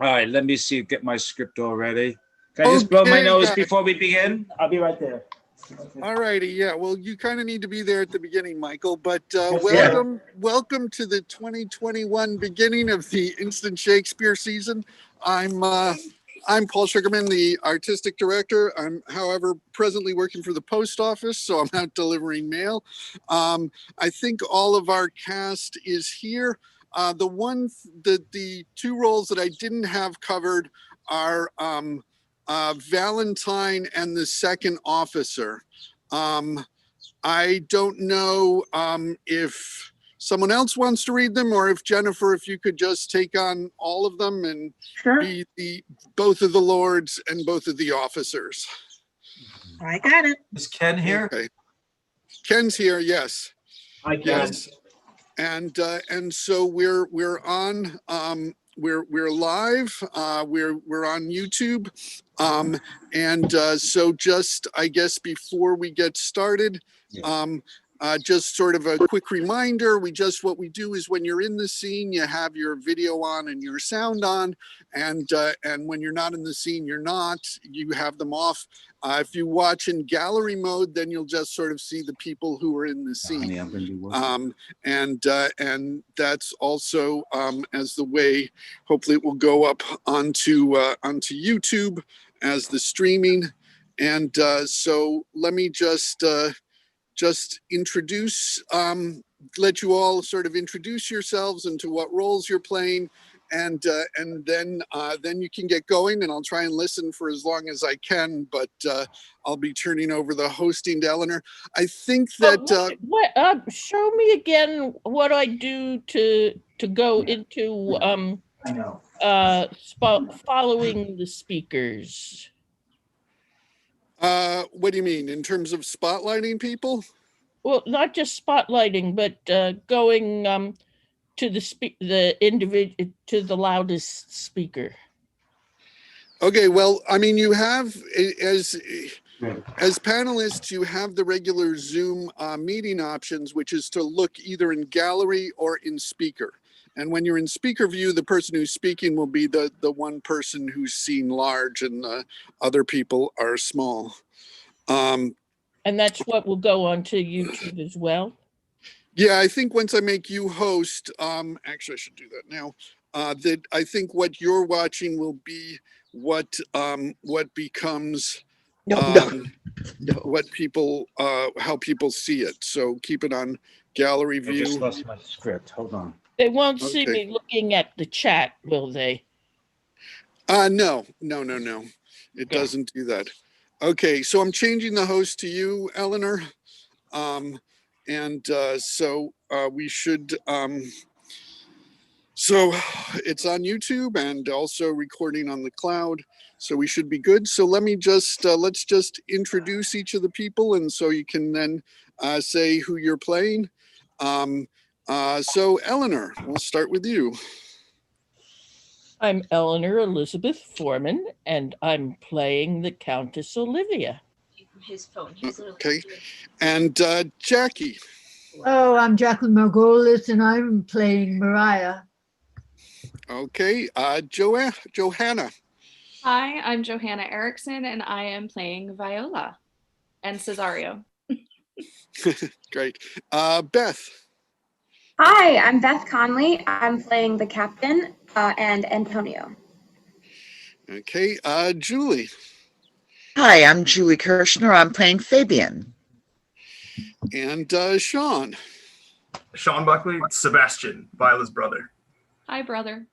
All right, let me see, get my script all ready. Can I just blow my Okay, nose guys. before we begin? I'll be right there. All righty, yeah. Well, you kind of need to be there at the beginning, Michael. But Yes, welcome to the 2021 beginning of the Instant Shakespeare season. I'm Paul Sugarman, the artistic director. I'm, however, presently working for the post office, so I'm out delivering mail. I think all of our cast is here. The two roles that I didn't have covered are Valentine and the second officer. I don't know if someone else wants to read them, or if Jennifer, if you could just take on all of them and be both of the lords and both of the officers. I got it. Is Ken here? Okay. Ken's here, yes. I can. Yes. And so we're on. We're live. We're on YouTube. So just, I guess, before we get started, just sort of a quick reminder, what we do is when you're in the scene, you have your video on and your sound on, and when you're not in the scene, you have them off. If you watch in gallery mode, then you'll just sort of see the people who are in the scene. And that's also as the way, hopefully it will go up onto YouTube as the streaming. And so let me just introduce, let you all sort of introduce yourselves into what roles you're playing, and then you can get going, and I'll try and listen for as long as I can, but I'll be turning over the hosting to Eleanor. I think that show me again what I do to go into following the speakers. What do you mean in terms of spotlighting people? Well, not just spotlighting, but going to the individual, to the loudest speaker. Okay, well, I mean, you have as panelists, you have the regular Zoom meeting options, which is to look either in gallery or in speaker. And when you're in speaker view, the person who's speaking will be the one person who's seen large, and the other people are small. And that's what will go onto YouTube as well? Yeah, I think once I make you host, actually I should do that now. That I think what you're watching will be what becomes what people how people see it. So keep it on gallery view. I just lost my script. Hold on. They won't see me looking at the chat, will they? No. It doesn't do that. Okay, so I'm changing the host to you, Eleanor. So we should, so it's on YouTube and also recording on the cloud. So we should be good. So let me just, let's just introduce each of the people, and so you can then say who you're playing. So Eleanor, we'll start with you. I'm Eleanor Elizabeth Foreman, and I'm playing the Countess Olivia. His phone. Okay, and Jackie. Oh, I'm Jacqueline Margolis, and I'm playing Mariah. Okay, Johanna. Hi, I'm Johanna Erickson, and I am playing Viola and Cesario. Great. Beth. Hi, I'm Beth Conley. I'm playing the captain and Antonio. Okay, Julie. Hi, I'm Julie Kirshner. I'm playing Fabian. And Sean. Sean Buckley, Sebastian, Viola's brother. Hi, brother.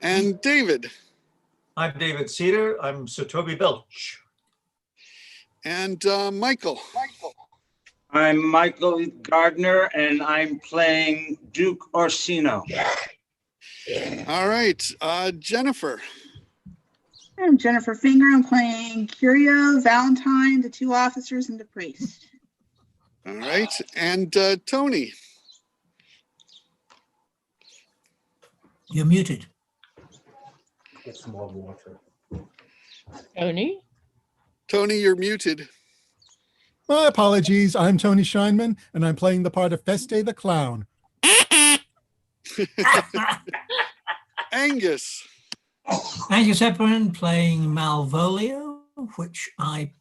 And David. I'm David Cedar. I'm Satobi Belch. And Michael. I'm Michael Gardner, and I'm playing Duke Orsino. All right, Jennifer. I'm Jennifer Finger. I'm playing Curio, Valentine, the two officers, and the priest. All right, and Tony. You're muted. Get some more water. Tony? Tony, you're muted. My apologies. I'm Tony Scheinman, and I'm playing the part of Feste the Clown. And Angus. Angus Hepburn playing Malvolio, which I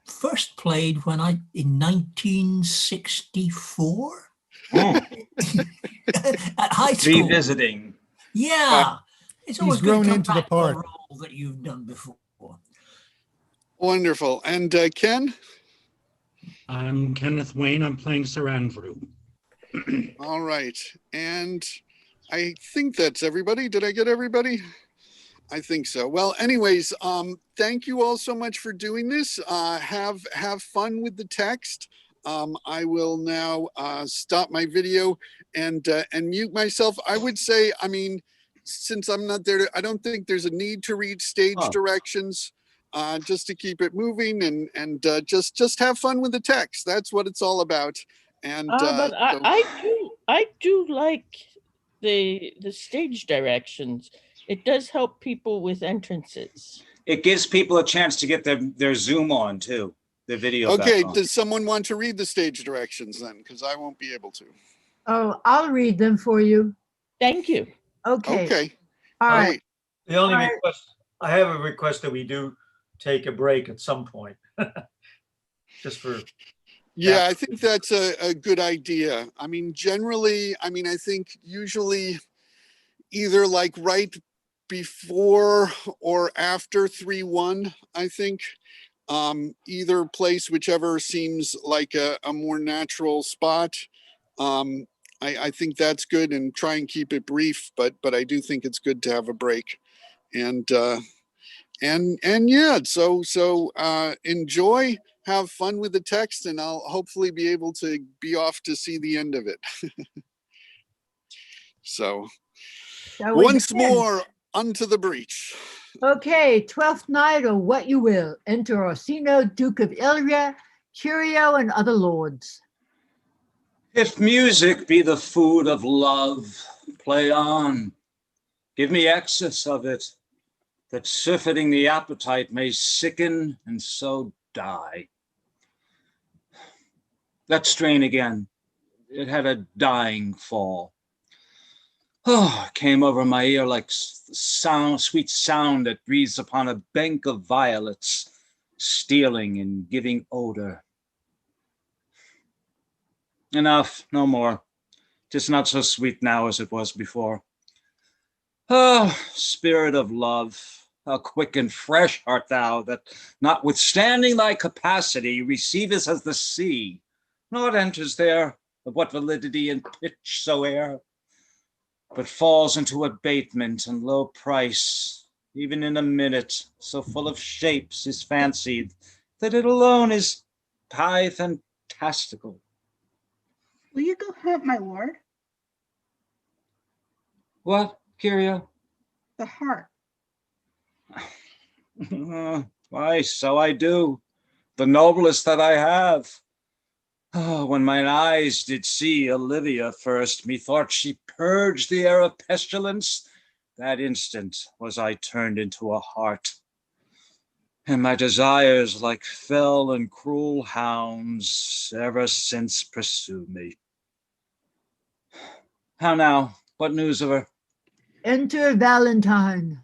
first played in 1964 at high school. Revisiting. Yeah, it's always He's good to grown come into the back to a part. role that you've done before. Wonderful. And Ken? I'm Kenneth Wayne. I'm playing Sir Andrew. All right. And I think that's everybody. Did I get everybody? I think so. Well, anyways, thank you all so much for doing this. Have fun with the text. I will now stop my video and mute myself. I would say, I mean, since I'm not there, I don't think there's a need to read stage directions. Just to keep it moving and just have fun with the text. That's what it's all about. And but I do like the stage directions. It does help people with entrances. It gives people a chance to get their Zoom on too, the video. Okay, back on. does someone want to read the stage directions then? Because I won't be able to. Oh, I'll read them for you. Thank you. Okay. Okay. All right. The only request, I have a request that we do take a break at some point. Just for. Yeah, I think that's a good idea. I mean, generally, I think usually either like right before or after 3-1, I think. Either place, whichever seems like a more natural spot. I think that's good, and try and keep it brief, but I do think it's good to have a break. And yeah, so enjoy, have fun with the text, and I'll hopefully be able to be off to see the end of it. So once more, unto the breach. Okay, 12th night, or what you will. Enter Orsino, Duke of Illyria, Curio, and other lords. If music be the food of love, play on. Give me excess of it, that surfeiting the appetite may sicken and so die. That strain again, it had a dying fall. Oh, came over my ear like sound, sweet sound that breathes upon a bank of violets, stealing and giving odor. Enough, no more. 'Tis not so sweet now as it was before. Oh, spirit of love, how quick and fresh art thou, that notwithstanding thy capacity, receivest as the sea, naught enters there of what validity and pitch soe'er, but falls into abatement and low price, even in a minute, so full of shapes is fancied, that it alone is fantastical. Will you go hunt, my lord? What, Curio? The heart. Why, so I do, the noblest that I have. Oh, when mine eyes did see Olivia first, methought she purged the air of pestilence. That instant was I turned into a hart, and my desires, like fell and cruel hounds, ever since pursue me. How now? What news of her? Enter Valentine.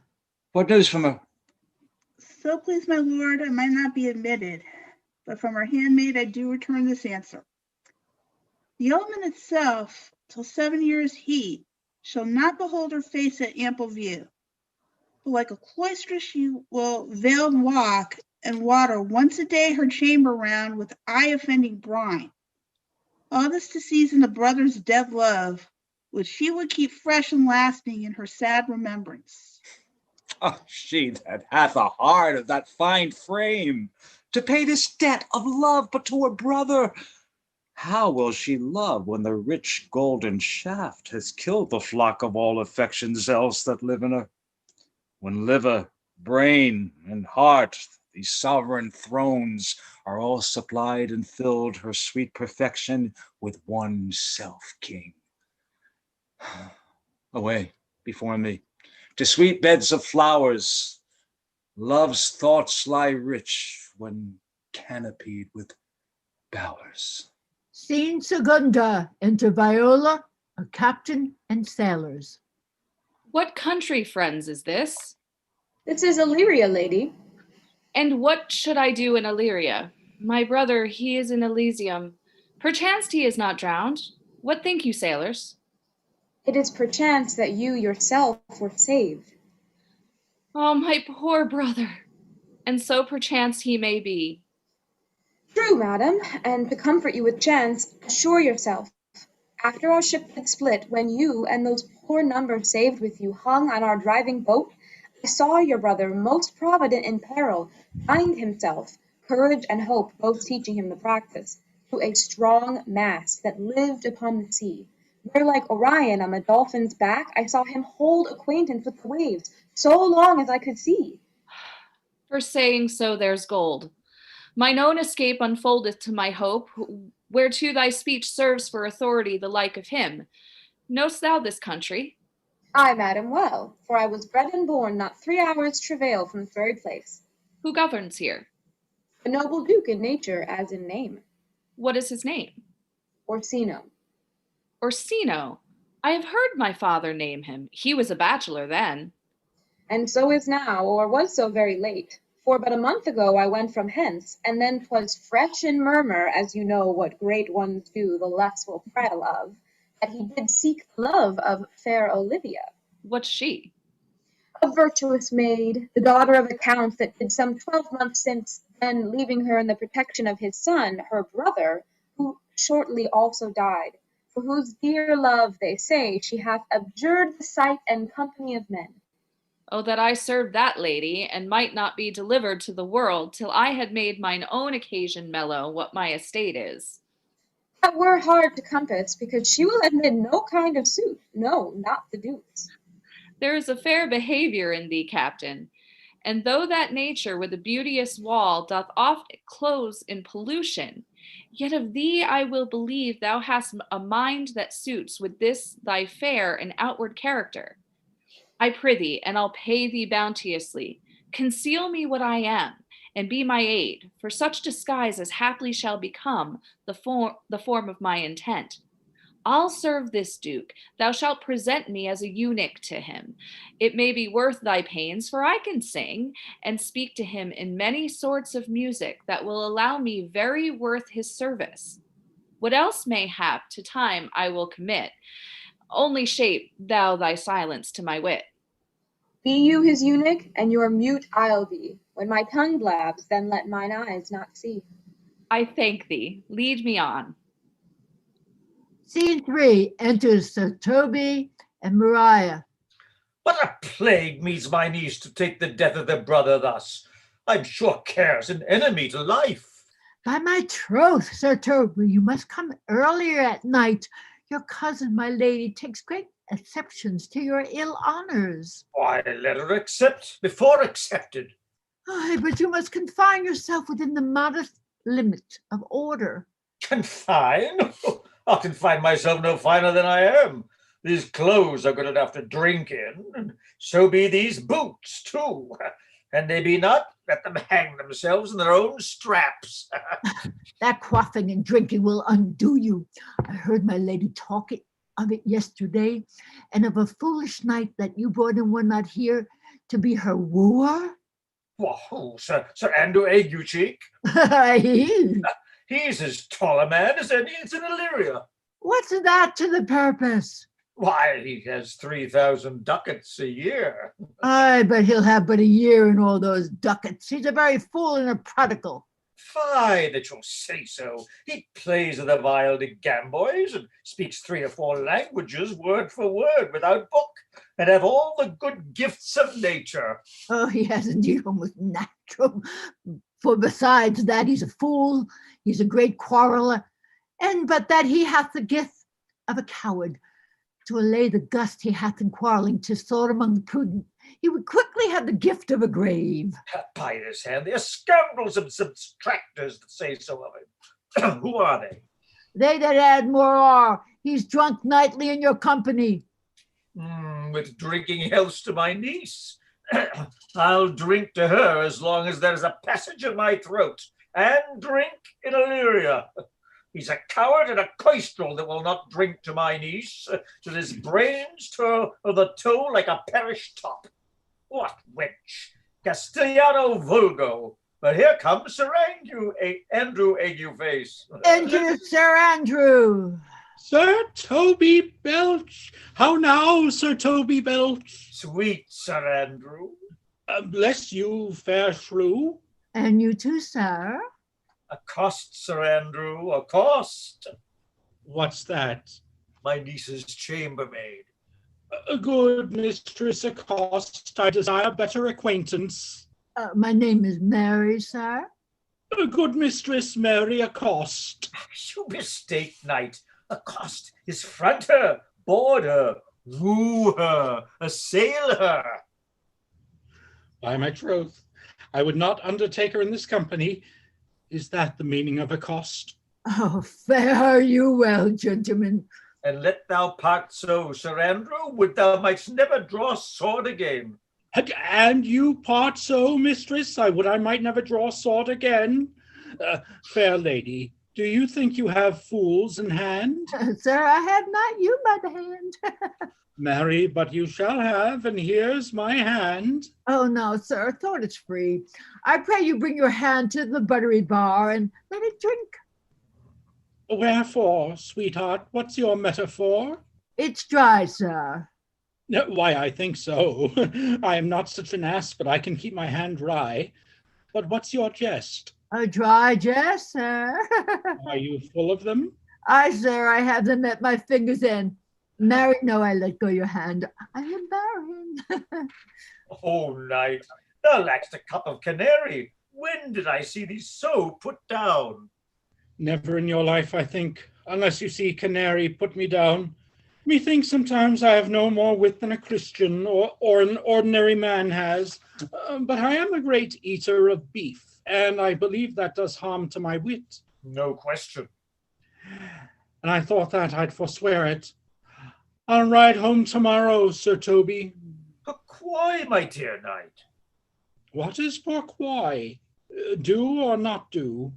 What news from her? So please, my lord, I might not be admitted, but from our handmaid I do return this answer. The element itself, till 7 years heat, shall not behold her face at ample view. But like a cloistress she will veiled walk and water once a day her chamber round with eye-offending brine. All this to season a brother's dead love, which she would keep fresh and lasting in her sad remembrance. Oh, she that hath a heart of that fine frame, to pay this debt of love but to her brother. How will she love when the rich golden shaft has killed the flock of all affections else that live in her? When liver, brain, and heart, these sovereign thrones, are all supplied and filled her sweet perfection with one self-king. Away before me, to sweet beds of flowers, love's thoughts lie rich when canopied with bowers. Scene Segunda, enter Viola, a captain and sailors. What country, friends, is this? This is Illyria, lady. And what should I do in Illyria? My brother, he is in Elysium. Perchance he is not drowned. What think you, sailors? It is perchance that you yourself were saved. Oh, my poor brother. And so perchance he may be. True, madam, and to comfort you with chance, assure yourself. After our ship had split, when you and those poor numbers saved with you hung on our driving boat, I saw your brother, most provident in peril, bind himself, courage and hope both teaching him the practice, to a strong mast that lived upon the sea, where like Orion on the dolphin's back, I saw him hold acquaintance with the waves, so long as I could see. For saying so there's gold. Mine own escape unfoldeth to my hope, whereto thy speech serves for authority the like of him. Know'st thou this country? Ay, madam, well, for I was bred and born not 3 hours' travail from this very place. Who governs here? A noble duke in nature as in name. What is his name? Orsino. Orsino. I have heard my father name him. He was a bachelor then. And so is now, or was so very late. For but a month ago I went from hence, and then 'twas fresh in murmur, as you know what great ones do, the less will prattle of, that he did seek the love of fair Olivia. What's she? A virtuous maid, the daughter of a count that did some 12 months since, then leaving her in the protection of his son, her brother, who shortly also died, for whose dear love, they say, she hath abjured the sight and company of men. Oh, that I served that lady, and might not be delivered to the world till I had made mine own occasion mellow what my estate is. That were hard to compass, because she will admit no kind of suit, no, not the duke's. There is a fair behavior in thee, captain, and though that nature with a beauteous wall doth oft close in pollution, yet of thee I will believe thou hast a mind that suits with this thy fair and outward character. I prithee, and I'll pay thee bounteously, conceal me what I am, and be my aid, for such disguise as haply shall become the form of my intent. I'll serve this duke. Thou shalt present me as a eunuch to him. It may be worth thy pains, for I can sing, and speak to him in many sorts of music that will allow me very worth his service. What else mayhap to time I will commit, only shape thou thy silence to my wit. Be you his eunuch, and your mute I'll be. When my tongue blabs, then let mine eyes not see. I thank thee. Lead me on. Scene 3 enters Sir Toby and Maria. What a plague means my niece to take the death of their brother thus? I'm sure care's an enemy to life. By my troth, Sir Toby, you must come earlier at night. Your cousin, my lady, takes great exceptions to your ill honors. Why, let her accept before accepted. Ay, but you must confine yourself within the modest limit of order. Confine? I'll confine myself no finer than I am. These clothes are good enough to drink in, and so be these boots too. And they be not, let them hang themselves in their own straps. That quaffing and drinking will undo you. I heard my lady talk of it yesterday, and of a foolish knight that you brought in one night here to be her wooer. Whoa, Sir Andrew Aguecheek? He's as tall a man as any in Illyria. What's that to the purpose? Why, he has 3,000 ducats a year. Aye, but he'll have but a year in all those ducats. He's a very fool and a prodigal. Fie that you'll say so. He plays with the viol de gamboys and speaks 3 or 4 languages word for word without book, and have all the good gifts of nature. Oh, he has indeed almost natural. For besides that, he's a fool, he's a great quarreler, and but that he hath the gift of a coward. To allay the gust he hath in quarreling, 'tis thought among the prudent, he would quickly have the gift of a grave. By his hand, they are scoundrels and subtractors that say so of him. Who are they? They that add more are. He's drunk nightly in your company. With drinking health to my niece. I'll drink to her as long as there's a passage in my throat, and drink in Illyria. He's a coward and a coistrel that will not drink to my niece, till his brains to the toe like a parish top. What wench! Castellano vulgo. But here comes Sir Andrew Ague-Face. Enter Sir Andrew. Sir Toby Belch. How now, Sir Toby Belch? Sweet Sir Andrew. Bless you, fair shrew. And you too, sir. Accost, Sir Andrew, accost. What's that? My niece's chambermaid. Good Mistress Accost, I desire better acquaintance. My name is Mary, sir. Good Mistress Mary Accost. You mistake, knight. Accost is front her, board her, woo her, assail her. By my troth, I would not undertake her in this company. Is that the meaning of accost? Oh, fare you well, gentlemen. And let thou part so, Sir Andrew, would thou mightst never draw sword again. And you part so, mistress? I would I might never draw sword again. Fair lady, do you think you have fools in hand? Sir, I have not you by the hand. Marry, but you shall have, and here's my hand. Oh, no, sir, thought it's free. I pray you bring your hand to the buttery bar and let it drink. Wherefore, sweetheart, what's your metaphor? It's dry, sir. Why, I think so. I am not such an ass, but I can keep my hand dry. But what's your jest? A dry jest, sir. Are you full of them? Aye, sir, I have them at my fingers' end. Mary, no, I let go your hand. I am barren. Oh, knight, thou lackst a cup of canary. When did I see thee so put down? Never in your life, I think, unless you see canary put me down. Methinks sometimes I have no more wit than a Christian or an ordinary man has. But I am a great eater of beef, and I believe that does harm to my wit. No question. And I thought that I'd forswear it. I'll ride home tomorrow, Sir Toby. Why, my dear knight? What is pourquoi? Do or not do?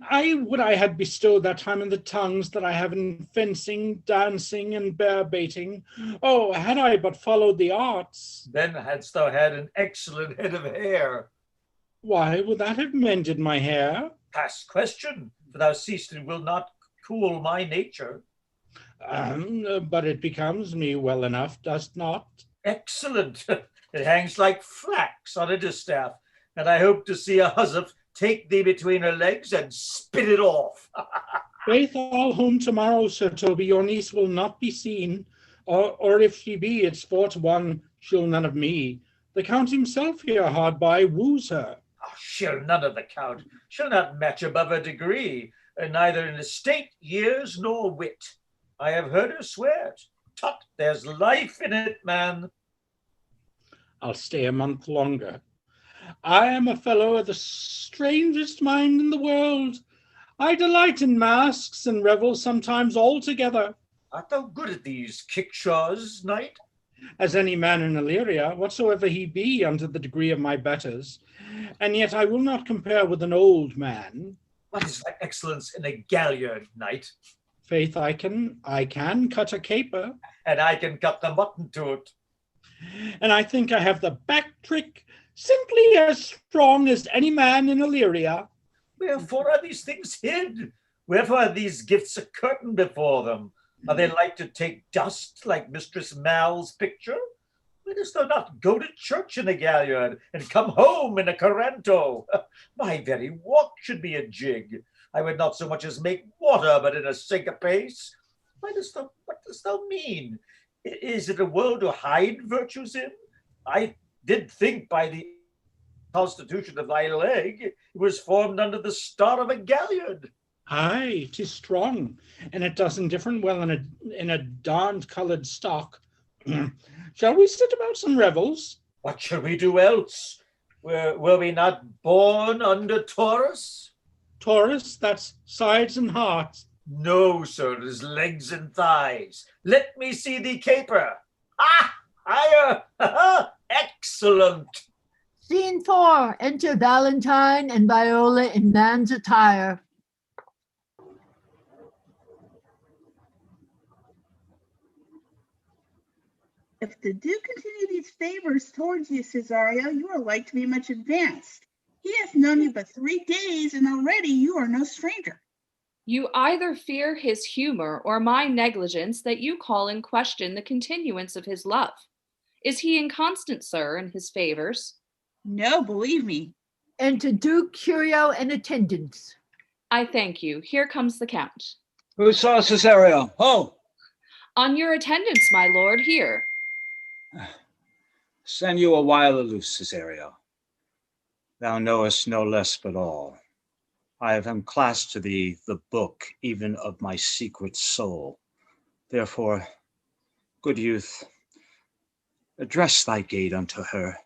I would I had bestowed that time in the tongues that I have in fencing, dancing, and bear baiting. Oh, had I but followed the arts. Then hadst thou had an excellent head of hair. Why, would that have mended my hair? Past question, for thou seest it will not cool my nature. But it becomes me well enough, does not? Excellent. It hangs like flax on a distaff, and I hope to see a housewife take thee between her legs and spit it off. Faith, I'll home tomorrow, Sir Toby. Your niece will not be seen, or if she be, it's 4-1, she'll none of me. The Count himself here hard by woos her. Oh, she'll none of the Count. She'll not match above her degree, neither in estate, years, nor wit. I have heard her swear it. Tut, there's life in it, man. I'll stay a month longer. I am a fellow of the strangest mind in the world. I delight in masks and revel sometimes all together. Art thou good at these kickshaws, knight? As any man in Illyria, whatsoever he be under the degree of my betters, and yet I will not compare with an old man. What is thy excellence in a galliard, knight? Faith, I can cut a caper. And I can cut the mutton to it. And I think I have the back trick simply as strong as any man in Illyria. Wherefore are these things hid? Wherefore are these gifts a curtain before them? Are they like to take dust like Mistress Mal's picture? Why dost thou not go to church in a galliard and come home in a coranto? My very walk should be a jig. I would not so much as make water, but in a syncopace. What dost thou mean? Is it a world to hide virtues in? I did think by the constitution of thy leg, it was formed under the star of a galliard. Aye, 'tis strong, and it does indifferent well in a darned coloured stock. Shall we sit about some revels? What shall we do else? Were we not born under Taurus? Taurus, that's sides and hearts. No, sir, it is legs and thighs. Let me see thee caper. Higher! Excellent. Scene 4, enter Valentine and Viola in man's attire. If the Duke continue these favors towards you, Cesario, you are like to be much advanced. He has known you but 3 days, and already you are no stranger. You either fear his humor or my negligence that you call in question the continuance of his love. Is he inconstant, sir, in his favors? No, believe me. Enter Duke, Curio, and attendants. I thank you. Here comes the Count. Who saw Cesario? Oh, On your attendance, my lord, here. send you a while loose, Cesario. Thou knowest no less but all. I have unclasped to thee the book, even of my secret soul. Therefore, good youth, address thy gate unto her.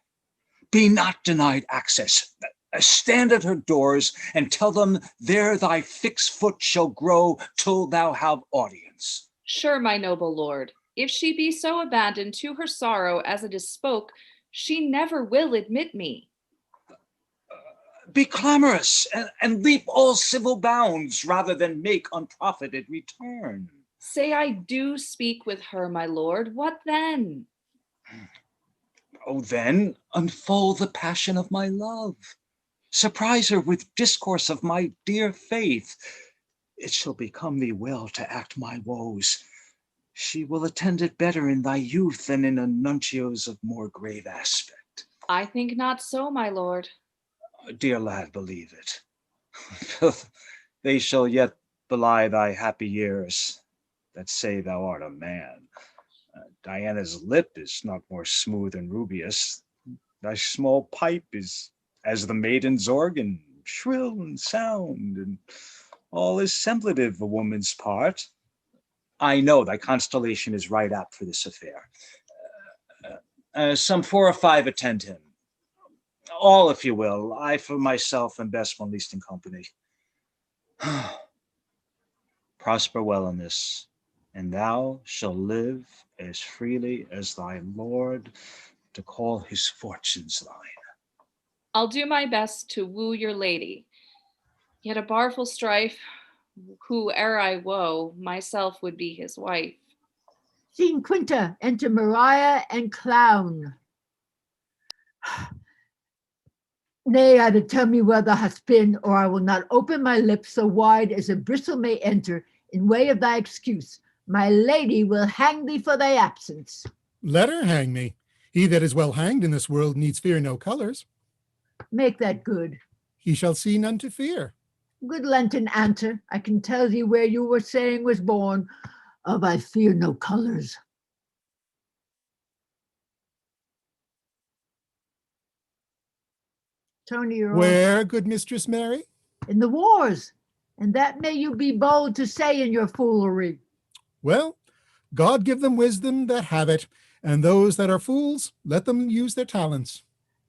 Be not denied access. Stand at her doors and tell them there thy fixed foot shall grow till thou have audience. Sure, my noble lord, if she be so abandoned to her sorrow as it is spoke, she never will admit me. Be clamorous and leap all civil bounds rather than make unprofited return. Say I do speak with her, my lord, what then? Oh, then unfold the passion of my love. Surprise her with discourse of my dear faith. It shall become thee well to act my woes. She will attend it better in thy youth than in a nuncio's of more grave aspect. I think not so, my lord. Dear lad, believe it. They shall yet belie thy happy years that say thou art a man. Diana's lip is not more smooth and rubious. Thy small pipe is as the maiden's organ, shrill and sound, and all is semblative a woman's part. I know thy constellation is right apt for this affair. Some 4 or 5 attend him. All, if you will. I for myself am best when least in company. Prosper well in this, and thou shalt live as freely as thy Lord to call his fortunes thine. I'll do my best to woo your lady. Yet a barful strife, who ere I woe, myself would be his wife. Scene Quinta, enter Maria and Clown. Nay, either tell me where thou hast been, or I will not open my lips so wide as a bristle may enter in way of thy excuse. My lady will hang thee for thy absence. Let her hang me. He that is well hanged in this world needs fear no colors. Make that good. He shall see none to fear. Good Lenten answer, I can tell thee where you were saying was born of I fear no colors. Tony, you're Where, good Mistress Mary? in the wars, and that may you be bold to say in your foolery. Well, God give them wisdom that have it, and those that are fools, let them use their talents.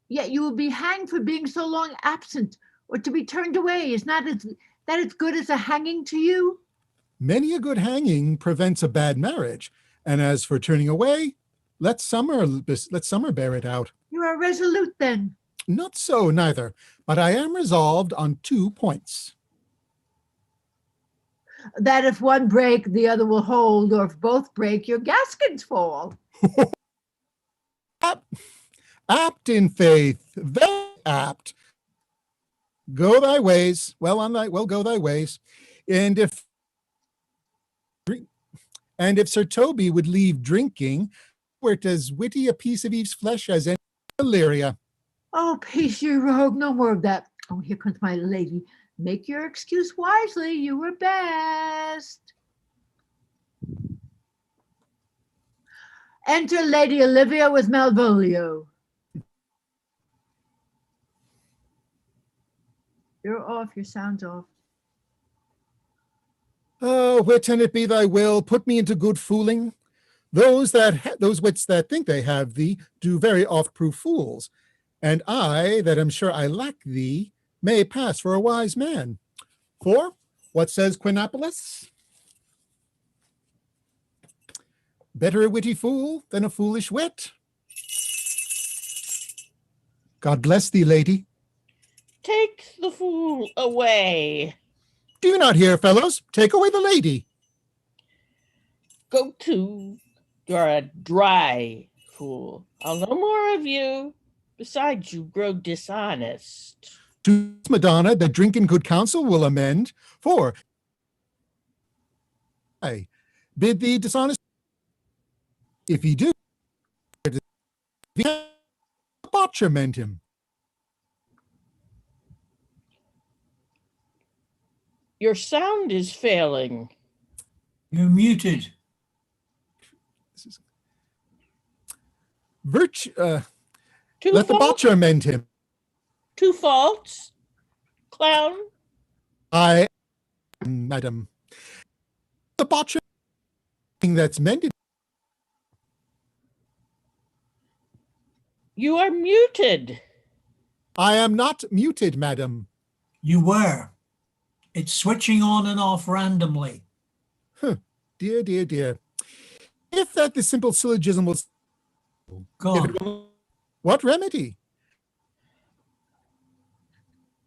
Yet you will be hanged for being so long absent, or to be turned away. Is not that as good as a hanging to you? Many a good hanging prevents a bad marriage, and as for turning away, let summer bear it out. You are resolute then. Not so, neither, but I am resolved on 2 points. That if one break, the other will hold, or if both break, your gaskets fall. Apt in faith, very apt. Go thy ways, go thy ways. And if Sir Toby would leave drinking, were't as witty a piece of Eve's flesh as any Illyria. Oh, peace, you rogue, no more of that. Oh, here comes my lady. Make your excuse wisely, you were best. Enter Lady Olivia with Malvolio. You're off, your sound's off. Oh, wit an it be thy will, put me into good fooling. Those wits that think they have thee do very oft prove fools, and I, that am sure I lack thee, may pass for a wise man. For, what says Quinopolis? Better a witty fool than a foolish wit. God bless thee, lady. Take the fool away. Do you not hear, fellows? Take away the lady. Go to. You're a dry fool. I'll no more of you. Besides, you grow dishonest. To Madonna, that drink in good counsel will amend. For I bid the dishonest, if he do, the botcher mend him. Your sound is failing. You're muted. Virtue, Two let the faults? botcher mend him. Two faults? Clown? I, madam, the botcher that's mended. You are muted. I am not muted, madam. You were. It's switching on and off randomly. Huh. Dear, dear, dear. If that the simple syllogism was gone, what remedy?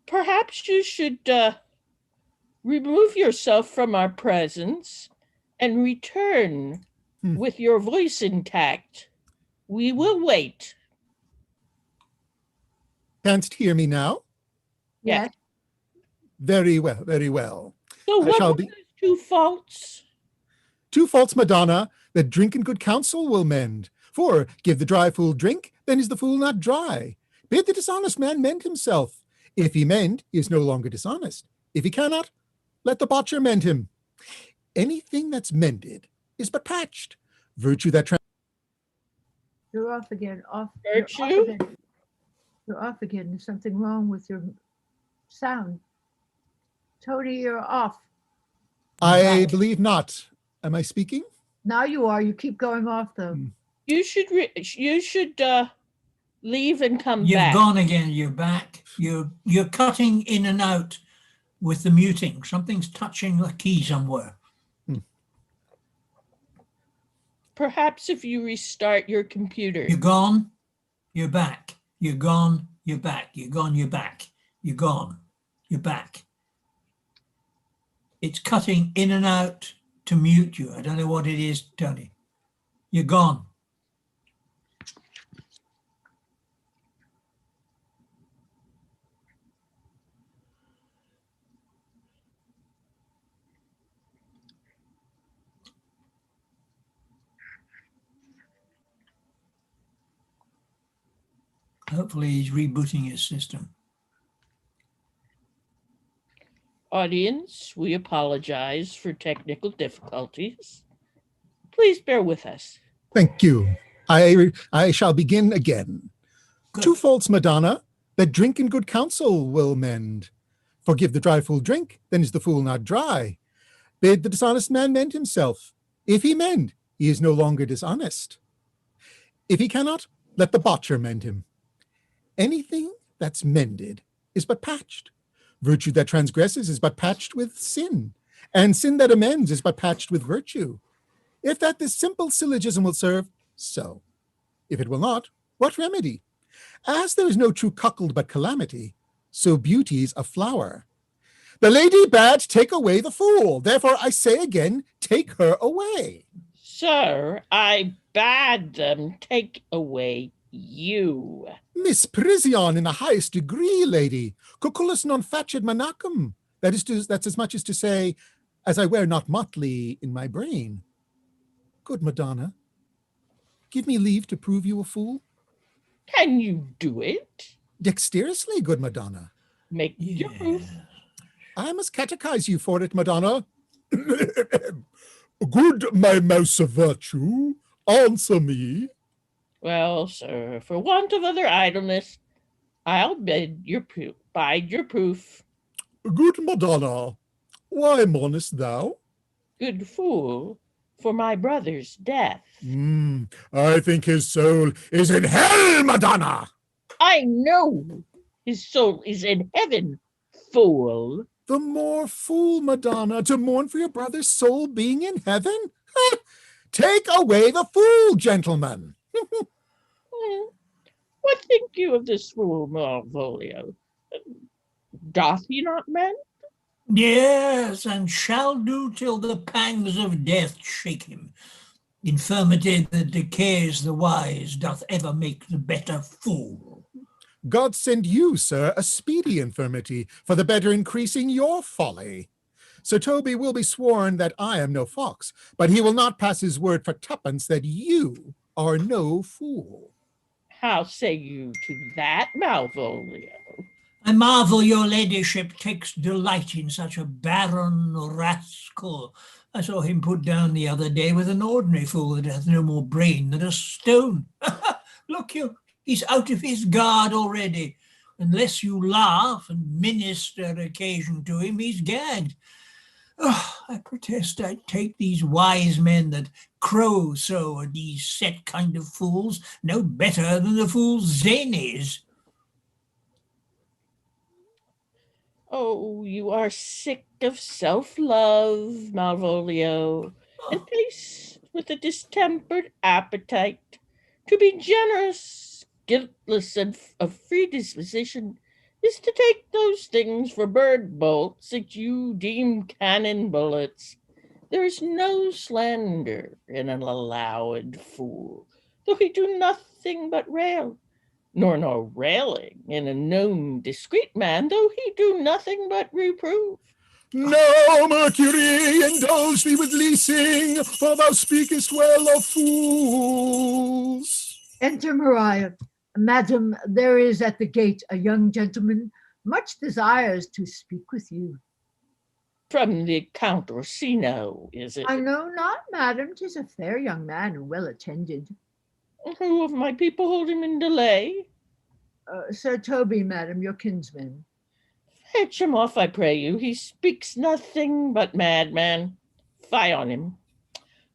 Perhaps you should remove yourself from our presence and return with your voice intact. We will wait. Canst hear me now? Yes. Very well, very well. So I what shall were be those two faults? two faults, Madonna, that drink in good counsel will mend. For give the dry fool drink, then is the fool not dry. Bid the dishonest man mend himself. If he mend, he is no longer dishonest. If he cannot, let the botcher mend him. Anything that's mended is but patched. Virtue that You're off again. Off. Virtue? You're off again. There's something wrong with your sound. Tony, you're off. I believe not. Am I speaking? Now you are. You keep going off though. You should leave and come You've back. gone again. You're back. You're cutting in and out with the muting. Something's touching the key somewhere. Perhaps if you restart your computer. You're gone. You're back. You're gone. You're back. You're gone. You're back. You're gone. You're back. It's cutting in and out to mute you. I don't know what it is, Tony. You're gone. Hopefully he's rebooting his system. Audience, we apologize for technical difficulties. Please bear with us. Thank you. I shall begin again. Good. Two faults, Madonna, that drink in good counsel will mend. Forgive the dry fool drink, then is the fool not dry. Bid the dishonest man mend himself. If he mend, he is no longer dishonest. If he cannot, let the botcher mend him. Anything that's mended is but patched. Virtue that transgresses is but patched with sin, and sin that amends is but patched with virtue. If that this simple syllogism will serve, so. If it will not, what remedy? As there is no true cuckold but calamity, so beauty's a flower. The lady bade take away the fool, therefore I say again, take her away. Sir, I bade them take away you. Misprision in the highest degree, lady. Cucullus non facit manacum. That's as much as to say, as I wear not motley in my brain. Good Madonna, give me leave to prove you a fool. Can you do it? Dexterously, good Madonna. Make your proof. I must catechize you for it, Madonna. Good my mouse of virtue, answer me. Well, sir, for want of other idleness, I'll bide your proof. Good Madonna, why mournest thou? Good fool, for my brother's death. I think his soul is in hell, Madonna. I know his soul is in heaven, fool. The more fool, Madonna, to mourn for your brother's soul being in heaven? Take away the fool, gentlemen. What think you of this fool, Malvolio? Doth he not mend? Yes, and shall do till the pangs of death shake him. Infirmity that decays the wise doth ever make the better fool. God send you, sir, a speedy infirmity, for the better increasing your folly. Sir Toby will be sworn that I am no fox, but he will not pass his word for twopence that you are no fool. How say you to that, Malvolio? I marvel your ladyship takes delight in such a barren rascal. I saw him put down the other day with an ordinary fool that hath no more brain than a stone. Look you, he's out of his guard already. Unless you laugh and minister occasion to him, he's gagged. Oh, I protest I take these wise men that crow so at these set kind of fools no better than the fool's zanies. Oh, you are sick of self-love, Malvolio, and faced with a distempered appetite. To be generous, guiltless, and of free disposition is to take those things for bird bolts that you deem cannon bullets. There is no slander in an allowed fool, though he do nothing but rail, nor no railing in a known discreet man, though he do nothing but reprove. No, Mercury, indulge thee with leasing, for thou speakest well of fools. Enter Maria. Madam, there is at the gate a young gentleman, much desires to speak with you. From the Count Orsino, is it? I know not, madam. 'Tis a fair young man and well attended. Who of my people hold him in delay? Sir Toby, madam, your kinsman. Fetch him off, I pray you. He speaks nothing but madman. Fie on him.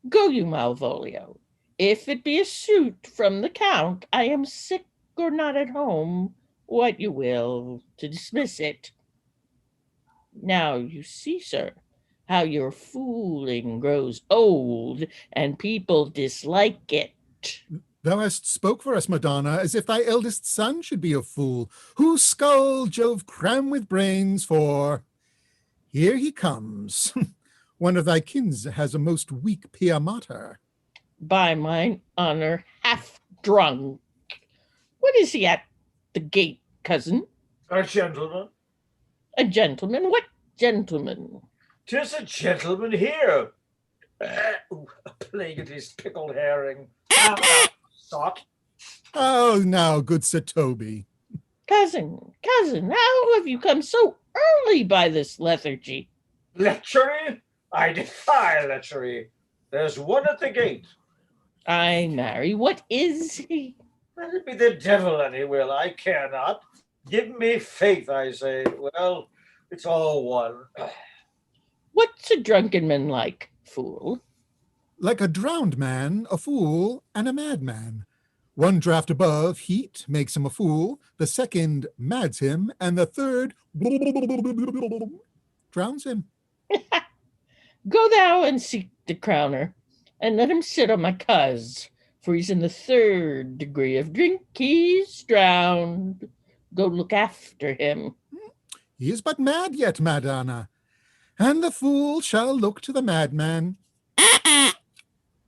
Go you, Malvolio. If it be a suit from the Count, I am sick or not at home, what you will, to dismiss it. Now you see, sir, how your fooling grows old, and people dislike it. Thou hast spoke for us, Madonna, as if thy eldest son should be a fool, whose skull Jove cram with brains, for here he comes. One of thy kins has a most weak pia mater. By mine honor, half drunk. What is he at the gate, cousin? A gentleman. A gentleman? What gentleman? 'Tis a gentleman here. A plague of his pickled herring. Sot. Oh, now, good Sir Toby. Cousin, how have you come so early by this lethargy? Lechery? I defy lechery. There's one at the gate. I marry, what is he? Let it be the devil any will, I care not. Give me faith, I say. Well, it's all one. What's a drunken man like, fool? Like a drowned man, a fool, and a madman. One draught above heat makes him a fool, the second mads him, and the third drowns him. Go thou and seek the crowner, and let him sit on my cuz, for he's in the third degree of drink, he's drowned. Go look after him. He is but mad yet, Madonna, and the fool shall look to the madman.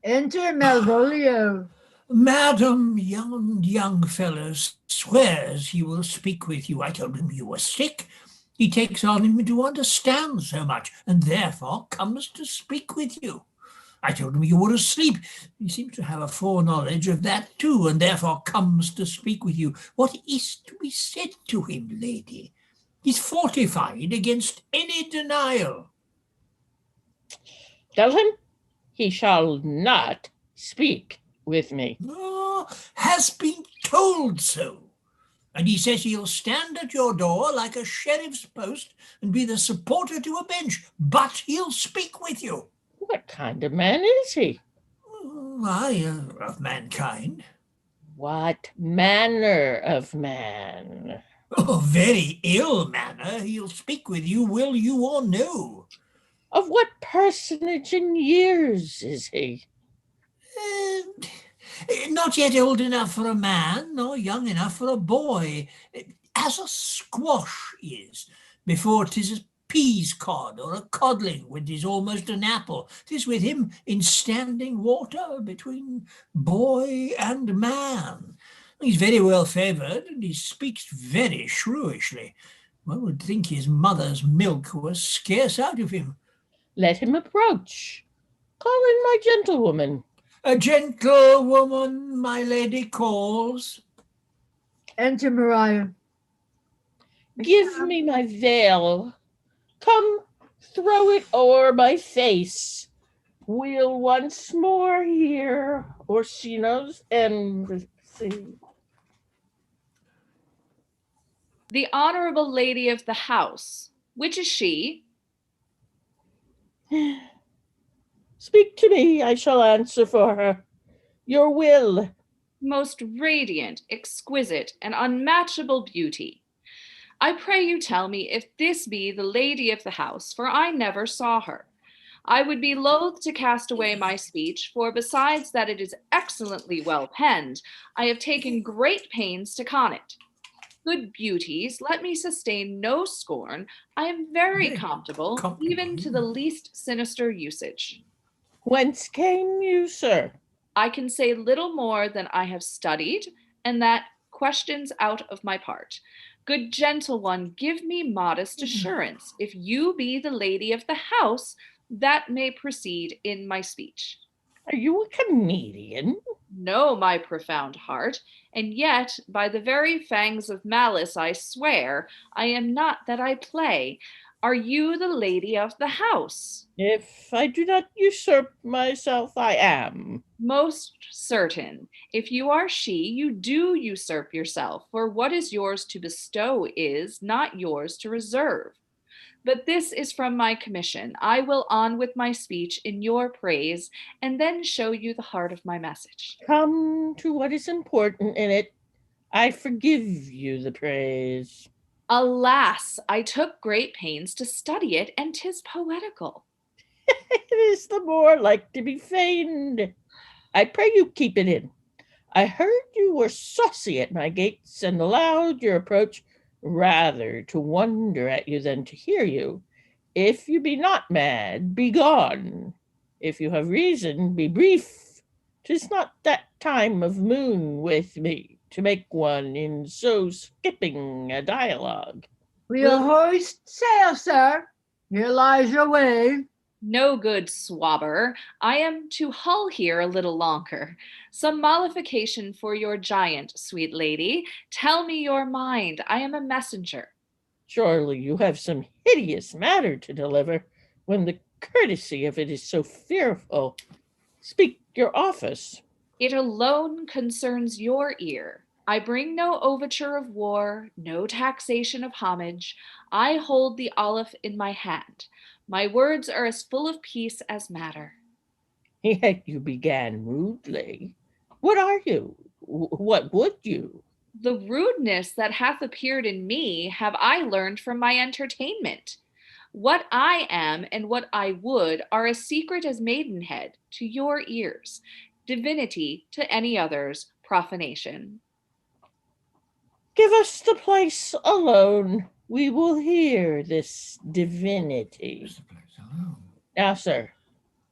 Enter Malvolio. Madam, young fellow swears he will speak with you. I told him you were sick. He takes on him to understand so much, and therefore comes to speak with you. I told him you were asleep. He seems to have a foreknowledge of that too, and therefore comes to speak with you. What is to be said to him, lady? He's fortified against any denial. Tell him he shall not speak with me. Oh, has been told so. And he says he'll stand at your door like a sheriff's post and be the supporter to a bench, but he'll speak with you. What kind of man is he? Of mankind. What manner of man? Oh, very ill manner. He'll speak with you, will you or no. Of what personage in years is he? Not yet old enough for a man, nor young enough for a boy, as a squash is, before 'tis peas cod or a codling, which is almost an apple. 'Tis with him in standing water between boy and man. He's very well favoured, and he speaks very shrewishly. One would think his mother's milk was scarce out of him. Let him approach. Call in my gentlewoman. A gentlewoman, my lady calls. Enter Maria. Give me my veil. Come, throw it o'er my face. We'll once more hear Orsino's embassy. The honorable lady of the house. Which is she? Speak to me, I shall answer for her. Your will. Most radiant, exquisite, and unmatchable beauty. I pray you tell me if this be the lady of the house, for I never saw her. I would be loath to cast away my speech, for besides that it is excellently well penned, I have taken great pains to con it. Good beauties, let me sustain no scorn. I am very comfortable, even to the least sinister usage. Whence came you, sir? I can say little more than I have studied, and that questions out of my part. Good gentle one, give me modest assurance. If you be the lady of the house, that may proceed in my speech. Are you a comedian? No, my profound heart, and yet, by the very fangs of malice, I swear, I am not that I play. Are you the lady of the house? If I do not usurp myself, I am. Most certain. If you are she, you do usurp yourself, for what is yours to bestow is not yours to reserve. But this is from my commission. I will on with my speech in your praise, and then show you the heart of my message. Come to what is important in it. I forgive you the praise. Alas, I took great pains to study it, and 'tis poetical. It is the more like to be feigned. I pray you keep it in. I heard you were saucy at my gates, and allowed your approach rather to wonder at you than to hear you. If you be not mad, be gone. If you have reason, be brief. 'Tis not that time of moon with me to make one in so skipping a dialogue. We'll hoist sail, sir. Here lies your way. No good swabber. I am to hull here a little longer. Some mollification for your giant, sweet lady. Tell me your mind. I am a messenger. Surely you have some hideous matter to deliver, when the courtesy of it is so fearful. Speak your office. It alone concerns your ear. I bring no overture of war, no taxation of homage. I hold the olive in my hand. My words are as full of peace as matter. Yet you began rudely. What are you? What would you? The rudeness that hath appeared in me have I learned from my entertainment. What I am and what I would are as secret as maidenhead to your ears, divinity to any other's profanation. Give us the place alone. We will hear this divinity. Now, sir,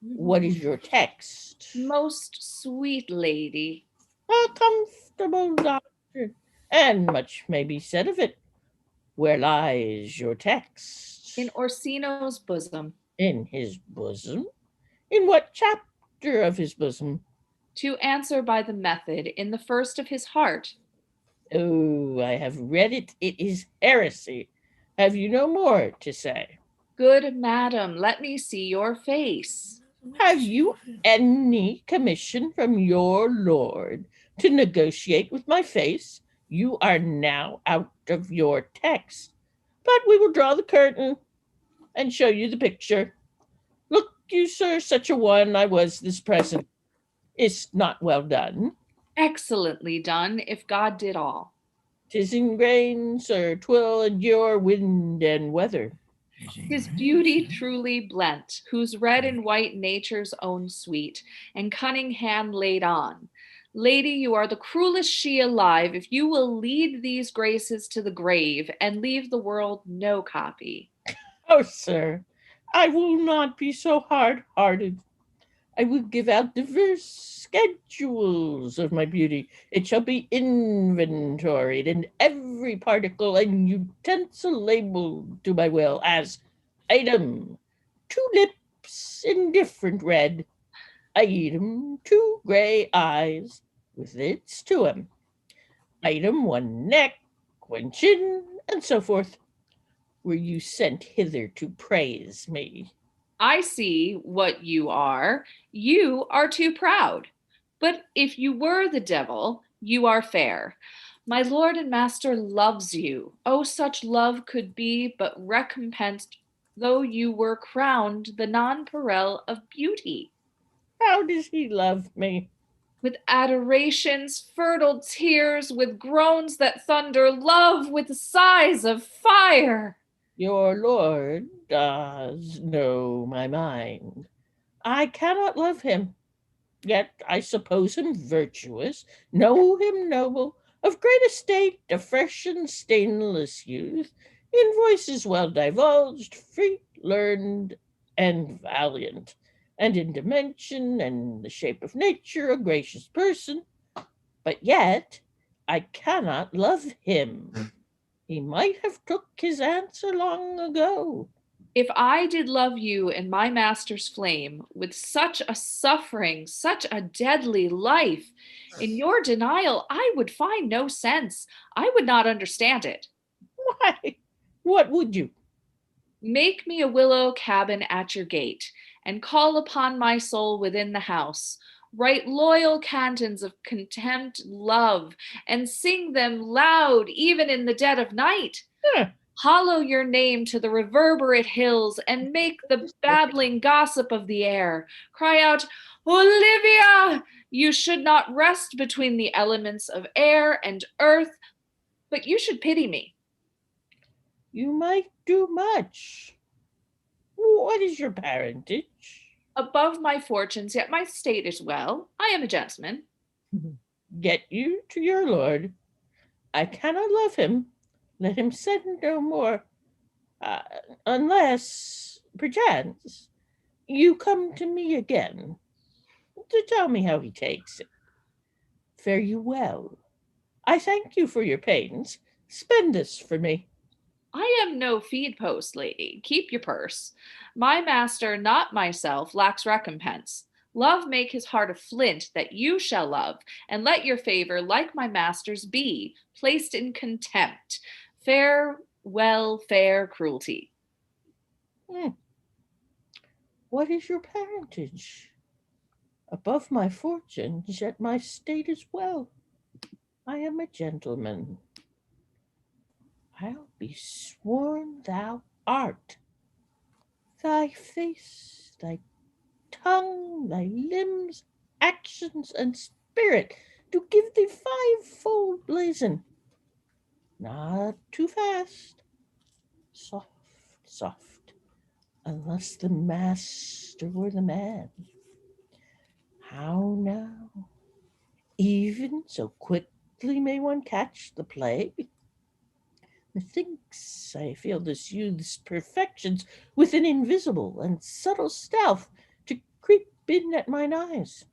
what is your text? Most sweet lady. A comfortable doctrine, and much may be said of it. Where lies your text? In Orsino's bosom. In his bosom? In what chapter of his bosom? To answer by the method, in the first of his heart. Oh, I have read it. It is heresy. Have you no more to say? Good madam, let me see your face. Have you any commission from your lord to negotiate with my face? You are now out of your text. But we will draw the curtain and show you the picture. Look you, sir, such a one I was this present. Is not well done? Excellently done, if God did all. 'Tis in grain, sir, 'twill endure wind and weather. His beauty truly blent, whose red and white nature's own sweet, and cunning hand laid on. Lady, you are the cruelest she alive, if you will lead these graces to the grave, and leave the world no copy. Oh, sir, I will not be so hard-hearted. I will give out diverse schedules of my beauty. It shall be inventoried, and every particle and utensil labeled to my will as item, 2 lips indifferent red, item, 2 gray eyes with its 2 item, 1 neck, 1 chin, and so forth. Were you sent hither to praise me? I see what you are. You are too proud. But if you were the devil, you are fair. My lord and master loves you. Oh, such love could be but recompensed though you were crowned the nonpareil of beauty. How does he love me? With adorations, fertile tears, with groans that thunder, love with sighs of fire. Your lord does know my mind. I cannot love him, yet I suppose him virtuous, know him noble, of great estate, a fresh and stainless youth, in voices well divulged, free, learned, and valiant, and in dimension and the shape of nature a gracious person. But yet I cannot love him. He might have took his answer long ago. If I did love you in my master's flame, with such a suffering, such a deadly life, in your denial I would find no sense. I would not understand it. Why, what would you? Make me a willow cabin at your gate, and call upon my soul within the house. Write loyal cantons of contempt, love, and sing them loud even in the dead of night. Hollow your name to the reverberate hills, and make the babbling gossip of the air. Cry out, Olivia! You should not rest between the elements of air and earth, but you should pity me. You might do much. What is your parentage? Above my fortunes, yet my state is well. I am a gentleman. Get you to your lord. I cannot love him. Let him send no more, unless, perchance, you come to me again to tell me how he takes it. Fare you well. I thank you for your pains. Spend this for me. I am no feed post, lady. Keep your purse. My master, not myself, lacks recompense. Love make his heart a flint that you shall love, and let your favor, like my master's, be placed in contempt. Farewell, fair cruelty. What is your parentage? Above my fortunes, yet my state is well. I am a gentleman. I'll be sworn thou art. Thy face, thy tongue, thy limbs, actions, and spirit do give thee fivefold blazon. Not too fast. Soft, soft, unless the master were the man. How now? Even so quickly may one catch the plague? Methinks I feel this youth's perfections with an invisible and subtle stealth to creep in at mine eyes.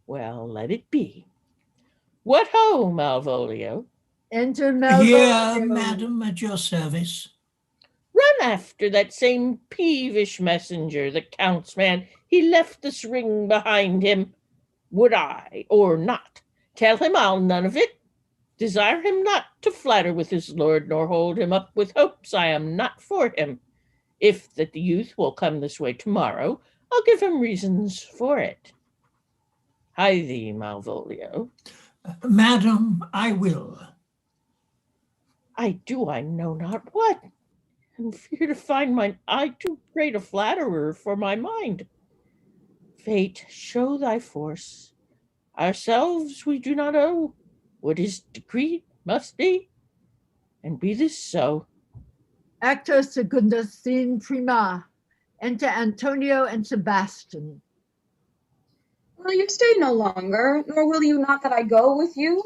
Well, let it be. What ho, Malvolio? Enter Here, Malvolio. madam, at your service. Run after that same peevish messenger, the count's man. He left this ring behind him. Would I, or not, tell him I'll none of it? Desire him not to flatter with his lord, nor hold him up with hopes I am not for him. If that the youth will come this way tomorrow, I'll give him reasons for it. Hie thee, Malvolio. Madam, I will. I do I know not what, and fear to find mine eye too great a flatterer for my mind. Fate, show thy force. Ourselves we do not owe. What is decreed must be, and be this so. Actor secunda scene prima. Enter Antonio and Sebastian. Will you stay no longer, nor will you not that I go with you?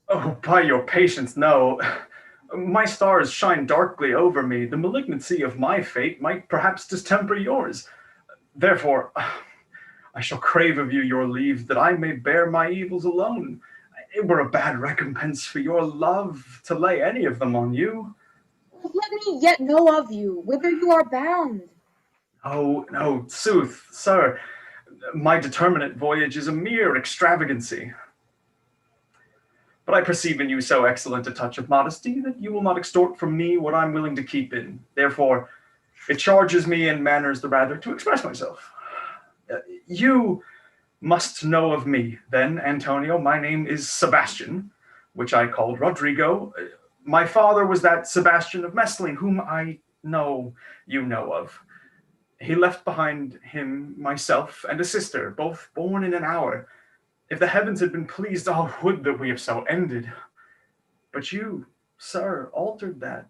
Oh, by your patience, no. My stars shine darkly over me. The malignancy of my fate might perhaps distemper yours. Therefore, I shall crave of you your leave, that I may bear my evils alone. It were a bad recompense for your love to lay any of them on you. Let me yet know of you, whither you are bound. Oh, no, sooth, sir, my determinate voyage is a mere extravagancy. But I perceive in you so excellent a touch of modesty that you will not extort from me what I'm willing to keep in. Therefore, it charges me in manners the rather to express myself. You must know of me, then, Antonio. My name is Sebastian, which I called Rodrigo. My father was that Sebastian of Mesling, whom I know you know of. He left behind him myself and a sister, both born in an hour. If the heavens had been pleased, all would that we have so ended. But you, sir, altered that.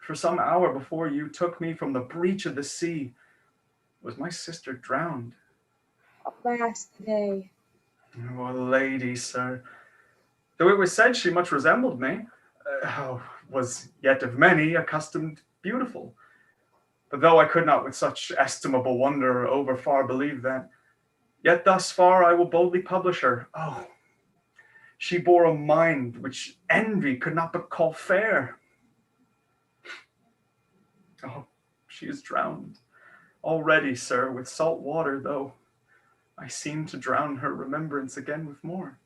For some hour before you took me from the breach of the sea, was my sister drowned. Alas, the day. Oh, a lady, sir. Though it was said she much resembled me, was yet of many accustomed beautiful. But though I could not with such estimable wonder over far believe that, yet thus far I will boldly publish her. Oh, she bore a mind which envy could not but call fair. Oh, she is drowned already, sir, with salt water, though I seem to drown her remembrance again with more.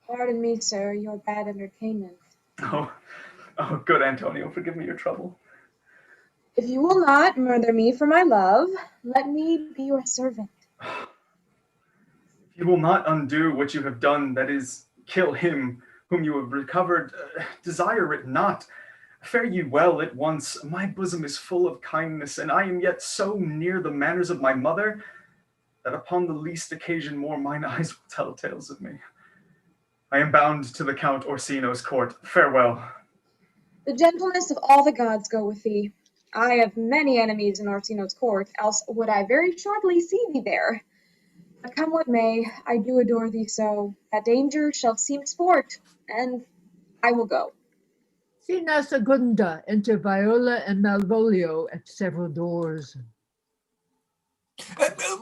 Pardon me, sir, your bad entertainment. Oh, good Antonio, forgive me your trouble. If you will not murder me for my love, let me be your servant. If you will not undo what you have done, that is, kill him whom you have recovered, desire it not. Fare you well at once. My bosom is full of kindness, and I am yet so near the manners of my mother, that upon the least occasion more mine eyes will tell tales of me. I am bound to the Count Orsino's court. Farewell. The gentleness of all the gods go with thee. I have many enemies in Orsino's court, else would I very shortly see thee there. But come what may, I do adore thee so, that danger shall seem sport, and I will go. Sina Segunda enter Viola and Malvolio at several doors.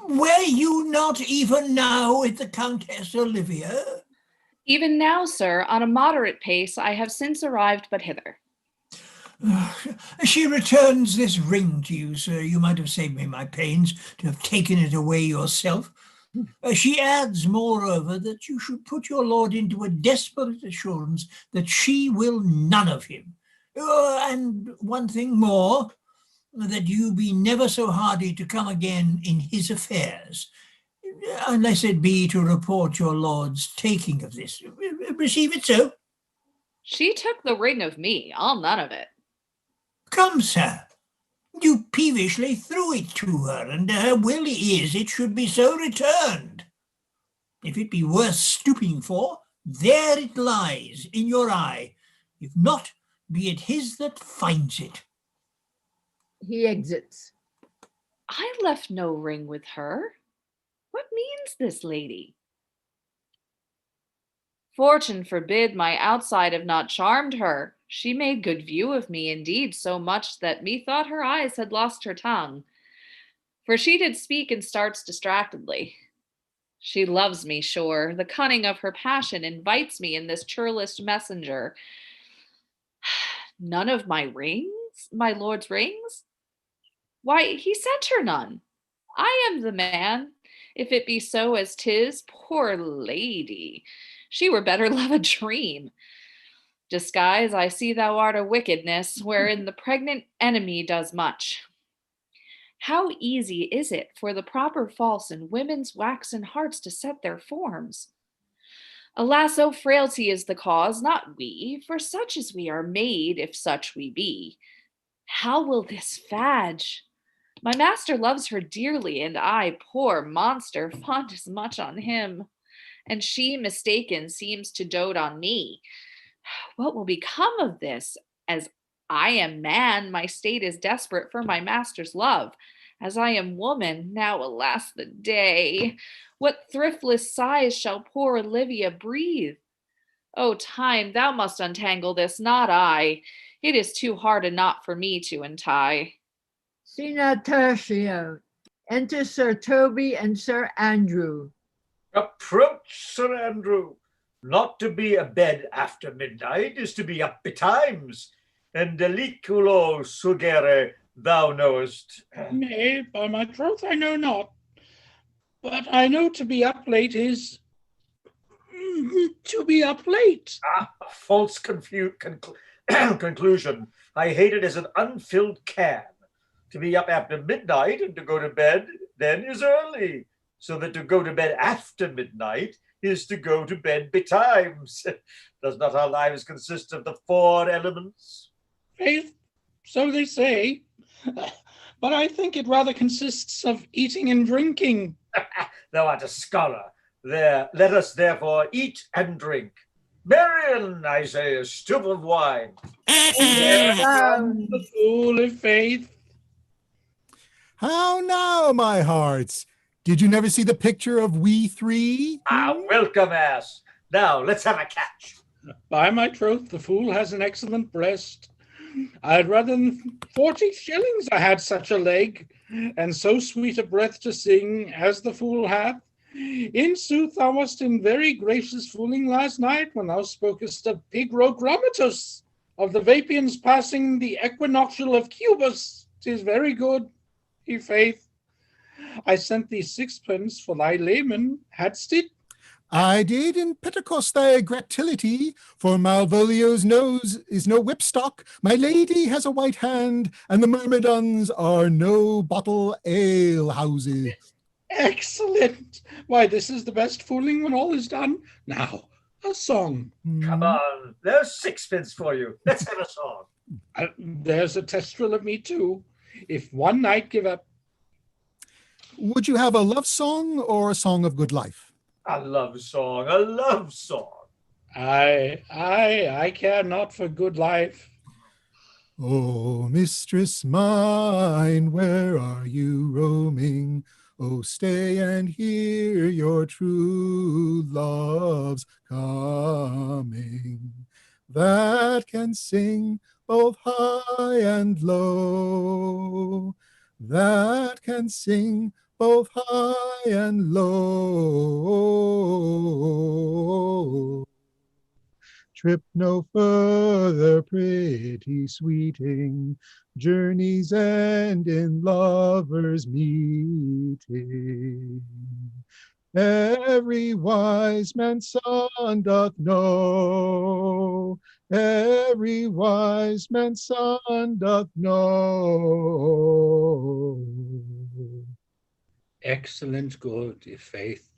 Were you not even now with the Countess Olivia? Even now, sir, on a moderate pace, I have since arrived but hither. She returns this ring to you, sir. You might have saved me my pains to have taken it away yourself. She adds, moreover, that you should put your lord into a desperate assurance that she will none of him. And one thing more, that you be never so hardy to come again in his affairs, unless it be to report your lord's taking of this. Receive it so? She took the ring of me, I'll none of it. Come, sir, you peevishly threw it to her, and her will is it should be so returned. If it be worth stooping for, there it lies in your eye. If not, be it his that finds it. He exits. I left no ring with her. What means this lady? Fortune forbid my outside have not charmed her. She made good view of me, indeed, so much that methought her eyes had lost her tongue. For she did speak and starts distractedly. She loves me, sure. The cunning of her passion invites me in this churlish messenger. None of my rings? My lord's rings? Why, he sent her none. I am the man, if it be so as 'tis. Poor lady, she were better love a dream. Disguise, I see thou art a wickedness, wherein the pregnant enemy does much. How easy is it for the proper false in women's waxen hearts to set their forms? Alas, oh frailty is the cause, not we, for such as we are made, if such we be. How will this fadge? My master loves her dearly, and I, poor monster, fond as much on him. And she, mistaken, seems to dote on me. What will become of this? As I am man, my state is desperate for my master's love. As I am woman, now alas the day! What thriftless sighs shall poor Olivia breathe? O time, thou must untangle this, not I. It is too hard a knot for me to untie. Scena tertio. Enter Sir Toby and Sir Andrew. Approach, Sir Andrew. Not to be abed after midnight is to be up betimes. And deliculo sugere, thou knowest. Nay, by my troth, I know not. But I know to be up late is to be up late. Ah, a false conclusion. I hate it as an unfilled can. To be up after midnight and to go to bed then is early, so that to go to bed after midnight is to go to bed betimes. Does not our lives consist of the 4 elements? Faith, so they say. But I think it rather consists of eating and drinking. Thou art a scholar. There, let us therefore eat and drink. Marion, I say, a stoup of wine. There comes the fool of faith. How now, my hearts? Did you never see the picture of we three? Ah, welcome, ass. Now, let's have a catch. By my troth, the fool has an excellent breast. I'd rather than 40 shillings I had such a leg, and so sweet a breath to sing as the fool hath. In sooth, thou wast in very gracious fooling last night when thou spokest of Pigrogromatus, of the Vapians passing the equinoctial of Cubus. 'Tis very good, i' faith. I sent thee 6pence for thy layman, hadst it? I did in Pentecost thy gratility, for Malvolio's nose is no whipstock, my lady has a white hand, and the myrmidons are no bottle ale houses. Excellent! Why, this is the best fooling when all is done. Now, a song. Come on, there's 6pence for you. Let's have a song. There's a testrel of me too. If one night give up. Would you have a love song or a song of good life? A love song, a love song. I care not for good life. Oh, mistress mine, where are you roaming? Oh, stay and hear your true love's coming, that can sing both high and low, that can sing both high and low. Trip no further, pretty sweeting, journeys end in lovers' meeting. Every wise man's son doth know, every wise man's son doth know. Excellent, good, i' faith.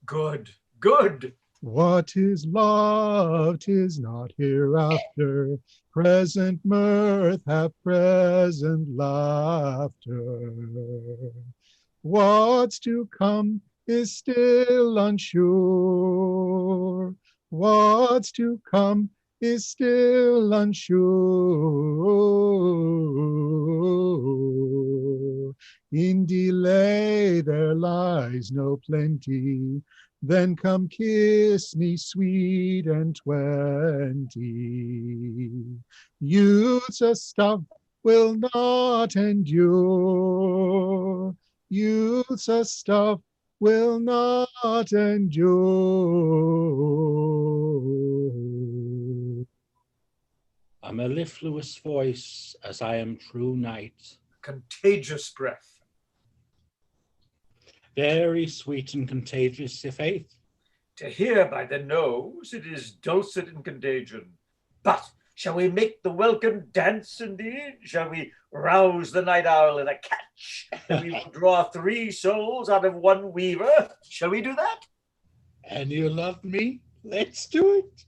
Good, good. What is love? 'Tis not hereafter. Present mirth hath present laughter. What's to come is still unsure. What's to come is still unsure. In delay there lies no plenty. Then come kiss me, sweet and 20. Youth's a stuff will not endure. Youth's a stuff will not endure. A mellifluous voice, as I am true knight. Contagious breath. Very sweet and contagious, i' faith. To hear by the nose, it is dulcet in contagion. But shall we make the welkin dance indeed? Shall we rouse the night owl in a catch? And we will draw 3 souls out of 1 weaver? Shall we do that? And you love me? Let's do it.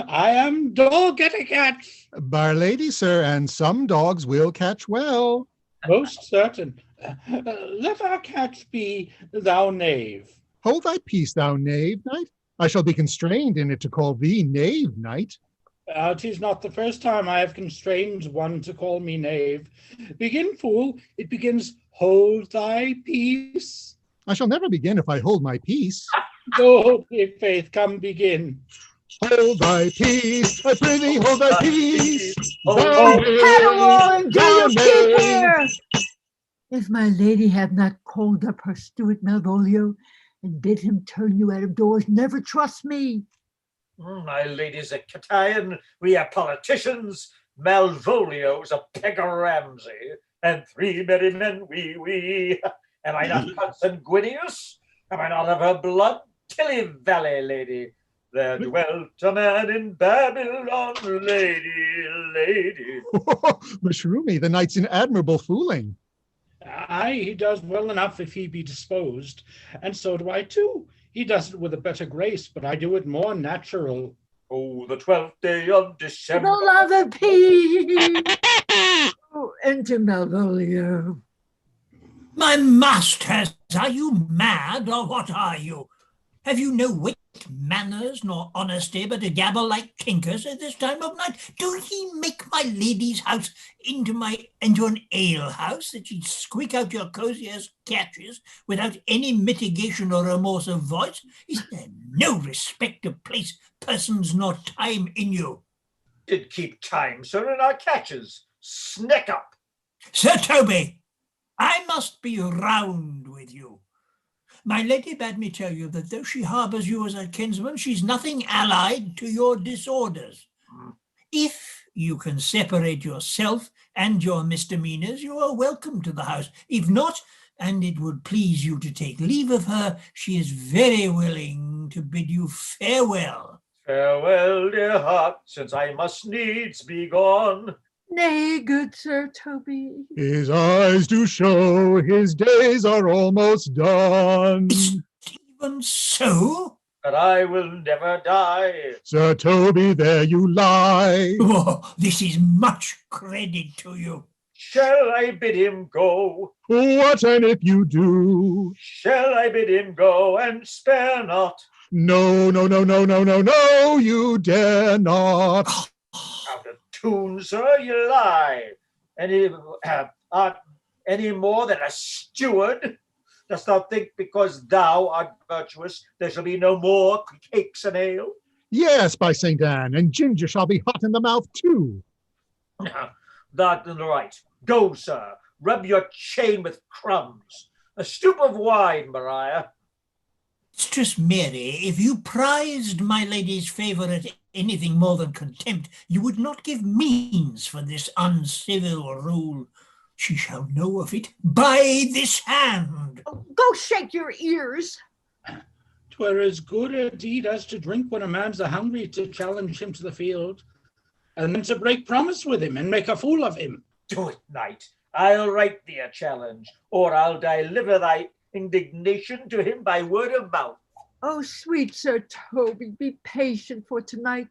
I am dog at a catch. Bar lady, sir, and some dogs will catch well. Most certain. Let our catch be thou knave. Hold thy peace, thou knave knight. I shall be constrained in it to call thee knave knight. 'Tis not the first time I have constrained one to call me knave. Begin, fool. It begins, hold thy peace. I shall never begin if I hold my peace. Oh, i' faith, come begin. Hold thy peace, I prithee, hold thy peace. Oh, Padawan, do you Down, keep maid. here? If my lady have not called up her steward Malvolio and bid him turn you out of doors, never trust me. My lady's a Catayan, we are politicians. Malvolio's a Pegger Ramsay, and 3 merry men, we. Am I not consanguineous? Am I not of her blood? Tilly Valley, lady. There dwelt a man in Babylon, lady. Mashroomy, the knight's in admirable fooling. Aye, he does well enough if he be disposed, and so do I too. He does it with a better grace, but I do it more natural. Oh, the 12th day of For December. the love of peace. Oh, enter Malvolio. My masters, are you mad, or what are you? Have you no wit, manners, nor honesty, but to gabble like kinkers at this time of night? Do ye make my lady's house into an alehouse, that ye squeak out your cosiest catches without any mitigation or remorse of voice? Is there no respect of place, persons, nor time in you? Did keep time, sir, in our catches. Sneck up. Sir Toby, I must be round with you. My lady bade me tell you that though she harbours you as a kinsman, she's nothing allied to your disorders. If you can separate yourself and your misdemeanours, you are welcome to the house. If not, and it would please you to take leave of her, she is very willing to bid you farewell. Farewell, dear heart, since I must needs be gone. Nay, good Sir Toby. His eyes do show his days are almost done. Even so? But I will never die. Sir Toby, there you lie. Oh, this is much credit to you. Shall I bid him go? What and if you do? Shall I bid him go and spare not? No, you dare not. Out of tune, sir, you lie. Any more than a steward? Dost thou think because thou art virtuous, there shall be no more cakes and ale? Yes, by St. Anne, and ginger shall be hot in the mouth too. That and right. Go, sir. Rub your chain with crumbs. A stoup of wine, Maria. Mistress Mary, if you prized my lady's favour at anything more than contempt, you would not give means for this uncivil rule. She shall know of it by this hand. Oh, go shake your ears. 'Twere as good a deed as to drink when a man's a hungry to challenge him to the field, and then to break promise with him and make a fool of him. Do it, knight. I'll write thee a challenge, or I'll deliver thy indignation to him by word of mouth. Oh, sweet Sir Toby, be patient for tonight.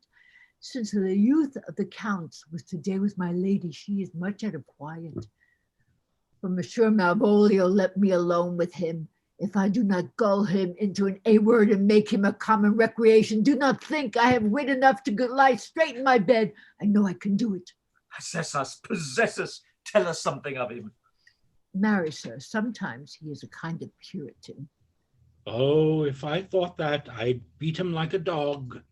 Since the youth of the Count's was today with my lady, she is much out of quiet. For Monsieur Malvolio, let me alone with him. If I do not gull him into an A-word and make him a common recreation, do not think I have wit enough to lie straight in my bed. I know I can do it. Possess us. Tell us something of him. Marry, sir, sometimes he is a kind of Puritan. Oh, if I thought that, I'd beat him like a dog.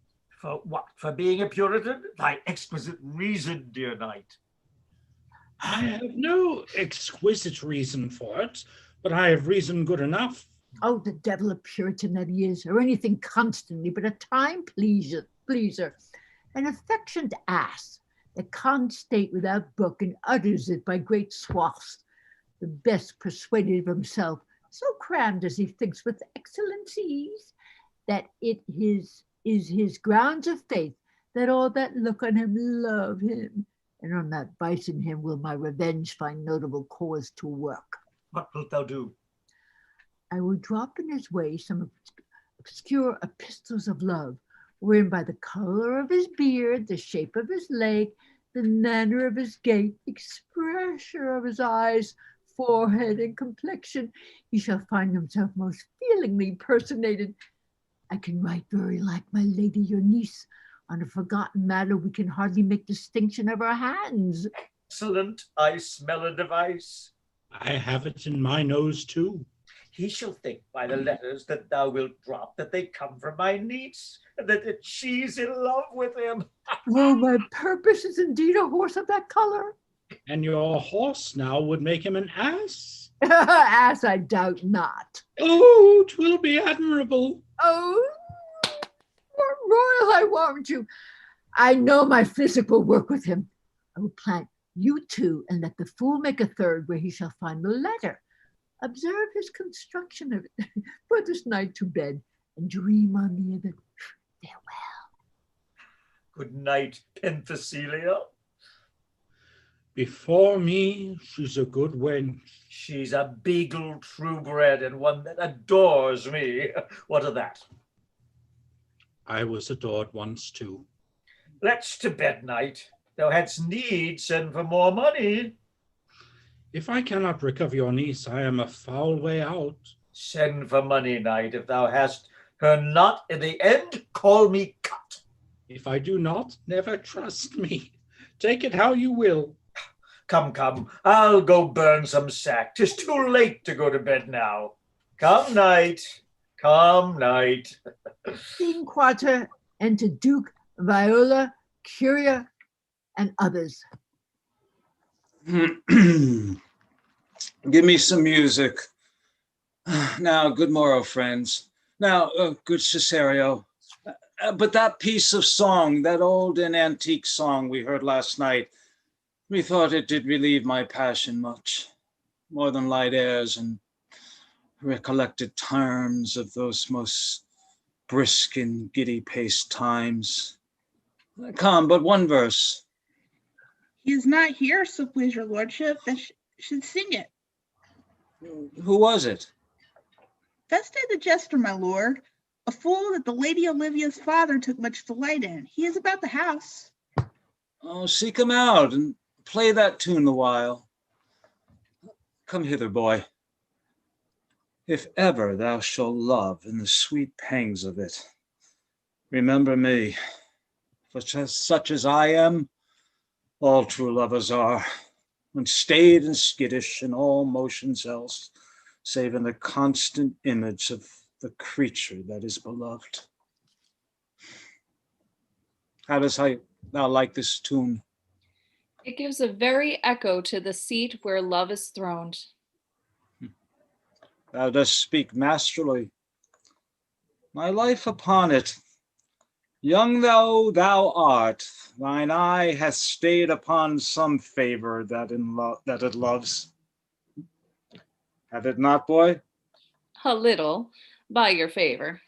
For what? For being a Puritan? Thy exquisite reason, dear knight. I have no exquisite reason for it, but I have reason good enough. Oh, the devil of Puritan that he is, or anything constantly but a time pleaser, an affectioned ass that can't state without book and utters it by great swaths, the best persuaded of himself, so crammed as he thinks with excellencies, that it is his grounds of faith that all that look on him love him, and on that vice in him will my revenge find notable cause to work. What wilt thou do? I will drop in his way some obscure epistles of love, wherein by the color of his beard, the shape of his leg, the manner of his gait, expression of his eyes, forehead, and complexion, he shall find himself most feelingly personated. I can write very like my lady, your niece. On a forgotten matter, we can hardly make distinction of our hands. Excellent. I smell a device. I have it in my nose too. He shall think by the letters that thou wilt drop that they come from my niece, and that she's in love with him. Oh, my purpose is indeed a horse of that color. And your horse now would make him an ass? Ass, I doubt not. Oh, 'twill be admirable. Oh, Royal, I warrant you. I know my physic will work with him. I will plant you two and let the fool make a third where he shall find the letter. Observe his construction of it. Put this night to bed and dream on me of it. Farewell. Good night, Penthesilea. Before me, she's a good wench. She's a beagle true-bred and one that adores me. What of that? I was adored once too. Let's to bed, knight. Thou hadst need send for more money. If I cannot recover your niece, I am a foul way out. Send for money, knight. If thou hast her not in the end, call me cut. If I do not, never trust me. Take it how you will. Come, come, I'll go burn some sack. 'Tis too late to go to bed now. Come, knight. Come, knight. Scene quarter, enter Duke, Viola, Curia, and others. Give me some music. Now, good morrow, friends. Now, good Cesario. But that piece of song, that old and antique song we heard last night, methought it did relieve my passion much, more than light airs and recollected terms of those most brisk and giddy-paced times. Come, but one verse. He is not here, so please your lordship, that should sing it. Who was it? Feste the jester, my lord, a fool that the Lady Olivia's father took much delight in. He is about the house. Oh, seek him out and play that tune the while. Come hither, boy. If ever thou shalt love in the sweet pangs of it, remember me, for such as I am, all true lovers are, unstaid and skittish in all motions else, save in the constant image of the creature that is beloved. How does thou like this tune? It gives a very echo to the seat where love is throned. Thou dost speak masterly. My life upon it, young though thou art, thine eye hath stayed upon some favor that it loves. Hath it not, boy? A little, by your favor.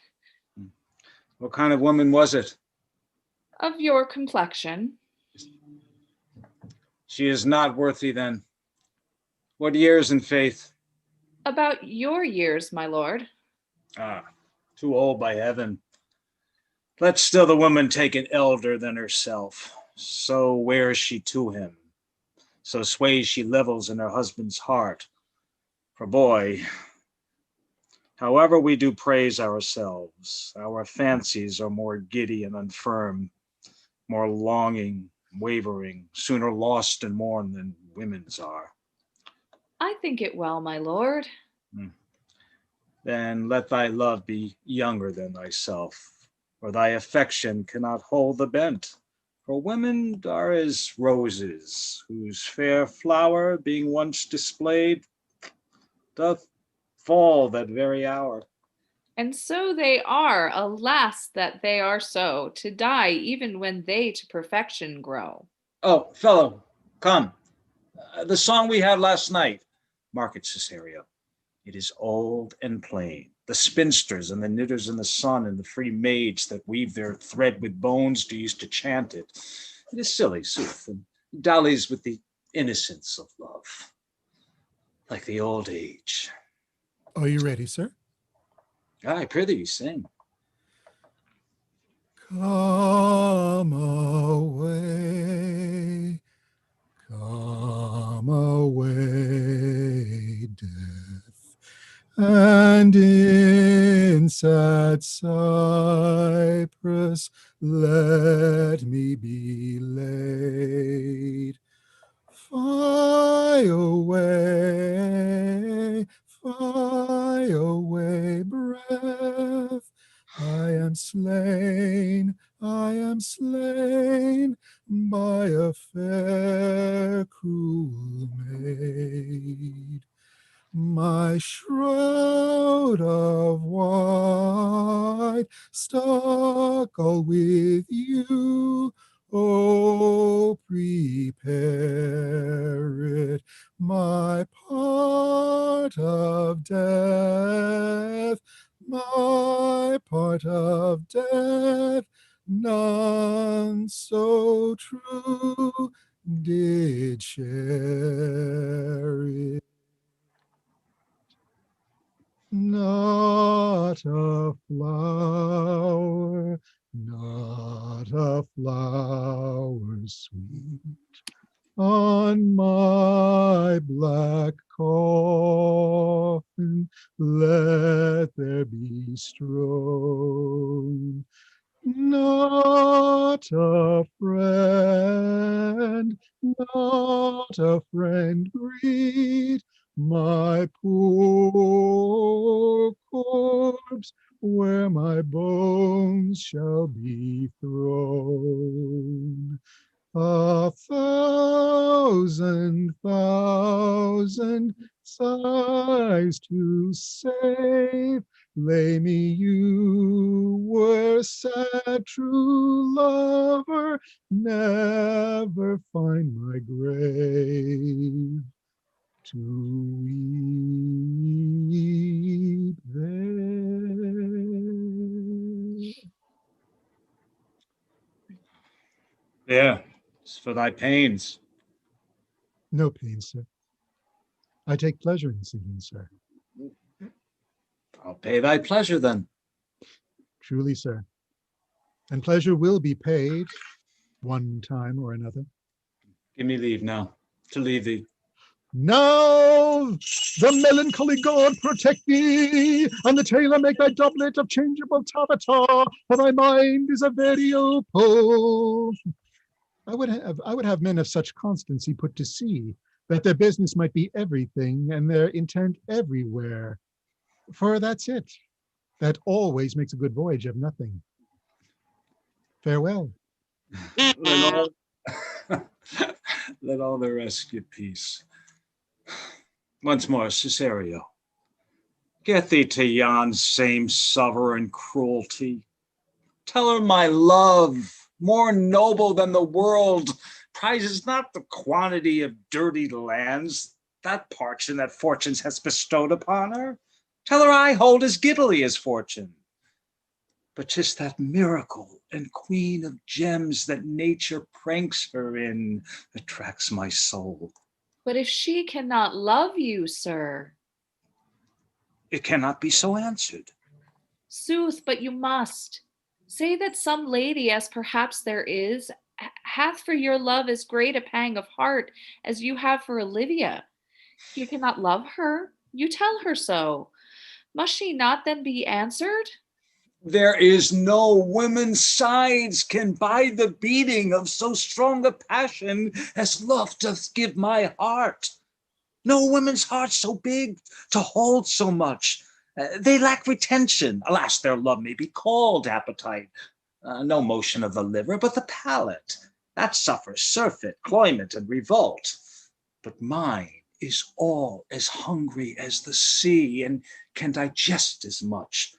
What kind of woman was it? Of your complexion. She is not worthy then. What years in faith? About your years, my lord. Ah, too old by heaven. Let still the woman take an elder than herself. So wears she to him. So sways she levels in her husband's heart. For boy, however we do praise ourselves, our fancies are more giddy and unfirm, more longing, wavering, sooner lost in mourn than women's are. I think it well, my lord. Then let thy love be younger than thyself, for thy affection cannot hold the bent. For women are as roses, whose fair flower, being once displayed, doth fall that very hour. And so they are, alas, that they are so, to die even when they to perfection grow. Oh, fellow, come. The song we had last night, mark it, Cesario. It is old and plain. The spinsters and the knitters in the sun and the free maids that weave their thread with bones do use to chant it. It is silly, sooth, and dallies with the innocence of love, like the old age. Are you ready, sir? I prithee, sing. Come away, death, and in sad cypress let me be laid. Fly away, a fair, cruel maid. My shroud of white stuck all with you. Oh, prepare it, my part of death, my part of death. None so true did share it. Not a flower, not a flower sweet on my black coffin let there be strown. Not a friend, not a friend greet my poor corpse where my bones shall be thrown. 1,000 sighs to save. Lay me, you were sad true lover, never find my grave to weep there. There, it's for thy pains. No pain, sir. I take pleasure in singing, sir. I'll pay thy pleasure then. Truly, sir. And pleasure will be paid one time or another. Give me leave now to leave thee. Now the melancholy god protect thee, and the tailor make thy doublet of changeable taffeta, for thy mind is a very opal. I would have men of such constancy put to sea, that their business might be everything and their intent everywhere. For that's it. That always makes a good voyage of nothing. Farewell. Let all, let all the rest get peace. Once more, Cesario, get thee to yon same sovereign cruelty. Tell her my love, more noble than the world, prizes not the quantity of dirty lands, that parchin that fortunes has bestowed upon her. Tell her I hold as giddily as fortune. But 'tis that miracle and queen of gems that nature pranks her in attracts my soul. But if she cannot love you, sir. It cannot be so answered. Sooth, but you must. Say that some lady, as perhaps there is, hath for your love as great a pang of heart as you have for Olivia. You cannot love her. You tell her so. Must she not then be answered? There is no woman's sides can bide the beating of so strong a passion as love doth give my heart. No woman's heart so big to hold so much. They lack retention. Alas, their love may be called appetite. No motion of the liver, but the palate. That suffers surfeit, cloyment, and revolt. But mine is all as hungry as the sea and can digest as much.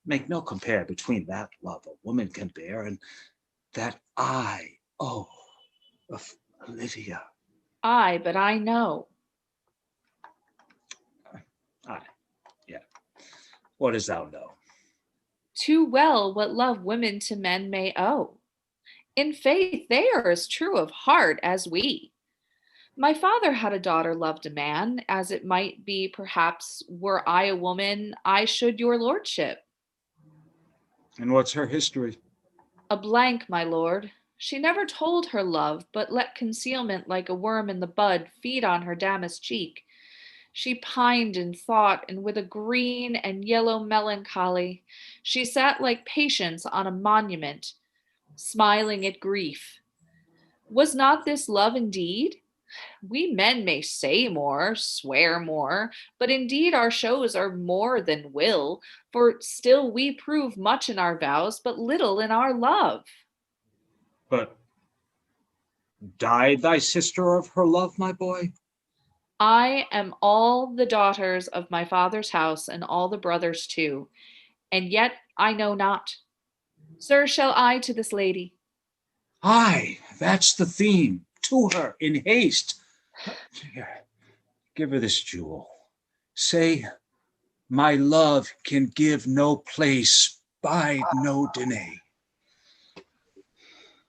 Make no compare between that love a woman can bear and that I owe of Olivia. Aye, but I know. Aye, yeah. What does thou know? Too well what love women to men may owe. In faith, they are as true of heart as we. My father had a daughter loved a man, as it might be, perhaps, were I a woman, I should your lordship. And what's her history? A blank, my lord. She never told her love, but let concealment like a worm in the bud feed on her damask cheek. She pined in thought, and with a green and yellow melancholy, she sat like Patience on a monument, smiling at grief. Was not this love indeed? We men may say more, swear more, but indeed our shows are more than will, for still we prove much in our vows, but little in our love. But Died thy sister of her love, my boy? I am all the daughters of my father's house, and all the brothers too, and yet I know not. Sir, shall I to this lady? Aye, that's the theme. To her, in haste. Here, give her this jewel. Say, my love can give no place, bide no delay.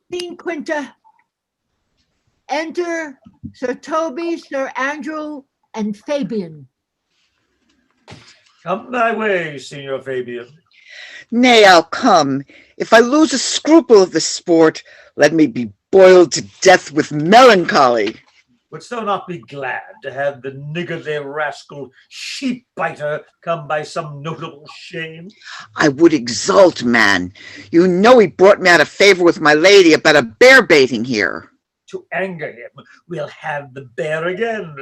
Queen Quinta, enter Sir Toby, Sir Andrew, and Fabian. Come thy way, Signor Fabian. Nay, I'll come. If I lose a scruple of the sport, let me be boiled to death with melancholy. Wouldst thou not be glad to have the niggardly rascal sheep-biter come by some notable shame? I would exult, man. You know he brought me out of favor with my lady about a bear baiting here. To anger him, we'll have the bear again,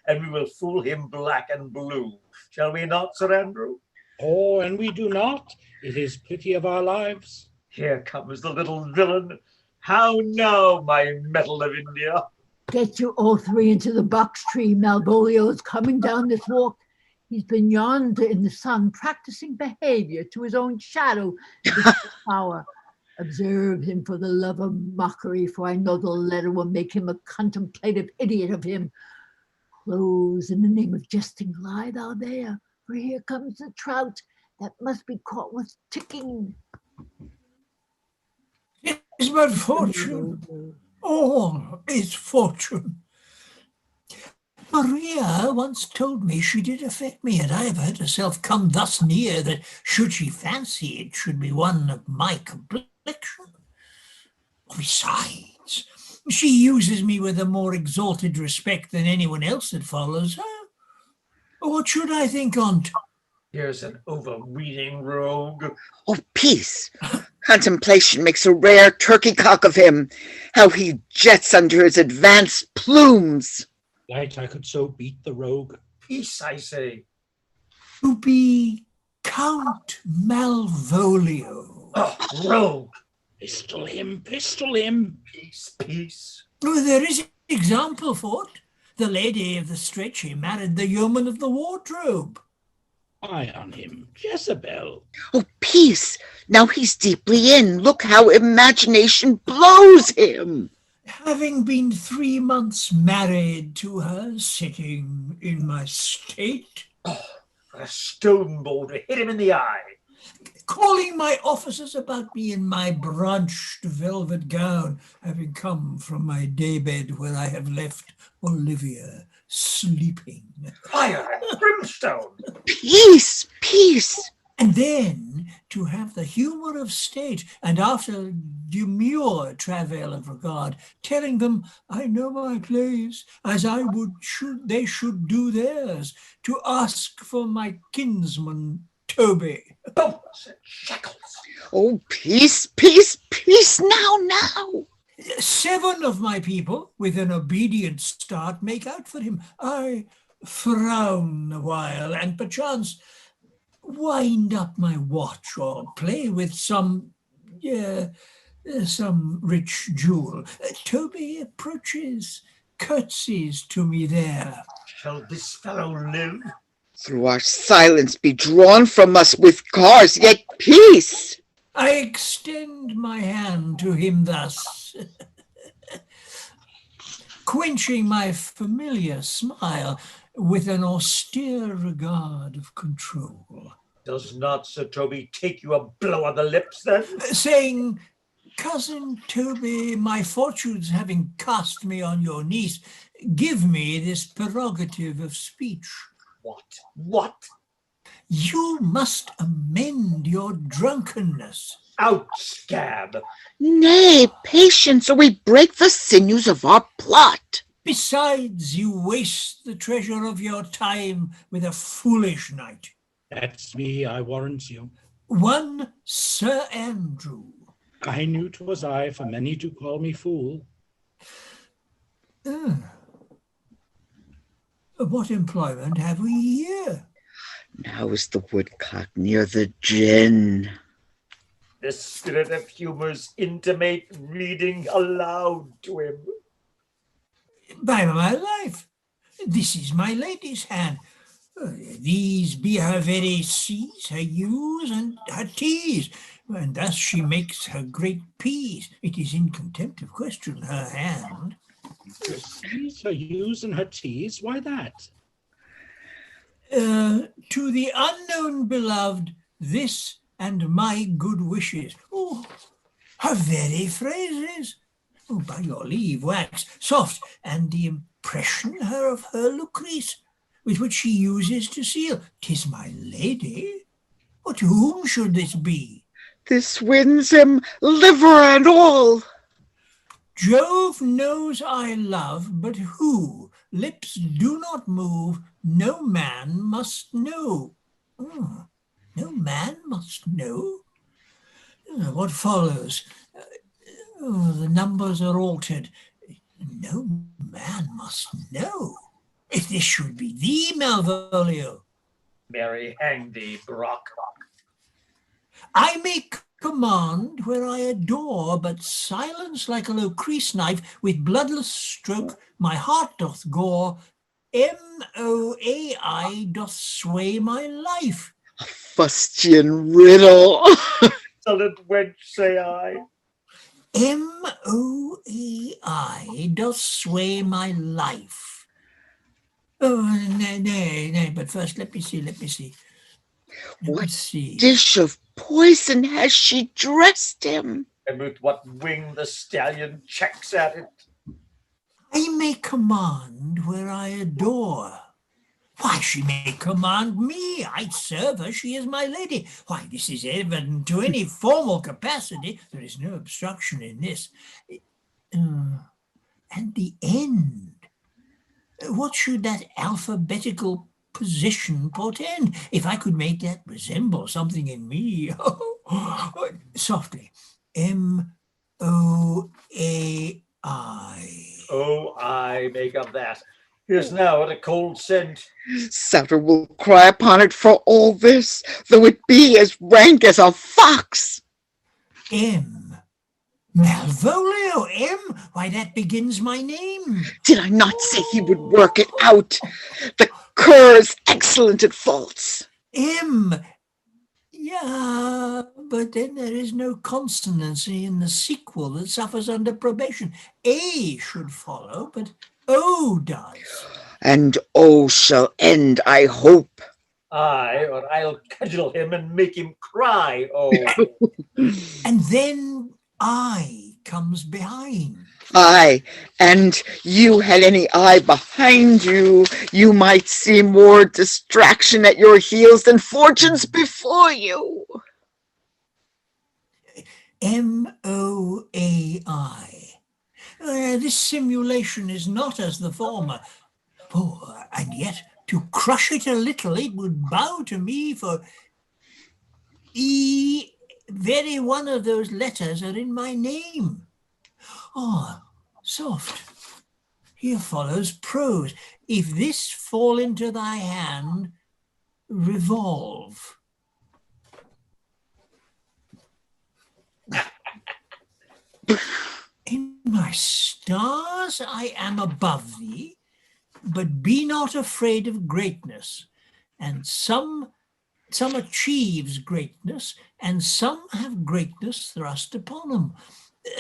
and we will fool him black and blue. Shall we not, Sir Andrew? Oh, and we do not. It is pity of our lives. Here comes the little villain. How now, my metal of India? Get you all three into the box tree. Malvolio is coming down this walk. He's been yonder in the sun, practicing behavior to his own shadow. Power. Observe him for the love of mockery, for I know the letter will make him a contemplative idiot of him. Close in the name of jesting, lie thou there, for here comes the trout that must be caught with ticking. It is but fortune. All is fortune. Maria once told me she did affect me, and I have heard herself come thus near that should she fancy it should be one of my complexion. Besides, she uses me with a more exalted respect than anyone else that follows her. What should I think on't? Here's an overweening rogue. Oh, peace. Contemplation makes a rare turkey cock of him. How he jets under his advanced plumes. Like I could so beat the rogue. Peace, I say. To be Count Malvolio. Oh, rogue. Pistol him, pistol him. Peace, peace. There is an example for it. The lady of the stretcher married the yeoman of the wardrobe. Eye on him, Jezebel. Oh, peace. Now he's deeply in. Look how imagination blows him. Having been 3 months married to her, sitting in my state. Oh, a stone bowl to hit him in the eye. Calling my officers about me in my branched velvet gown, having come from my daybed where I have left Olivia sleeping. Fire and brimstone. Peace, peace. And then to have the humour of state, and after demure travail of regard, telling them I know my place, as I would they should do theirs, to ask for my kinsman Toby. Bolts and shackles. Oh, peace, peace, peace now. 7 of my people, with an obedient start, make out for him. I frown a while, and perchance wind up my watch or play with some rich jewel. Toby approaches, curtsies to me there. Shall this fellow live? Through our silence be drawn from us with cars, yet peace. I extend my hand to him thus, quenching my familiar smile with an austere regard of control. Does not Sir Toby take you a blow on the lips then? Saying, Cousin Toby, my fortunes having cast me on your niece, give me this prerogative of speech. What? You must amend your drunkenness. Out, scab. Nay, patience, or we break the sinews of our plot. Besides, you waste the treasure of your time with a foolish knight. That's me, I warrant you. One Sir Andrew. I knew 'twas I, for many do call me fool. What employment have we here? Now is the woodcock near the gin. The spirit of humour's intimate reading aloud to him. By my life, this is my lady's hand. These be her very C's, her U's, and her T's, and thus she makes her great P's. It is in contempt of question, her hand. Her C's, her U's, and her T's? Why that? To the unknown beloved, this and my good wishes. Oh, her very phrases. Oh, by your leave, wax soft, and the impression her of her Lucrece, with which she uses to seal. 'Tis my lady. But whom should this be? This wins him, liver and all. Jove knows I love, but who? Lips do not move, no man must know. Oh, no man must know? What follows? The numbers are altered. No man must know. If this should be thee, Malvolio. Mary, hang thee, Brock. I may command where I adore, but silence like a Lucrece knife with bloodless stroke my heart doth gore. Moai doth sway my life. A fustian riddle. Excellent wench, say I. Moai doth sway my life. Oh, nay, but first let me see. What dish of poison has she dressed him? And with what wing the stallion checks at it? I may command where I adore. Why, she may command me. I serve her, she is my lady. Why, this is evident to any formal capacity. There is no obstruction in this. And the end. What should that alphabetical position portend? If I could make that resemble something in me. Softly. M-O-A-I. Oh, I make of that. Here's now at a cold scent. Souter will cry upon it for all this, though it be as rank as a fox. M. Malvolio, M? Why, that begins my name. Did I not say he would work it out? The cur is excellent at faults. M. Yeah, but then there is no consonancy in the sequel that suffers under probation. A should follow, but O does. And O shall end, I hope. Aye, or I'll cudgel him and make him cry, oh. And then I comes behind. Aye, and you had any eye behind you, you might see more distraction at your heels than fortunes before you. M-O-A-I. This simulation is not as the former. Oh, and yet, to crush it a little, it would bow to me for E. Very one of those letters are in my name. Oh, soft. Here follows prose. If this fall into thy hand, revolve. In my stars I am above thee, but be not afraid of greatness. And some achieves greatness, and some have greatness thrust upon them.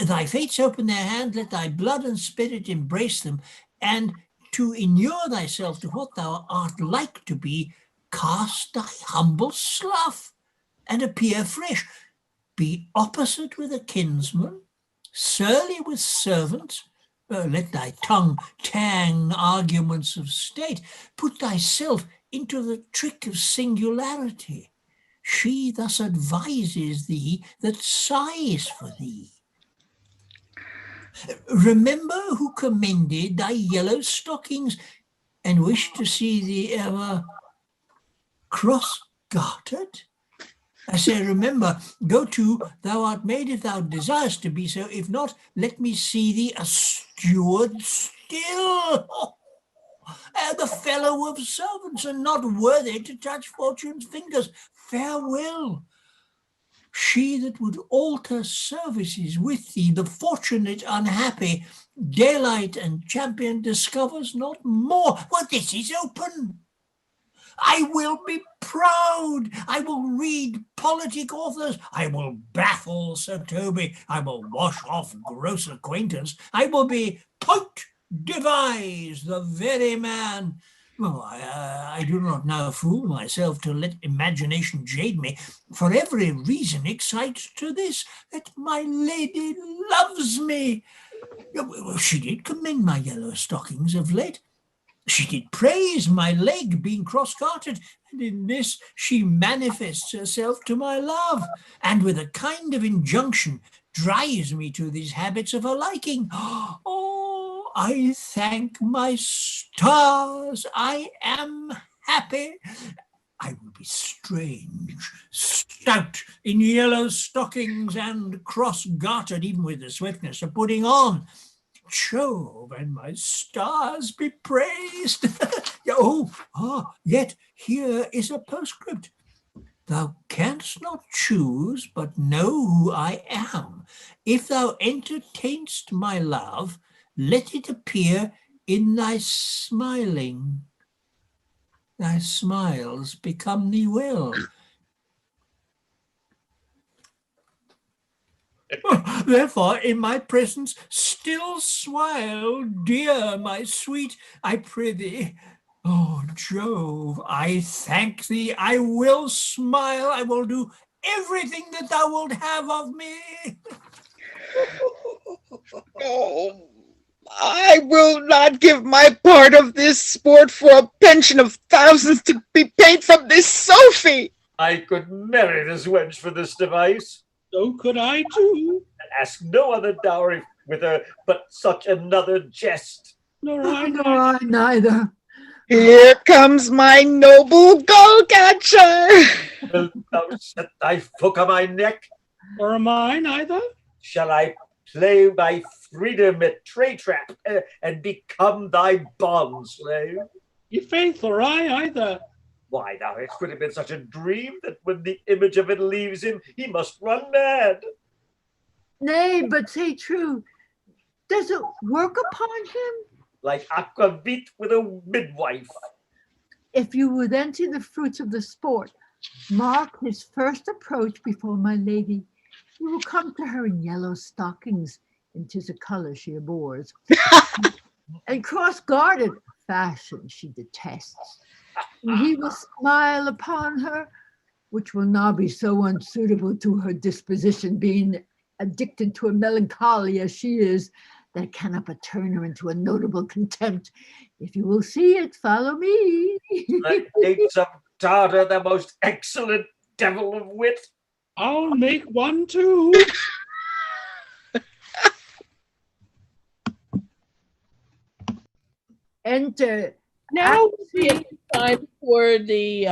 Thy fates open their hand, let thy blood and spirit embrace them, and to inure thyself to what thou art like to be, cast thy humble slough, and appear fresh. Be opposite with a kinsman, surly with servants, let thy tongue tang arguments of state, put thyself into the trick of singularity. She thus advises thee that sighs for thee. Remember who commended thy yellow stockings, and wished to see thee ever cross-gartered? I say, remember, go to, thou art made if thou desirest to be so. If not, let me see thee a steward still. The fellow of servants, and not worthy to touch fortune's fingers. Farewell. She that would alter services with thee, the fortunate unhappy, Daylight and champion discovers not more. Well, this is open. I will be proud. I will read politic authors. I will baffle Sir Toby. I will wash off gross acquaintance. I will be point devise, the very man. Well, I do not now fool myself to let imagination jade me, for every reason excites to this, that my lady loves me. Well, she did commend my yellow stockings of late. She did praise my leg being cross-gartered, and in this she manifests herself to my love, and with a kind of injunction drives me to these habits of her liking. Oh, I thank my stars, I am happy. I will be strange, stout in yellow stockings and cross-gartered, even with the swiftness of putting on. Jove and my stars be praised. Yet here is a postscript. Thou canst not choose but know who I am. If thou entertainst my love, let it appear in thy smiling. Thy smiles become thee well. Therefore, in my presence, still smile, dear my sweet, I prithee. Oh, Jove, I thank thee. I will smile. I will do everything that thou wilt have of me. Oh, I will not give my part of this sport for a pension of thousands to be paid from this Sophie. I could marry this wench for this device. So could I too. And ask no other dowry with her but such another jest. Nor I neither. Here comes my noble gull-catcher. Wilt thou set thy foot on my neck? Or am I neither? Shall I play my freedom at tray trap and become thy bond slave? Ye faith, or I either. Why, now it could have been such a dream that when the image of it leaves him, he must run mad. Nay, but say true, does it work upon him? Like aquavit with a midwife. If you would enter the fruits of the sport, mark his first approach before my lady. You will come to her in yellow stockings, and 'tis a color she abhors, and cross-gartered, fashion she detests. And he will smile upon her, which will now be so unsuitable to her disposition, being addicted to a melancholy as she is, that cannot but turn her into a notable contempt. If you will see it, follow me. Like dates of Tartar, the most excellent devil of wit. I'll make one too. Enter. Now it's time for the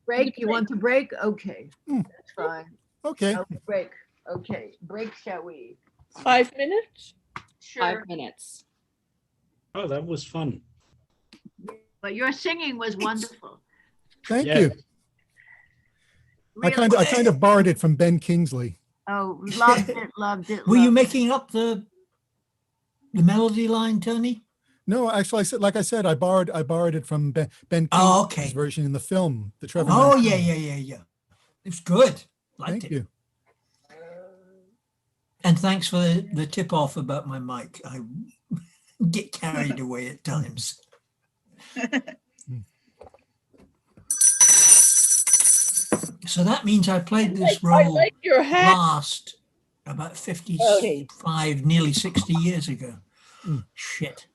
break. You want to break? Okay, that's fine. Okay. Break. Okay, break, shall we? 5 minutes? Sure. 5 minutes. Oh, that was fun. But your singing was wonderful. Thank Yeah. you. Really I kind of borrowed it from Ben Kingsley. Oh, loved it, loved it. Were you loved it. making up the melody line, Tony? No, actually, like I said, I borrowed it from Ben Kingsley's Oh, okay. version in the film, the Trevor. Oh, Noah yeah, film. yeah. It's good. Liked Thank it. you. And thanks for the tip off about my mic. I get carried away at times. So that means I played this I role like your hat. last about 55, nearly 60 years ago. Shit.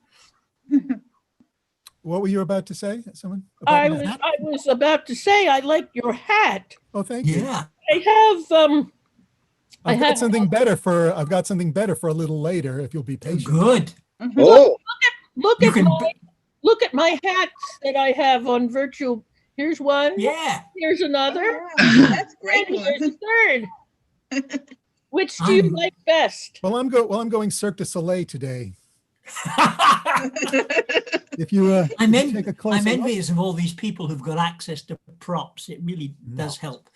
What were you about to say? Someone? I About my hat? was about to say I like your hat. Oh, thank you. Yeah. I have I've got something better for a little later if you'll be patient. Good. Oh, look You at can my hats that I have on virtual. Here's one. Yeah. Here's another. That's great. And here's a third. Which do you I'm- like best? Well, I'm going Cirque du Soleil today. If you I'm, take a closer I'm look. envious of all these people who've got access to props. It really does help.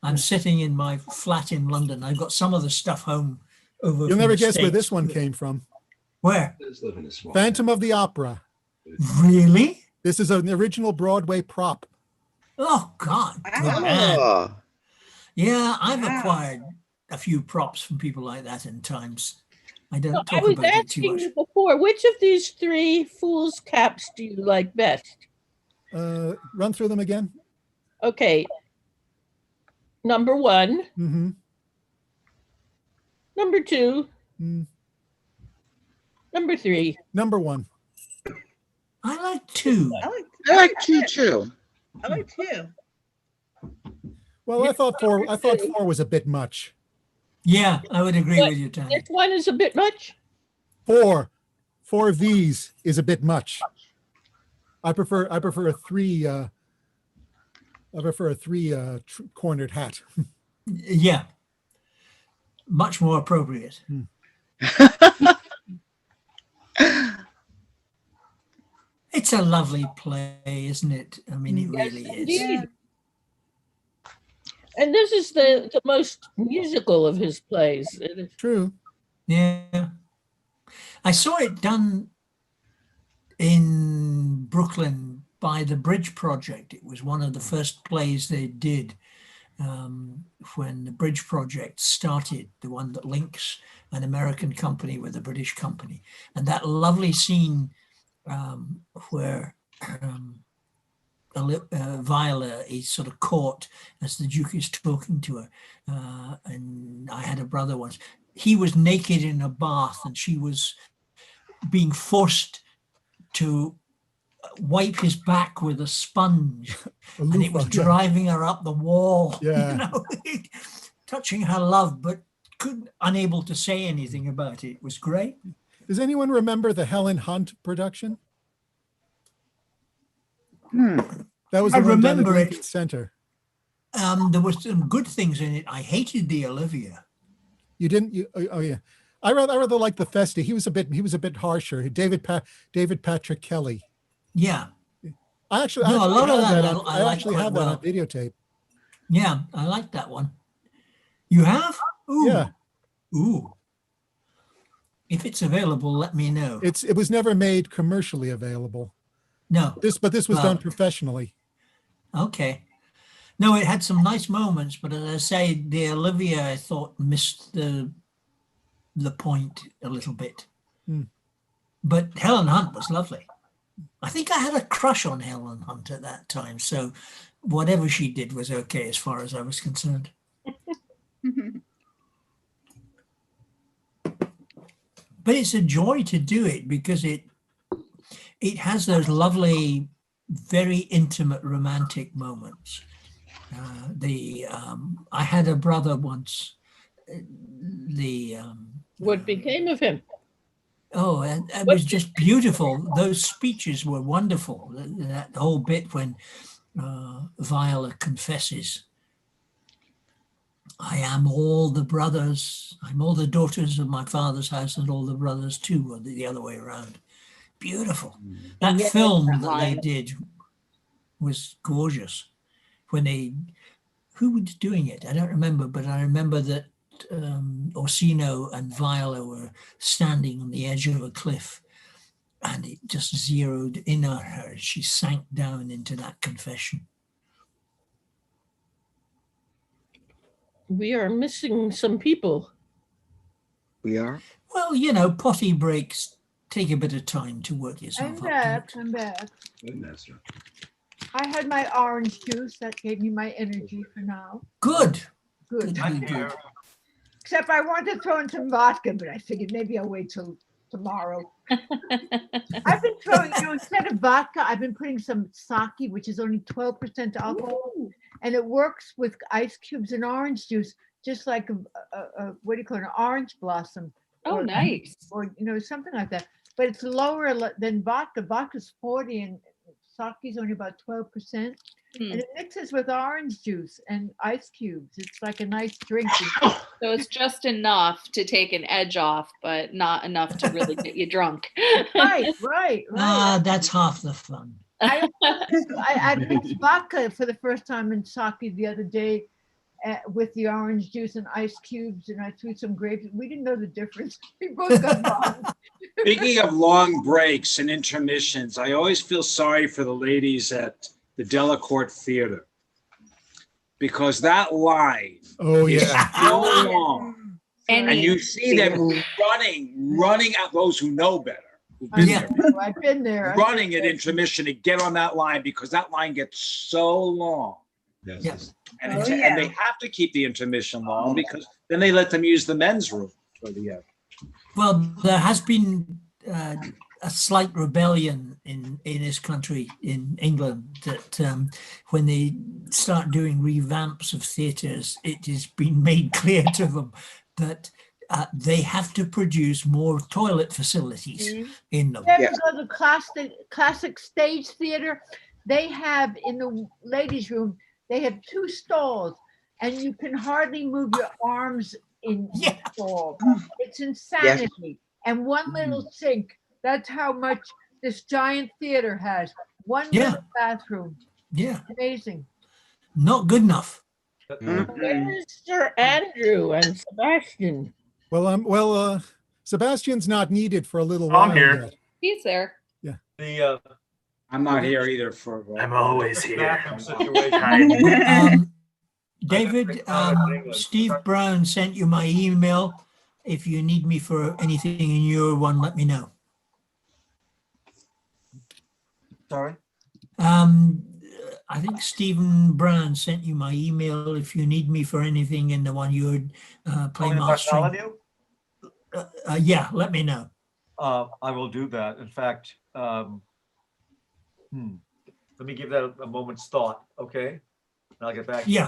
I'm sitting in my flat in London. I've got some of the stuff home over. You'll from never the guess where States. this one came from. Where? Phantom of the Opera. Really? This is an original Broadway prop. Oh, God. Good Wow. man. Oh, Yeah, I've Wow. acquired a few props from people like that in times. I don't So I talk was about it too asking much. you before, which of these three fool's caps do you like best? Run through them again. Okay. Number 1, Mm-hmm. number 2, Mm. number 3. Number 1. I like 2. I like two too. I like 2. Well, I thought 4. I thought 4 was a bit much. Yeah, I would agree What? with you, Tony. This one is a bit much. 4 of these is a bit much. I prefer a 3. I prefer a 3 cornered hat. Yeah. Much more appropriate. It's a lovely play, isn't it? I mean, it Yes, really is. indeed. And this is the most musical of his plays. True. Yeah. I saw it done in Brooklyn by the Bridge Project. It was one of the first plays they did when the Bridge Project started, the one that links an American company with a British company. And that lovely scene where Viola is sort of caught as the Duke is talking to her. And I had a brother once. He was naked in a bath and she was being forced to wipe his back with a sponge. And it was driving her up the wall, Yeah. you know, touching her love, but unable to say anything about it. It was great. Does anyone remember the Helen Hunt production? That was I the one done at remember it. Lincoln Center. There was some good things in it. I hated the Olivia. You didn't? Oh yeah. I rather like the Festi. He was a bit harsher. David Patrick Kelly. Yeah. I actually No, a lot of that I like actually quite have that well. on videotape. Yeah, I like that one. You have? Ooh. Yeah. Ooh. If it's available, let me know. It was never made commercially available. No. But this was done professionally. Okay. No, it had some nice moments, but as I say, the Olivia I thought missed the point a little bit. But Helen Hunt was lovely. I think I had a crush on Helen Hunt at that time, so whatever she did was okay as far as I was concerned. But it's a joy to do it because it has those lovely, very intimate, romantic moments. I had a brother once. What became of him? Oh, and it was just beautiful. Those speeches were wonderful. That whole bit when Viola confesses, I am all the brothers, I'm all the daughters of my father's house and all the brothers too, or the other way around. Beautiful. That film that they did was gorgeous. Who was doing it? I don't remember, but I remember that Orsino and Viola were standing on the edge of a cliff and it just zeroed in on her. She sank down into that confession. We are missing some people. We are? Well, you know, potty breaks take a bit of time to work yourself up. I'm back. I had my orange juice. That gave me my energy for now. Good. Good. Good. Except I wanted to throw in some vodka, but I figured maybe I'll wait till tomorrow. I've been throwing, instead of vodka, I've been putting some sake, which is only 12% alcohol. Ooh. And it works with ice cubes and orange juice, just like a what do you call it, an orange blossom. Oh, nice. Or, something like that. But it's lower than vodka. Vodka's 40 and sake's only about 12%. And it mixes with orange juice and ice cubes. It's like a nice drink. So it's just enough to take an edge off, but not enough to really get you drunk. Right. That's half the fun. I mixed vodka for the first time in sake the other day, with the orange juice and ice cubes, and I threw some grapes. We didn't know the difference. We both got wrong. Speaking of long breaks and intermissions, I always feel sorry for the ladies at the Delacorte Theater because that line Oh, is yeah. so long. And you see them running out, those who know better, who've been there, I've been there. running at intermission to get on that line because that line gets so long. Yes. And, and they have to keep the intermission long because then they let them use the men's room for the end. Well, there has been a slight rebellion in this country, in England, that when they start doing revamps of theatres, it has been made clear to them that they have to produce more toilet facilities in them. There go the classic stage theater. They have in the ladies' room, they have 2 stalls, and you can hardly move your arms in the stall. It's insanity. And one little sink. That's how much this giant theater has. One little bathroom. Yeah. Amazing. Not good enough. Where's Sir Andrew and Sebastian? Well, Sebastian's not needed for a little while. I'm here. Yet. He's there. Yeah. I'm not here either for. I'm always here. David, Steve Brown sent you my email. If you need me for anything in your one, let me know. Sorry? I think Stephen Brown sent you my email. If you need me for anything in the one you would play mastering. Yeah, let me know. I will do that. In fact, let me give that a moment's thought, okay? And I'll get back to you.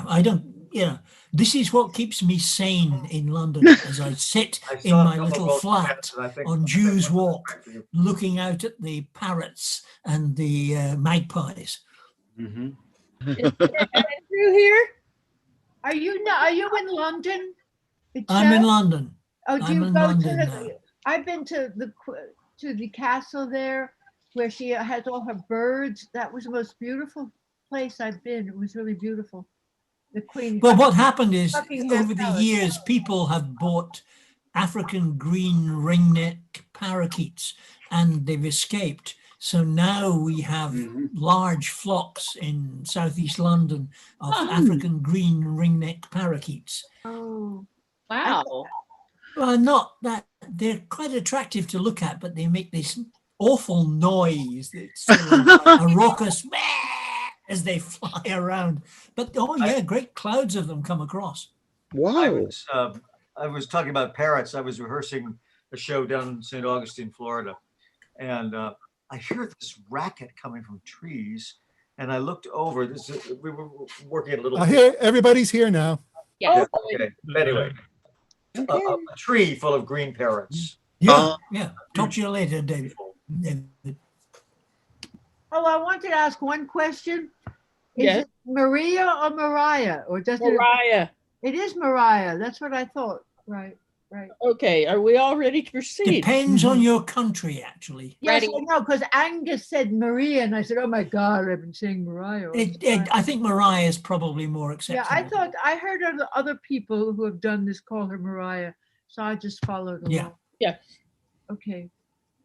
Yeah, this is what keeps me sane in London as I sit in my little flat on Jews Walk, looking out at the parrots and the magpies. Is Andrew here? Are you in London? I'm in London. Oh, do I'm you in go London to now. I've been to the castle there where she has all her birds. That was the most beautiful place I've been. It was really beautiful. The Queen. Well, what happened is Buckingham over the Palace. years, people have bought African green ringneck parakeets and they've escaped. So now we have large flocks in southeast London of African green ringneck parakeets. Oh, wow. Well, not that they're quite attractive to look at, but they make this awful noise. It's sort of a raucous as they fly around. But great clouds of them come across. Wow. I was talking about parrots. I was rehearsing a show down in St. Augustine, Florida, and I hear this racket coming from trees, and I looked over. We were working at a little. Here, everybody's here now. Yeah. Okay. Anyway, a tree full of green parrots. Yeah. Talk to you later, David. Oh, I wanted to ask one question. Is Yes. it Maria or Mariah? Or just Mariah. It is Mariah. That's what I thought. Right. Okay, are we all ready to proceed? Depends on your country, actually. Yes, Ready. I know, because Angus said Maria, and I said, "Oh my God, I've been saying Mariah." all the time. I think Mariah is probably more acceptable. Yeah, I heard of the other people who have done this call her Mariah, so I just followed along. Yeah. Yes. Okay.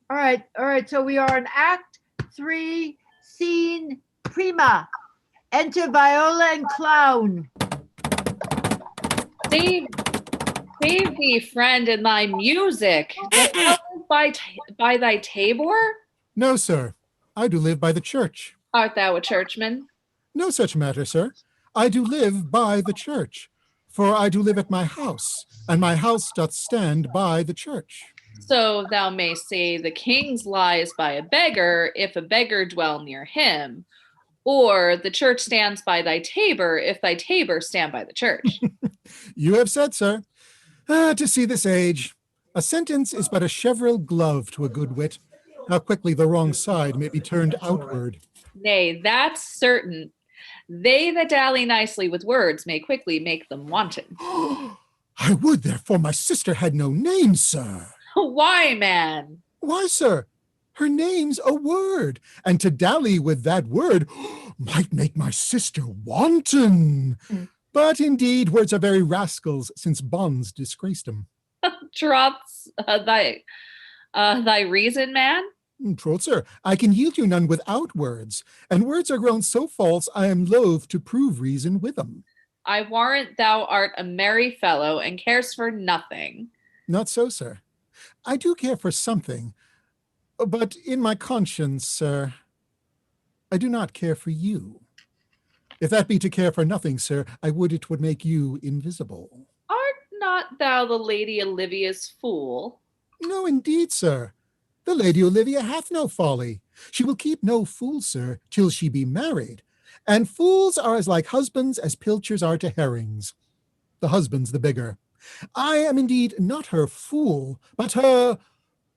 All right. So we are in Act 3, Scene Prima. Enter Viola and Clown. Save thee, friend, and thy music. Dost thou live by thy tabor? No, sir. I do live by the church. Art thou a churchman? No such matter, sir. I do live by the church. For I do live at my house, and my house doth stand by the church. So thou mayst say the king's lies by a beggar, if a beggar dwell near him. Or the church stands by thy tabor, if thy tabor stand by the church. You have said, sir. To see this age, a sentence is but a cheveril glove to a good wit. How quickly the wrong side may be turned outward. Nay, that's certain. They that dally nicely with words may quickly make them wanton. I would, therefore, my sister had no name, sir. Why, man? Why, sir? Her name's a word, and to dally with that word might make my sister wanton. But indeed, words are very rascals, since bonds disgraced them. Drops thy reason, man? Troth, sir, I can yield you none without words, and words are grown so false I am loath to prove reason with them. I warrant thou art a merry fellow and cares for nothing. Not so, sir. I do care for something, but in my conscience, sir, I do not care for you. If that be to care for nothing, sir, I would it would make you invisible. Art not thou the Lady Olivia's fool? No, indeed, sir. The Lady Olivia hath no folly. She will keep no fool, sir, till she be married. And fools are as like husbands as pilchards are to herrings. The husband's the bigger. I am indeed not her fool, but her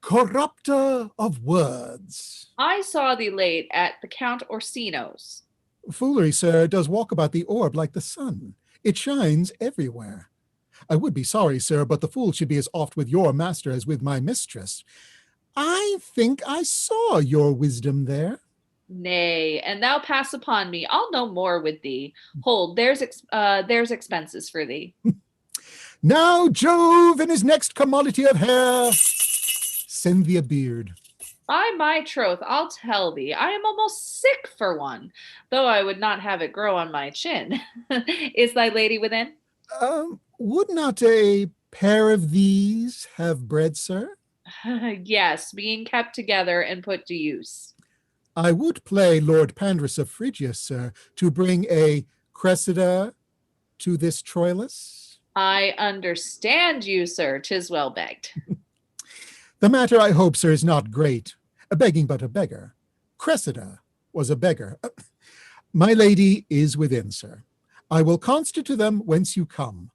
corrupter of words. I saw thee late at the Count Orsino's. Foolery, sir, does walk about the orb like the sun. It shines everywhere. I would be sorry, sir, but the fool should be as oft with your master as with my mistress. I think I saw your wisdom there. Nay, and thou pass upon me. I'll no more with thee. Hold, there's expenses for thee. Now Jove in his next commodity of hair send thee a beard. By my troth, I'll tell thee, I am almost sick for one, though I would not have it grow on my chin. Is thy lady within? Would not a pair of these have bread, sir? Yes, being kept together and put to use. I would play Lord Pandrus of Phrygia, sir, to bring a Cressida to this Troilus. I understand you, sir. 'Tis well begged. The matter, I hope, sir, is not great. A begging but a beggar. Cressida was a beggar. My lady is within, sir. I will consta to them whence you come.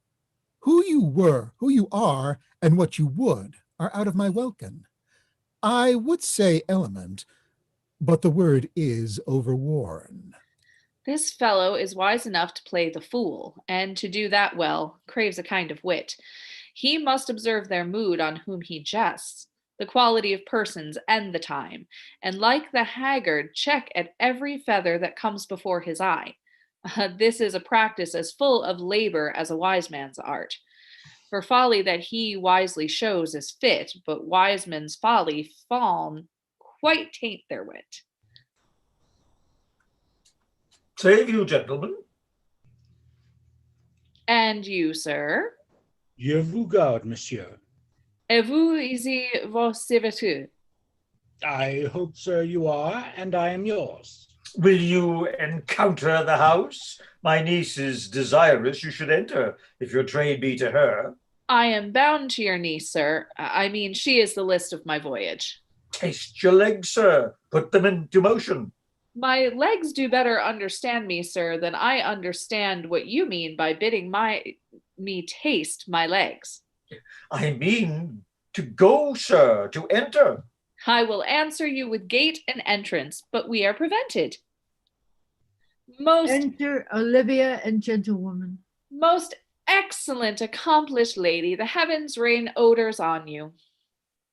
Who you were, who you are, and what you would are out of my welkin. I would say element, but the word is overworn. This fellow is wise enough to play the fool, and to do that well, craves a kind of wit. He must observe their mood on whom he jests, the quality of persons and the time, and like the haggard, check at every feather that comes before his eye. This is a practice as full of labor as a wise man's art. For folly that he wisely shows is fit, but wise men's folly fawn quite taint their wit. Save you, gentlemen. And you, sir? Je vous garde, monsieur. Et vous ici vos serviteurs? I hope, sir, you are, and I am yours. Will you encounter the house? My niece is desirous you should enter, if your trade be to her. I am bound to your niece, sir. I mean, she is the list of my voyage. Taste your legs, sir. Put them into motion. My legs do better understand me, sir, than I understand what you mean by bidding me taste my legs. I mean to go, sir, to enter. I will answer you with gate and entrance, but we are prevented. Enter Olivia and gentlewoman. Most excellent, accomplished lady, the heavens rain odors on you.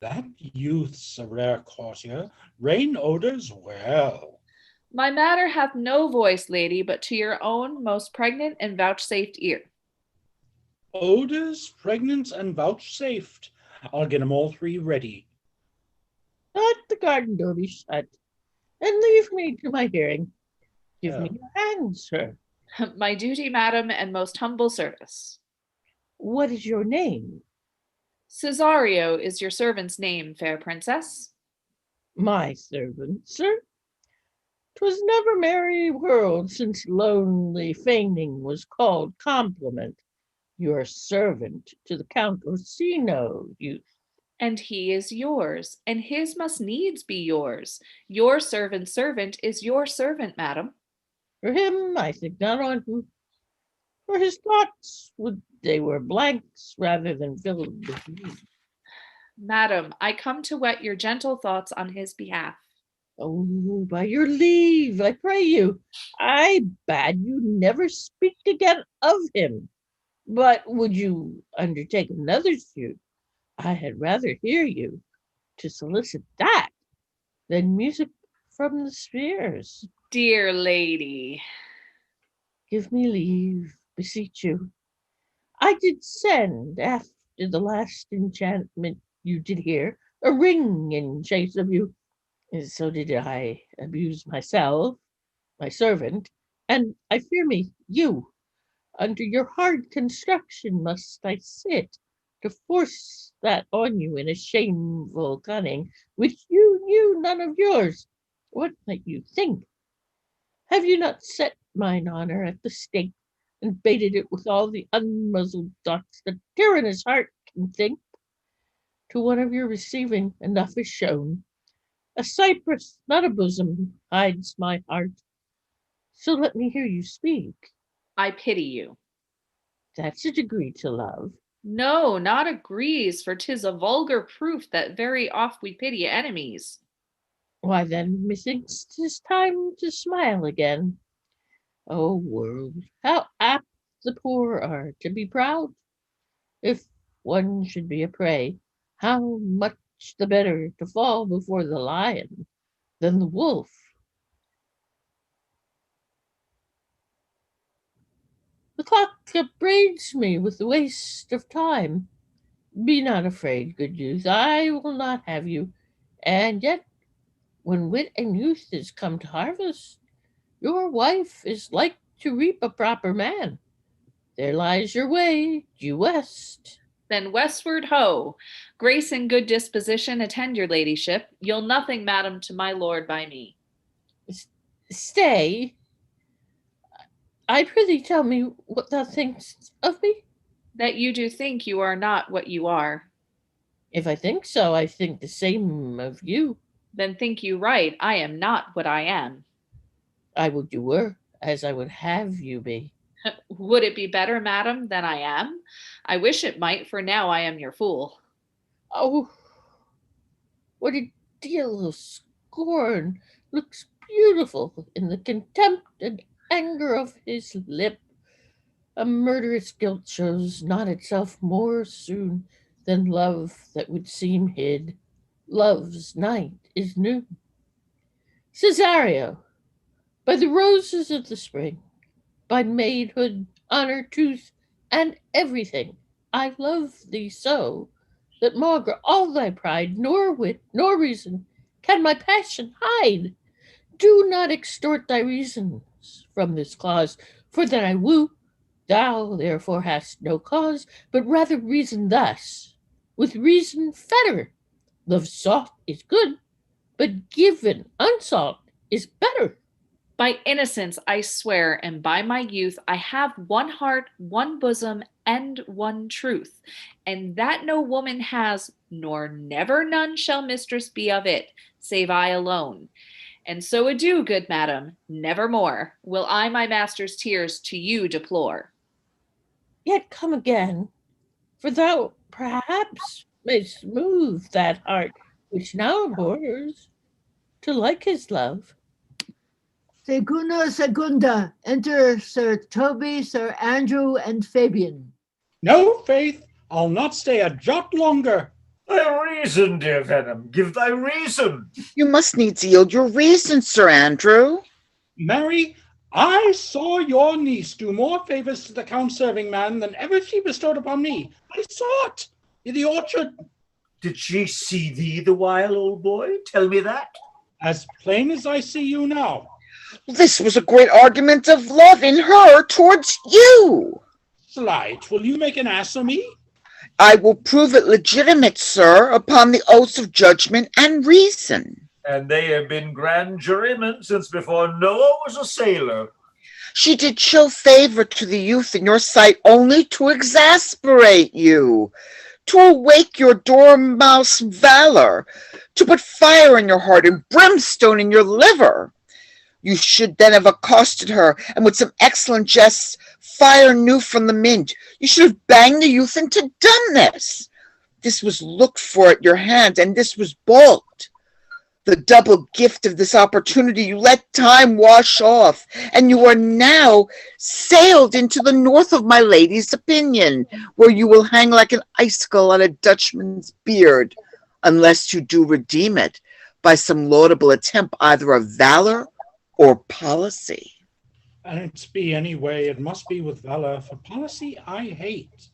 That youth's a rare courtier. Rain odors well. My matter hath no voice, lady, but to your own most pregnant and vouchsafed ear. Odors, pregnant, and vouchsafed. I'll get 'em all three ready. Let the garden door be shut, and leave me to my hearing. Give me your hand, sir. My duty, madam, and most humble service. What is your name? Cesario is your servant's name, fair princess. My servant, sir. 'Twas never merry world since lonely feigning was called compliment. Your servant to the Count Orsino, youth. And he is yours, and his must needs be yours. Your servant's servant is your servant, madam. For him I think not on him. For his thoughts would they were blanks rather than filled with me. Madam, I come to wet your gentle thoughts on his behalf. Oh, by your leave, I pray you. I bade you never speak again of him. But would you undertake another suit? I had rather hear you to solicit that than music from the spheres. Dear lady. Give me leave. beseech you. I did send, after the last enchantment you did hear, a ring in chase of you. And so did I abuse myself, my servant, and I fear me, you. Under your hard construction must I sit, to force that on you in a shameful cunning, which you knew none of yours. What might you think? Have you not set mine honour at the stake, and baited it with all the unmuzzled darts the tyrannous heart can think? To one of your receiving enough is shown. A cypress, not a bosom, hides my heart. So let me hear you speak. I pity you. That's a degree to love. No, not agrees, for 'tis a vulgar proof that very oft we pity enemies. Why then, methinks 'tis time to smile again. O world, how apt the poor are to be proud! If one should be a prey, how much the better to fall before the lion than the wolf. The clock upbraids me with the waste of time. Be not afraid, good youth, I will not have you. And yet, when wit and youth is come to harvest, your wife is like to reap a proper man. There lies your way, due west. Then westward ho! Grace and good disposition attend your ladyship. You'll nothing, madam, to my lord by me. Stay. I prithee tell me what thou thinkst of me. That you do think you are not what you are. If I think so, I think the same of you. Then think you right, I am not what I am. I would you were, as I would have you be. Would it be better, madam, than I am? I wish it might, for now I am your fool. Oh, what a deal of scorn looks beautiful in the contempt and anger of his lip. A murderous guilt shows not itself more soon than love that would seem hid. Love's night is noon. Cesario, by the roses of the spring, by maidhood, honor, truth, and everything, I love thee so, that maugre all thy pride, nor wit, nor reason, can my passion hide. Do not extort thy reasons from this clause, for that I woo, thou therefore hast no cause, but rather reason thus. With reason fetter. Love sought is good, but given unsought is better. By innocence I swear, and by my youth, I have one heart, one bosom, and one truth, and that no woman has, nor never none shall mistress be of it, save I alone. And so adieu, good madam, nevermore will I my master's tears to you deplore. Yet come again, for thou perhaps mayst move that heart which now abhors to like his love. Segunda, Segunda, enter Sir Toby, Sir Andrew, and Fabian. No, Faith, I'll not stay a jot longer. Thy reason, dear Venom, give thy reason. You must needs yield your reason, Sir Andrew. Mary, I saw your niece do more favors to the Count's serving man than ever she bestowed upon me. I saw it in the orchard. Did she see thee the while, old boy? Tell me that. As plain as I see you now. This was a great argument of love in her towards you. Slight, will you make an ass of me? I will prove it legitimate, sir, upon the oaths of judgment and reason. And they have been grand jurymen since before Noah was a sailor. She did show favor to the youth in your sight only to exasperate you, to awake your dormouse valor, to put fire in your heart and brimstone in your liver. You should then have accosted her, and with some excellent jests, fire new from the mint. You should have banged the youth into dumbness. This was looked for at your hand, and this was balked. The double gift of this opportunity you let time wash off, and you are now sailed into the north of my lady's opinion, where you will hang like an icicle on a Dutchman's beard, unless you do redeem it by some laudable attempt either of valor or policy. And it's be any way, it must be with valor, for policy I hate.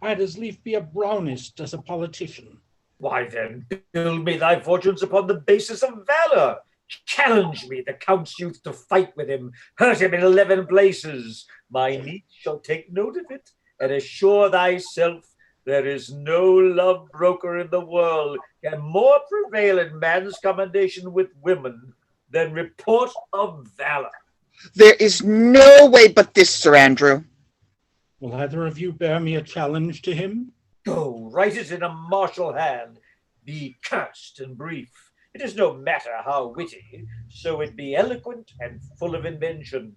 I'd as lief be a brownist as a politician. Why then, build me thy fortunes upon the basis of valor. Challenge me, the Count's youth, to fight with him, hurt him in 11 places. My niece shall take note of it, and assure thyself there is no love broker in the world can more prevail in man's commendation with women than report of valor. There is no way but this, Sir Andrew. Will either of you bear me a challenge to him? Go, write it in a martial hand. Be cast and brief. It is no matter how witty, so it be eloquent and full of invention.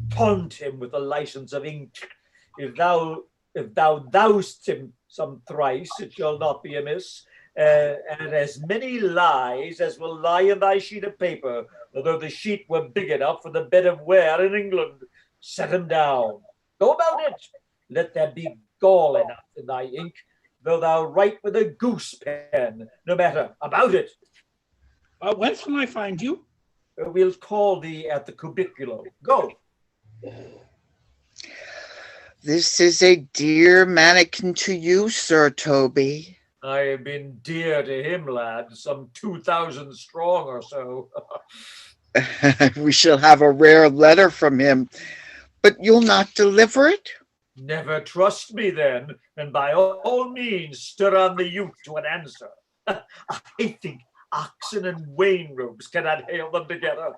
Taunt him with a license of ink. If thou thou'st him some thrice, it shall not be amiss. And as many lies as will lie in thy sheet of paper, although the sheet were big enough for the bed of ware in England. Set him down. Go about it. Let there be gall enough in thy ink, though thou write with a goose pen. No matter, about it. When shall I find you? We'll call thee at the cubiculo. Go. This is a dear mannikin to you, Sir Toby. I have been dear to him, lad, some 2,000 strong or so. We shall have a rare letter from him, but you'll not deliver it? Never trust me then, and by all means stir on the youth to an answer. I think oxen and wain ropes cannot hail them together.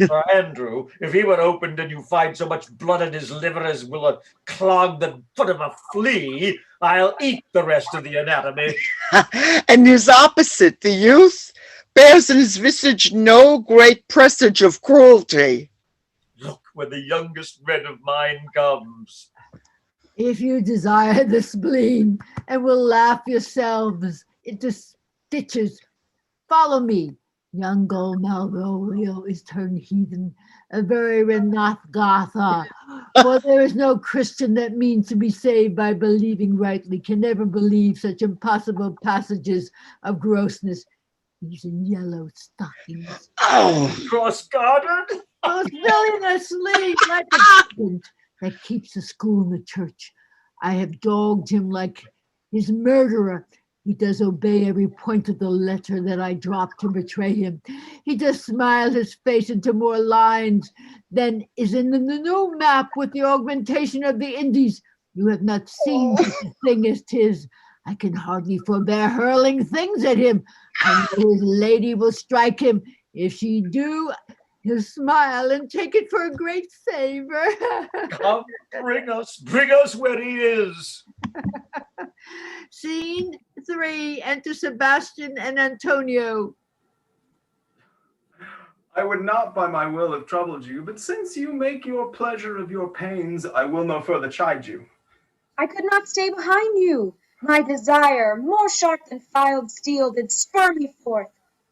Or Andrew, if he were opened and you find so much blood in his liver as will clog the foot of a flea, I'll eat the rest of the anatomy. And his opposite, the youth, bears in his visage no great presage of cruelty. Look when the youngest red of mine comes. If you desire the spleen and will laugh yourselves into stitches, follow me. Young Gull Malvolio is turned heathen, a very Renath Gotha. For there is no Christian that means to be saved by believing rightly, can never believe such impossible passages of grossness. He's in yellow stockings. Oh, cross-gartered? Most villainously like a student that keeps the school in the church. I have dogged him like his murderer. He does obey every point of the letter that I drop to betray him. He does smile his face into more lines than is in the new map with the augmentation of the Indies. You have not seen such a thing as 'tis. I can hardly forbear hurling things at him. I know his lady will strike him. If she do, he'll smile and take it for a great favor. Come, bring us where he is. Scene 3, enter Sebastian and Antonio. I would not by my will have troubled you, but since you make your pleasure of your pains, I will no further chide you. I could not stay behind you. My desire, more sharp than filed steel, did spur me forth,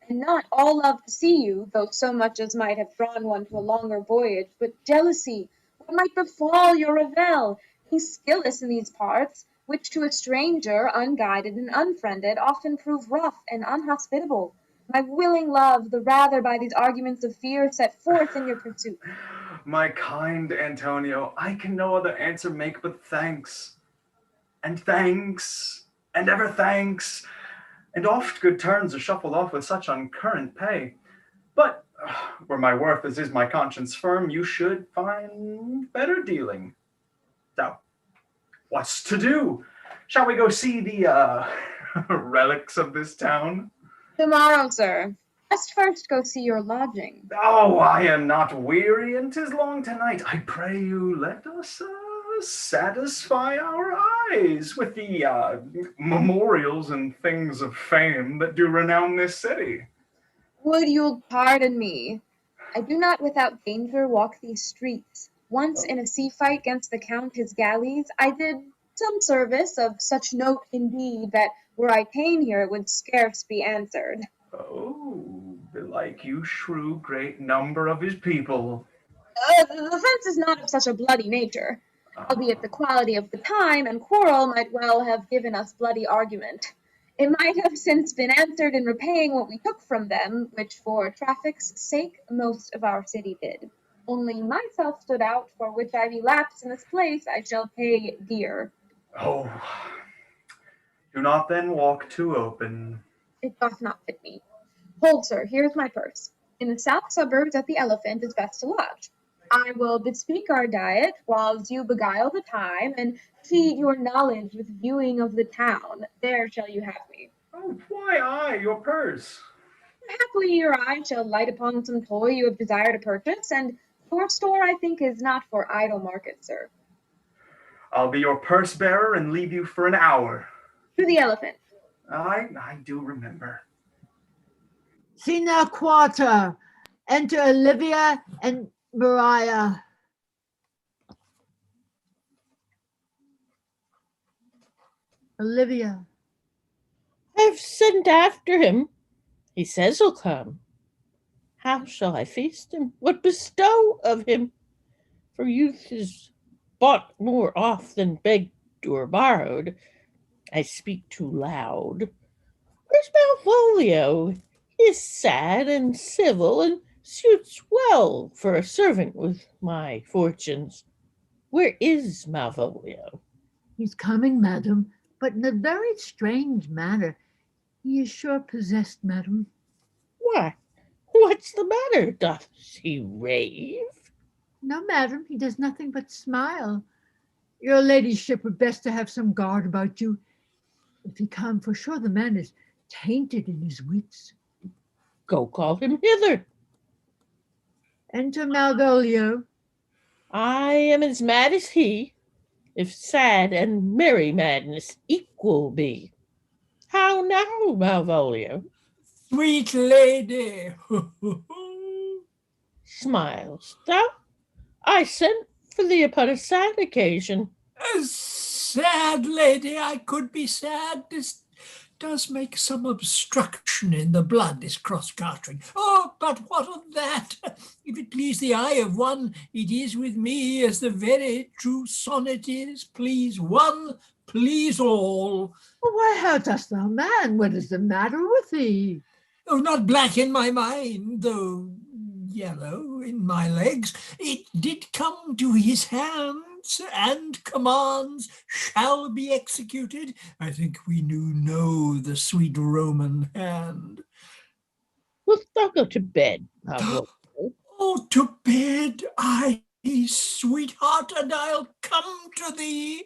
and not all love to see you, though so much as might have drawn one to a longer voyage, but jealousy, what might befall your revel, being skilless in these parts, which to a stranger, unguided and unfriended, often prove rough and unhospitable. My willing love, the rather by these arguments of fear set forth in your pursuit. My kind Antonio, I can no other answer make but thanks, and ever thanks, and oft good turns are shuffled off with such uncurrent pay. But where my worth as is my conscience firm, you should find better dealing. Now, what's to do? Shall we go see the relics of this town? Tomorrow, sir. Must first go see your lodging. Oh, I am not weary, and 'tis long tonight. I pray you, let us satisfy our eyes with the memorials and things of fame that do renown this city. Would you'll pardon me? I do not without danger walk these streets. Once in a sea fight against the Count his galleys, I did some service of such note indeed that were I ta'en here it would scarce be answered. Oh, belike you shrew great number of his people. The offence is not of such a bloody nature, albeit the quality of the time and quarrel might well have given us bloody argument. It might have since been answered in repaying what we took from them, which for traffic's sake most of our city did. Only myself stood out, for which I relapsed in this place, I shall pay dear. Oh, do not then walk too open. It doth not fit me. Hold, sir, here's my purse. In the south suburbs at the Elephant is best to lodge. I will bespeak our diet, whiles you beguile the time, and feed your knowledge with viewing of the town. There shall you have me. Oh, why I, your purse? Haply your eye shall light upon some toy you have desired to purchase, and your store, I think, is not for idle market, sir. I'll be your purse bearer and leave you for an hour. To the Elephant. I do remember. Sina Quarter. Enter Olivia and Maria. Olivia. I've sent after him. He says he'll come. How shall I feast him? What bestow of him? For youth is bought more oft than begged or borrowed. I speak too loud. Where's Malvolio? He is sad and civil, and suits well for a servant with my fortunes. Where is Malvolio? He's coming, madam, but in a very strange manner. He is sure possessed, madam. Why, what's the matter? Doth he rave? No, madam, he does nothing but smile. Your ladyship would best to have some guard about you. If he come, for sure the man is tainted in his wits. Go call him hither. Enter Malvolio. I am as mad as he, if sad and merry madness equal be. How now, Malvolio? Sweet lady. Smiles thou? I sent for thee upon a sad occasion. A sad lady, I could be sad. This does make some obstruction in the blood, this cross-gartering. Oh, but what of that? If it please the eye of one, it is with me as the very true sonnet is. Please one, please all. Why, how dost thou, man? What is the matter with thee? Oh, not black in my mind, though yellow in my legs. It did come to his hands, and commands shall be executed. I think we know the sweet Roman hand. Wilt thou go to bed, Malvolio? Oh, to bed, I, sweetheart, and I'll come to thee.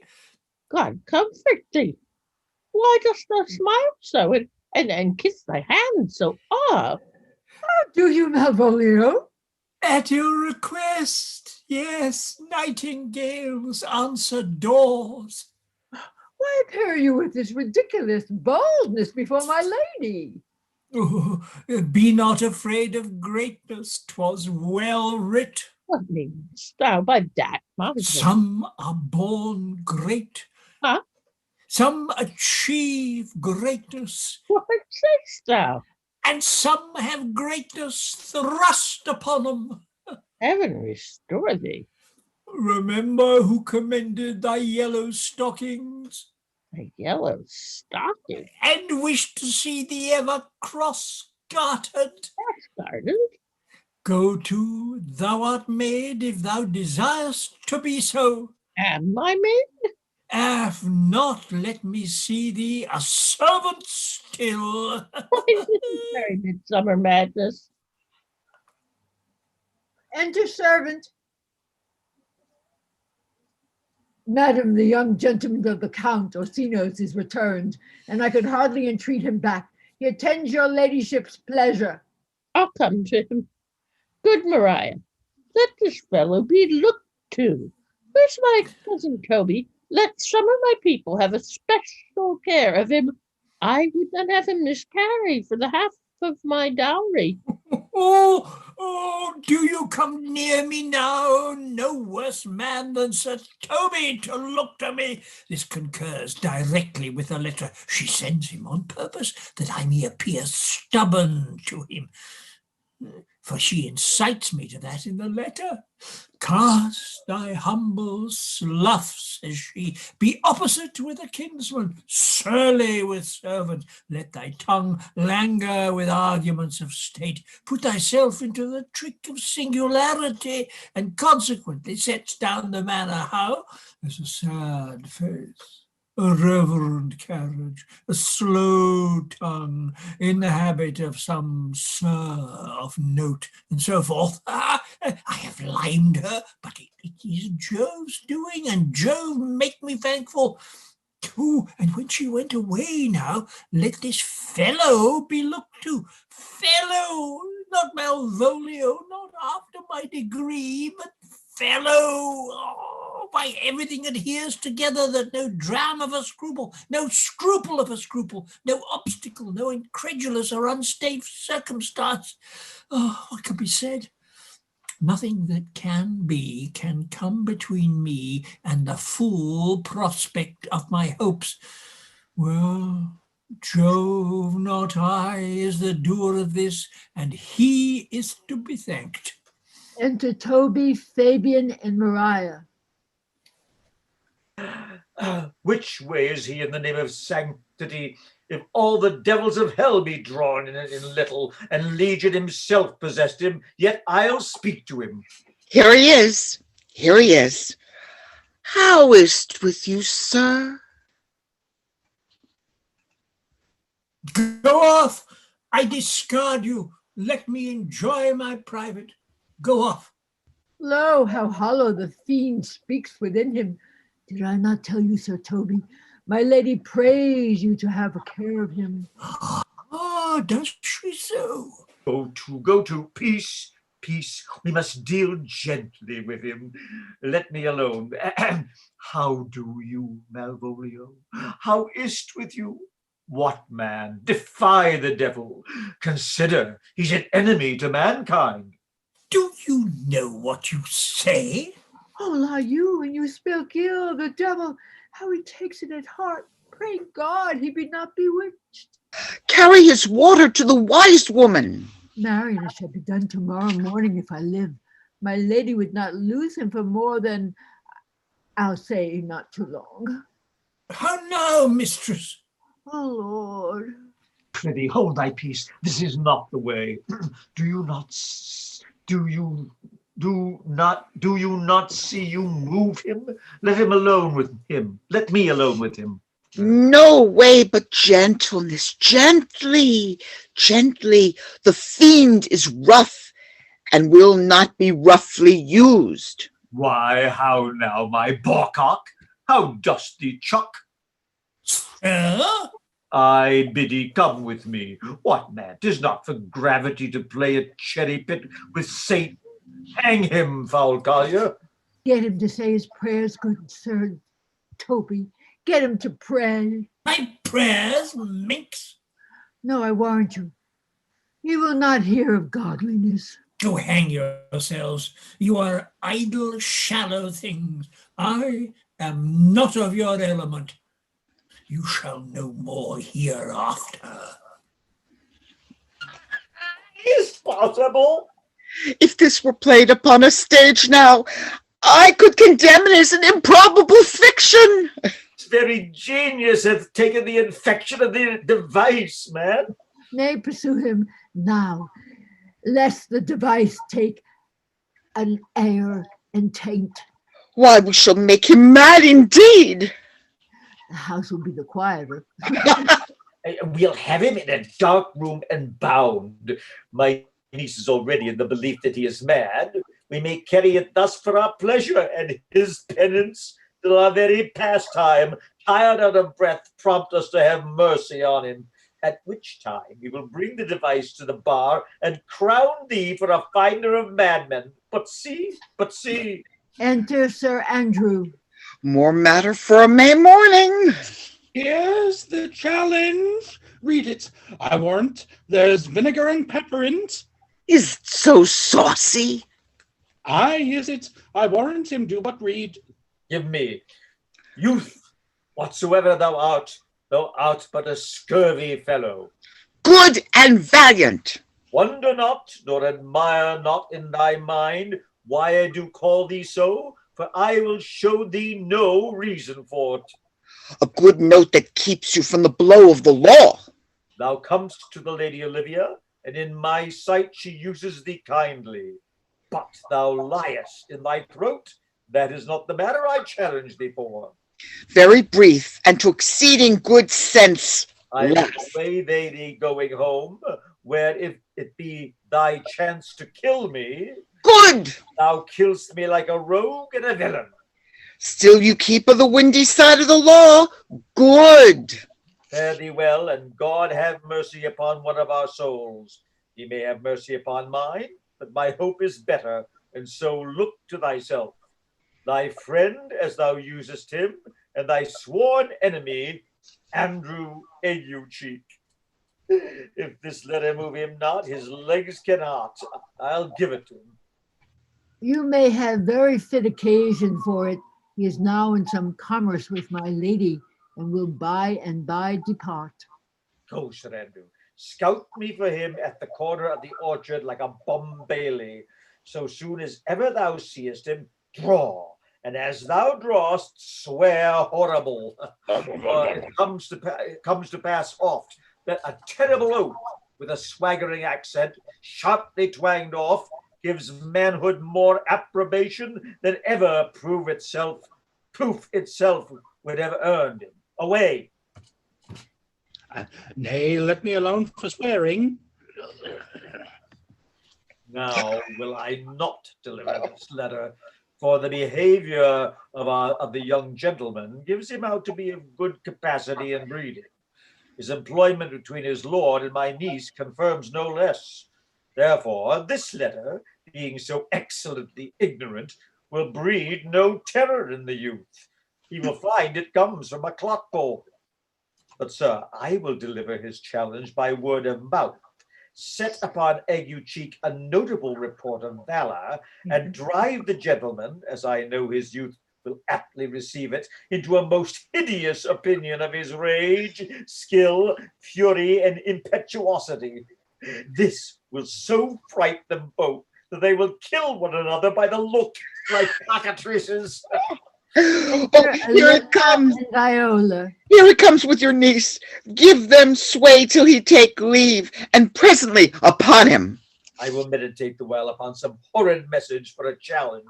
God comfort thee. Why dost thou smile so, and kiss thy hand so oft? How do you, Malvolio? At your request, yes, nightingales answer doors. Why appear you with this ridiculous boldness before my lady? Oh, be not afraid of greatness, 'twas well writ. What meanest thou by that, Malvolio? Some are born great. Huh? Some achieve greatness. What sayest thou? And some have greatness thrust upon them. Heaven restore thee. Remember who commended thy yellow stockings, A yellow stocking? and wished to see thee ever cross-gartered. Cross-gartered? Go to, thou art made, if thou desirest to be so. Am I made? If not, let me see thee a servant still. Why, this is very midsummer madness. Enter servant. Madam, the young gentleman of the Count Orsino's is returned, and I could hardly entreat him back. He attends your ladyship's pleasure. I'll come to him. Good Maria, let this fellow be looked to. Where's my cousin Toby? Let some of my people have a special care of him. I would not have him miscarry for the half of my dowry. Oh, do you come near me now? No worse man than Sir Toby to look to me. This concurs directly with the letter she sends him on purpose that I may appear stubborn to him. for she incites me to that in the letter. Cast thy humble slough, says she, be opposite with a kinsman, surly with servant, let thy tongue languor with arguments of state, put thyself into the trick of singularity, and consequently sets down the manner how, as a sad face, a reverent carriage, a slow tongue, in the habit of some sir of note, and so forth. I have limed her, but it is Jove's doing, and Jove make me thankful. Oh, and when she went away now, let this fellow be looked to. Fellow, not Malvolio, not after my degree, but fellow. Oh, by everything adheres together that no dram of a scruple, no scruple of a scruple, no obstacle, no incredulous or unsafe circumstance. Oh, what can be said? Nothing that can be can come between me and the full prospect of my hopes. Well, Jove, not I, is the doer of this, and he is to be thanked. Enter Toby, Fabian, and Maria. Which way is he in the name of sanctity? If all the devils of hell be drawn in little, and Legion himself possessed him, yet I'll speak to him. Here he is. Here he is. How is't with you, sir? Go off! I discard you. Let me enjoy my private. Go off. Lo, how hollow the fiend speaks within him. Did I not tell you, Sir Toby? My lady prays you to have a care of him. Ah, does she so? Go to, peace, peace. We must deal gently with him. Let me alone. How do you, Malvolio? How is't with you? What man? Defy the devil. Consider, he's an enemy to mankind. Do you know what you say? Oh, la you, and you speak ill, the devil, how he takes it at heart. Pray God he be not bewitched. Carry his water to the wise woman. Marion, it shall be done tomorrow morning if I live. My lady would not lose him for more than, I'll say, not too long. How now, mistress? Oh, Lord. Prithee, hold thy peace. This is not the way. Do you not see you move him? Let him alone with him. Let me alone with him. No way but gentleness. Gently, gently. The fiend is rough and will not be roughly used. Why, how now, my bawcock? How dost thee chuck? I bid thee come with me. What, man, 'tis not for gravity to play at cherry pit with Satan. Hang him, foul collier. Get him to say his prayers, good Sir Toby. Get him to pray. My prayers, minx? No, I warrant you. He will not hear of godliness. Go hang yourselves. You are idle, shallow things. I am not of your element. You shall know more hereafter. Is possible? If this were played upon a stage now, I could condemn it as an improbable fiction. Its very genius hath taken the infection of the device, man. Nay, pursue him now, lest the device take an air and taint. Why, we shall make him mad indeed. The house will be the quieter. We'll have him in a dark room and bound. My niece is already in the belief that he is mad. We may carry it thus for our pleasure and his penance till our very pastime, tired out of breath, prompt us to have mercy on him. At which time we will bring the device to the bar and crown thee for a finder of madmen. But see. Enter Sir Andrew. More matter for a May morning. Here's the challenge. Read it. I warrant there's vinegar and pepper in't. Is it so saucy? Aye, is it? I warrant him do but read. Give me. Youth, whatsoever thou art but a scurvy fellow. Good and valiant. Wonder not, nor admire not in thy mind why I do call thee so, for I will show thee no reason for it. A good note that keeps you from the blow of the law. Thou comest to the Lady Olivia, and in my sight she uses thee kindly. But thou liest in thy throat. That is not the matter I challenge thee for. Very brief, and to exceeding good sense. I will Laugh. away thee going home, where if it be thy chance to kill me, Good! thou kill'st me like a rogue and a villain. Still you keep of the windy side of the law. Good! Fare thee well, and God have mercy upon one of our souls. He may have mercy upon mine, but my hope is better, and so look to thyself. Thy friend, as thou usest him, and thy sworn enemy, Andrew Aguecheek. If this letter move him not, his legs cannot. I'll give it to him. You may have very fit occasion for it. He is now in some commerce with my lady, and will by and by depart. Go, Sir Andrew. Scout me for him at the corner of the orchard like a Bailey. So soon as ever thou seest him, draw. And as thou drawest, swear horrible. It comes to pass oft that a terrible oath with a swaggering accent, sharply twanged off, gives manhood more approbation than ever proof itself would ever earned him. Away. Nay, let me alone for swearing. Now will I not deliver this letter, for the behavior of the young gentleman gives him out to be of good capacity and breeding. His employment between his lord and my niece confirms no less. Therefore, this letter, being so excellently ignorant, will breed no terror in the youth. He will find it comes from a clockpole. But, sir, I will deliver his challenge by word of mouth, set upon Aguecheek a notable report of valor, and drive the gentleman, as I know his youth will aptly receive it, into a most hideous opinion of his rage, skill, fury, and impetuosity. This will so fright them both that they will kill one another by the look, like cockatrices. Oh, here it comes. And Viola. Here it comes with your niece. Give them sway till he take leave, and presently upon him. I will meditate the while upon some horrid message for a challenge.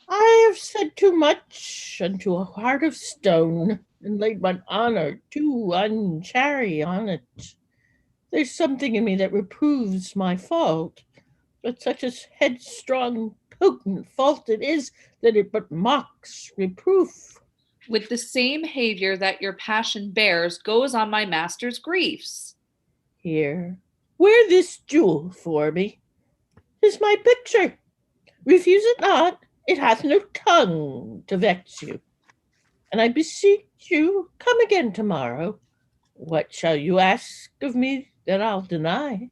I have said too much unto a heart of stone, and laid mine honor too unchary on it. There's something in me that reproves my fault, but such a headstrong, potent fault it is that it but mocks reproof. With the same behavior that your passion bears goes on my master's griefs. Here, wear this jewel for me. 'Tis my picture. Refuse it not. It hath no tongue to vex you. And I beseech you, come again tomorrow. What shall you ask of me that I'll deny?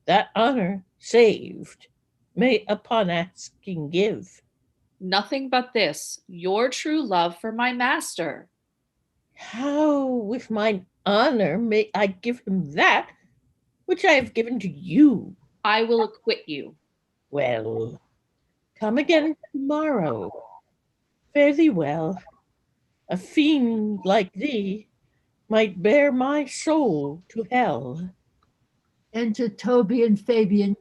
That honor saved may upon asking give. Nothing but this, your true love for my master. How with mine honor may I give him that which I have given to you? I will acquit you. Well, come again tomorrow. Fare thee well. A fiend like thee might bear my soul to hell. Enter Toby and Fabian.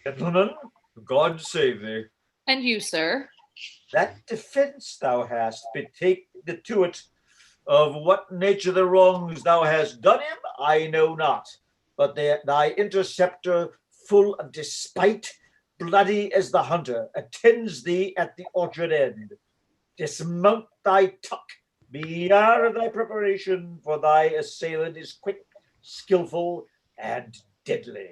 Gentlemen, God save thee. And you, sir? That defense thou hast, betake thee to it. Of what nature the wrongs thou hast done him, I know not. But thy interceptor, full of despite, bloody as the hunter, attends thee at the orchard end. Dismount thy tuck, be of thy preparation, for thy assailant is quick, skillful, and deadly.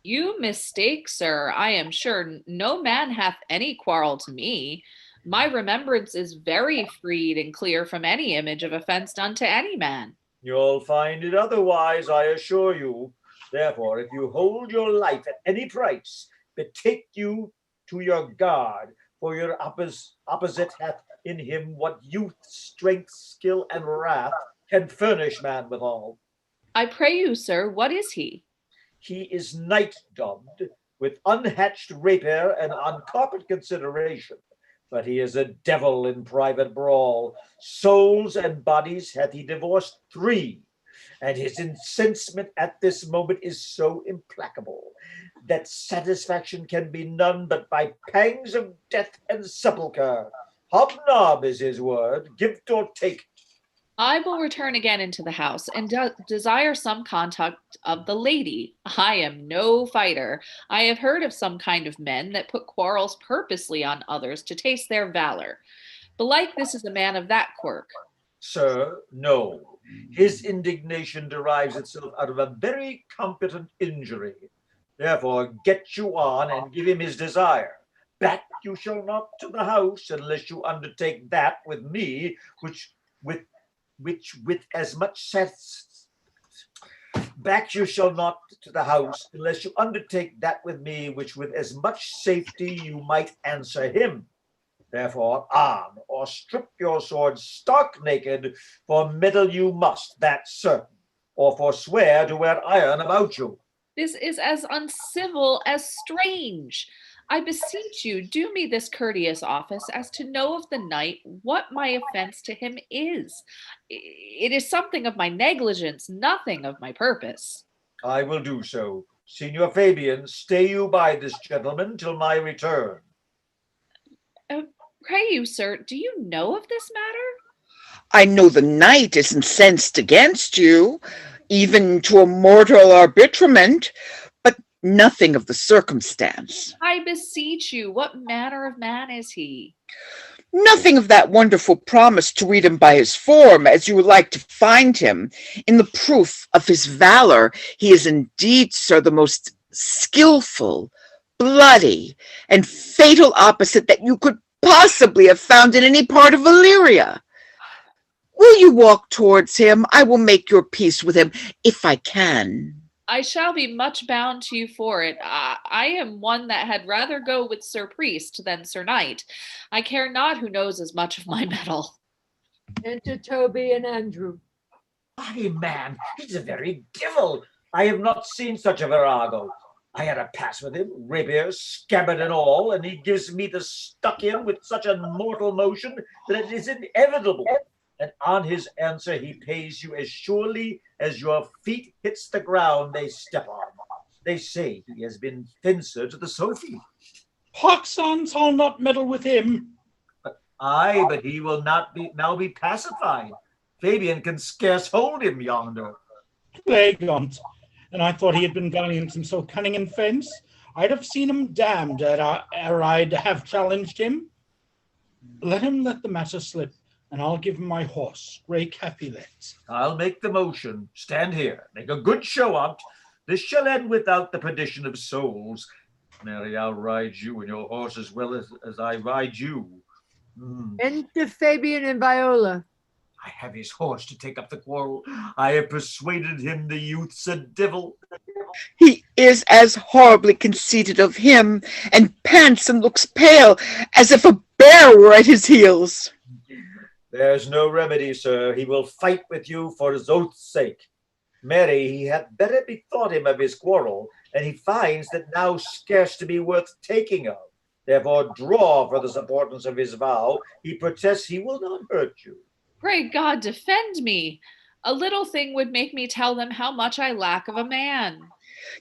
You mistake, sir. I am sure no man hath any quarrel to me. My remembrance is very freed and clear from any image of offense done to any man. You'll find it otherwise, I assure you. Therefore, if you hold your life at any price, betake you to your guard, for your opposite hath in him what youth, strength, skill, and wrath can furnish man withal. I pray you, sir, what is he? He is night dubbed, with unhatched rapier and uncarpet consideration. But he is a devil in private brawl. Souls and bodies hath he divorced 3, and his incensement at this moment is so implacable that satisfaction can be none but by pangs of death and sepulchre. Hobnob is his word, give it or take it. I will return again into the house and desire some contact of the lady. I am no fighter. I have heard of some kind of men that put quarrels purposely on others to taste their valor. Belike this is a man of that quirk. Sir, no. His indignation derives itself out of a very competent injury. Therefore, get you on and give him his desire. Back you shall not to the house unless you undertake that with me, which with as much back you shall not to the house unless you undertake that with me, which with as much safety you might answer him. Therefore, arm or strip your sword stark naked, for meddle you must, that's certain, or forswear to wear iron about you. This is as uncivil as strange. I beseech you, do me this courteous office as to know of the knight what my offense to him is. It is something of my negligence, nothing of my purpose. I will do so. Signor Fabian, stay you by this gentleman till my return. Pray you, sir, do you know of this matter? I know the knight is incensed against you, even to a mortal arbitrament, but nothing of the circumstance. I beseech you, what manner of man is he? Nothing of that wonderful promise to read him by his form, as you would like to find him. In the proof of his valor, he is indeed, sir, the most skillful, bloody, and fatal opposite that you could possibly have found in any part of Illyria. Will you walk towards him? I will make your peace with him, if I can. I shall be much bound to you for it. I am one that had rather go with Sir Priest than Sir Knight. I care not who knows as much of my mettle. Enter Toby and Andrew. Ay, man, he's a very devil. I have not seen such a virago. I had a pass with him, rapier, scabbard and all, and he gives me the stuck in with such a mortal motion that it is inevitable. And on his answer he pays you as surely as your feet hits the ground they step on. They say he has been fencer to the Sophie. Poxons, I'll not meddle with him. Aye, but he will not now be pacified. Fabian can scarce hold him yonder. Plague on't. And I thought he had been valiant and so cunning in fence. I'd have seen him damned ere I'd have challenged him. Let him let the matter slip, and I'll give him my horse, Grey Capulet. I'll make the motion. Stand here. Make a good show on't. This shall end without the perdition of souls. Mary, I'll ride you and your horse as well as I ride you. Enter Fabian and Viola. I have his horse to take up the quarrel. I have persuaded him the youth's a devil. He is as horribly conceited of him, and pants and looks pale, as if a bear were at his heels. There's no remedy, sir. He will fight with you for his oath's sake. Mary, he hath better bethought him of his quarrel, and he finds that now scarce to be worth taking of. Therefore draw for the supportance of his vow. He protests he will not hurt you. Pray God defend me. A little thing would make me tell them how much I lack of a man.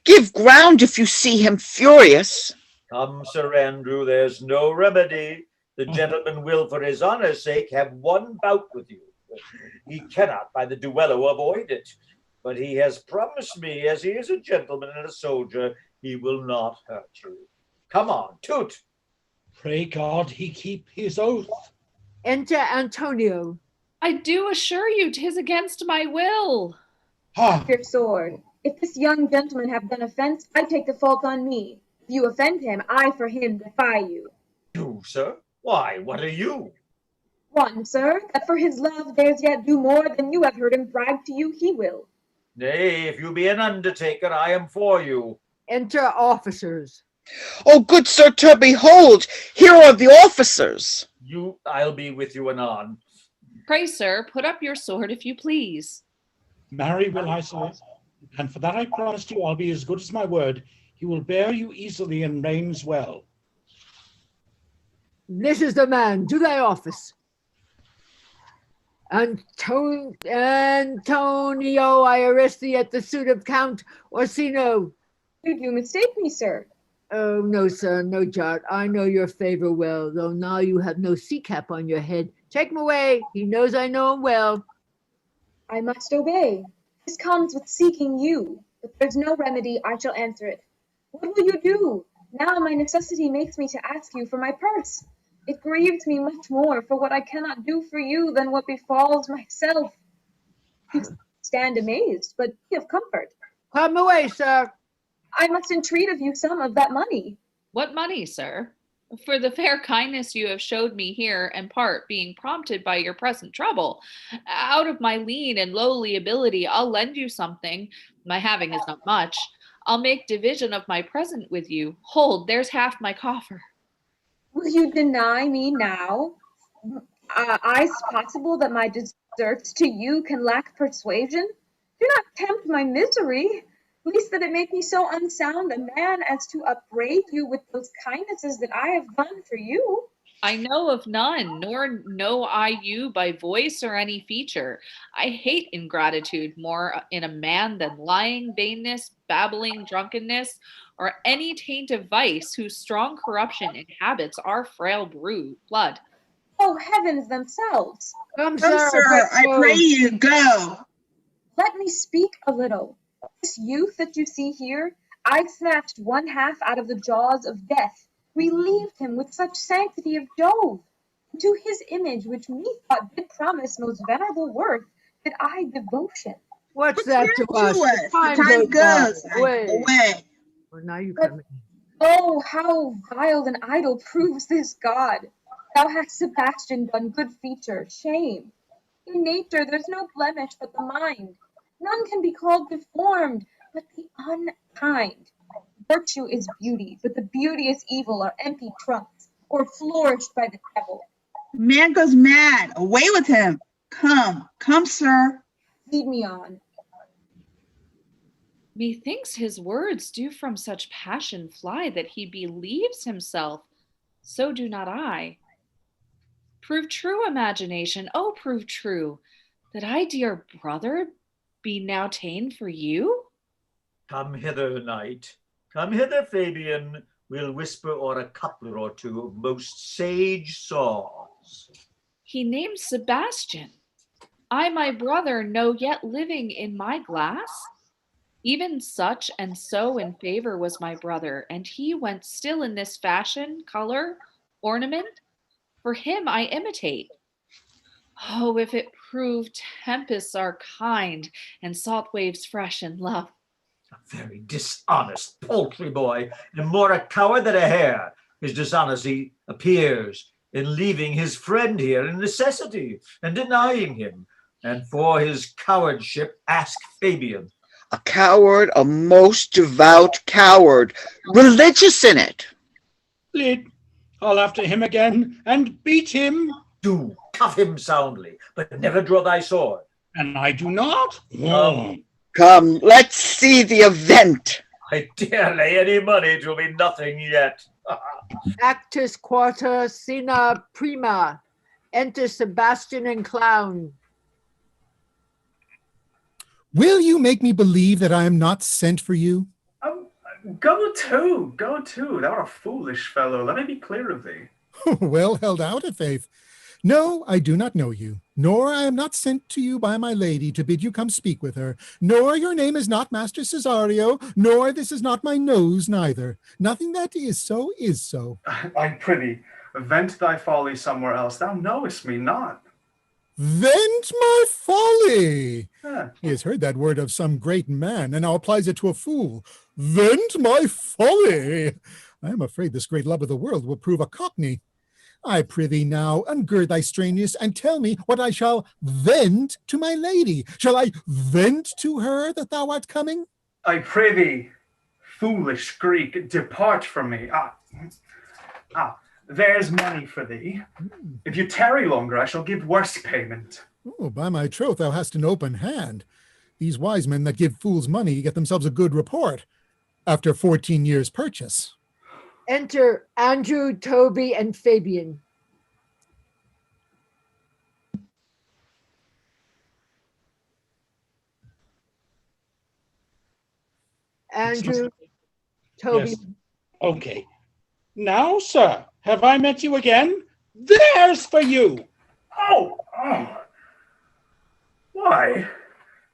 Give ground if you see him furious. Come, Sir Andrew, there's no remedy. The gentleman will, for his honour's sake, have one bout with you. He cannot, by the duello, avoid it. But he has promised me, as he is a gentleman and a soldier, he will not hurt you. Come on, toot. Pray God he keep his oath. Enter Antonio. I do assure you 'tis against my will. Your sword. If this young gentleman have done offence, I take the fault on me. If you offend him, I for him defy you. You, sir? Why, what are you? One, sir, that for his love dares yet do more than you have heard him brag to you he will. Nay, if you be an undertaker, I am for you. Enter officers. Oh, good Sir Toby, hold! Here are the officers. I'll be with you anon. Pray, sir, put up your sword if you please. Marry will I, sir, and for that I promised you I'll be as good as my word. He will bear you easily and reigns well. This is the man. Do thy office. Antonio, I arrest thee at the suit of Count Orsino. You do mistake me, sir. Oh, no, sir, no jot. I know your favor well, though now you have no sea cap on your head. Take him away. He knows I know him well. I must obey. This comes with seeking you. If there's no remedy, I shall answer it. What will you do? Now my necessity makes me to ask you for my purse. It grieves me much more for what I cannot do for you than what befalls myself. You stand amazed, but be of comfort. Come away, sir. I must entreat of you some of that money. What money, sir? For the fair kindness you have showed me here, in part being prompted by your present trouble. Out of my lean and lowly ability, I'll lend you something. My having is not much. I'll make division of my present with you. Hold, there's half my coffer. Will you deny me now? Is it possible that my deserts to you can lack persuasion? Do not tempt my misery, least that it make me so unsound a man as to upbraid you with those kindnesses that I have done for you. I know of none, nor know I you by voice or any feature. I hate ingratitude more in a man than lying, vainness, babbling, drunkenness, or any taint of vice whose strong corruption inhabits our frail blood. Oh, heavens themselves! Come, sir, I pray you, go. Let me speak a little. This youth that you see here, I snatched one half out of the jaws of death, relieved him with such sanctity of Jove. To his image, which methought did promise most venerable worth, did I devotion. What's that to us? The time goes. Away. Well, now you come in. Oh, how vile and idle proves this God! Thou hast, Sebastian, done good feature, shame. In nature there's no blemish but the mind. None can be called deformed, but the unkind. Virtue is beauty, but the beauteous evil are empty trunks, or flourished by the devil. Man goes mad. Away with him. Come, sir. Lead me on. Methinks his words do from such passion fly that he believes himself. So do not I. Prove true, imagination, oh, prove true, that I, dear brother, be now ta'en for you? Come hither, knight. Come hither, Fabian. We'll whisper o'er a couplet or two of most sage saws. He named Sebastian. I my brother know yet living in my glass. Even such and so in favor was my brother, and he went still in this fashion, color, ornament. For him I imitate. Oh, if it prove tempests are kind and salt waves fresh in love. A very dishonest, paltry boy, and more a coward than a hare. His dishonesty appears in leaving his friend here in necessity and denying him. And for his cowardship, ask Fabian. A coward, a most devout coward, religious in it. Lead, I'll after him again and beat him. Do cuff him soundly, but never draw thy sword. And I do not. Come, let's see the event. I dare lay any money 'twill be nothing yet. Actus quarta sina prima. Enter Sebastian and clown. Will you make me believe that I am not sent for you? Go to. Thou art a foolish fellow. Let me be clear of thee. Well held out, at faith. No, I do not know you, nor I am not sent to you by my lady to bid you come speak with her, nor your name is not Master Cesario, nor this is not my nose neither. Nothing that is so is so. I prithee, vent thy folly somewhere else. Thou knowest me not. Vent my folly. Yeah. He has heard that word of some great man, and now applies it to a fool. Vent my folly. I am afraid this great love of the world will prove a cockney. I prithee now, ungird thy strangeness, and tell me what I shall vent to my lady. Shall I vent to her that thou art coming? I prithee, foolish Greek, depart from me. There's money for thee. If you tarry longer, I shall give worse payment. Oh, by my troth, thou hast an open hand. These wise men that give fools money get themselves a good report after 14 years' purchase. Enter Andrew, Toby, and Fabian. Andrew, Toby. Yes. Okay. Now, sir, have I met you again? There's for you. Oh. Why,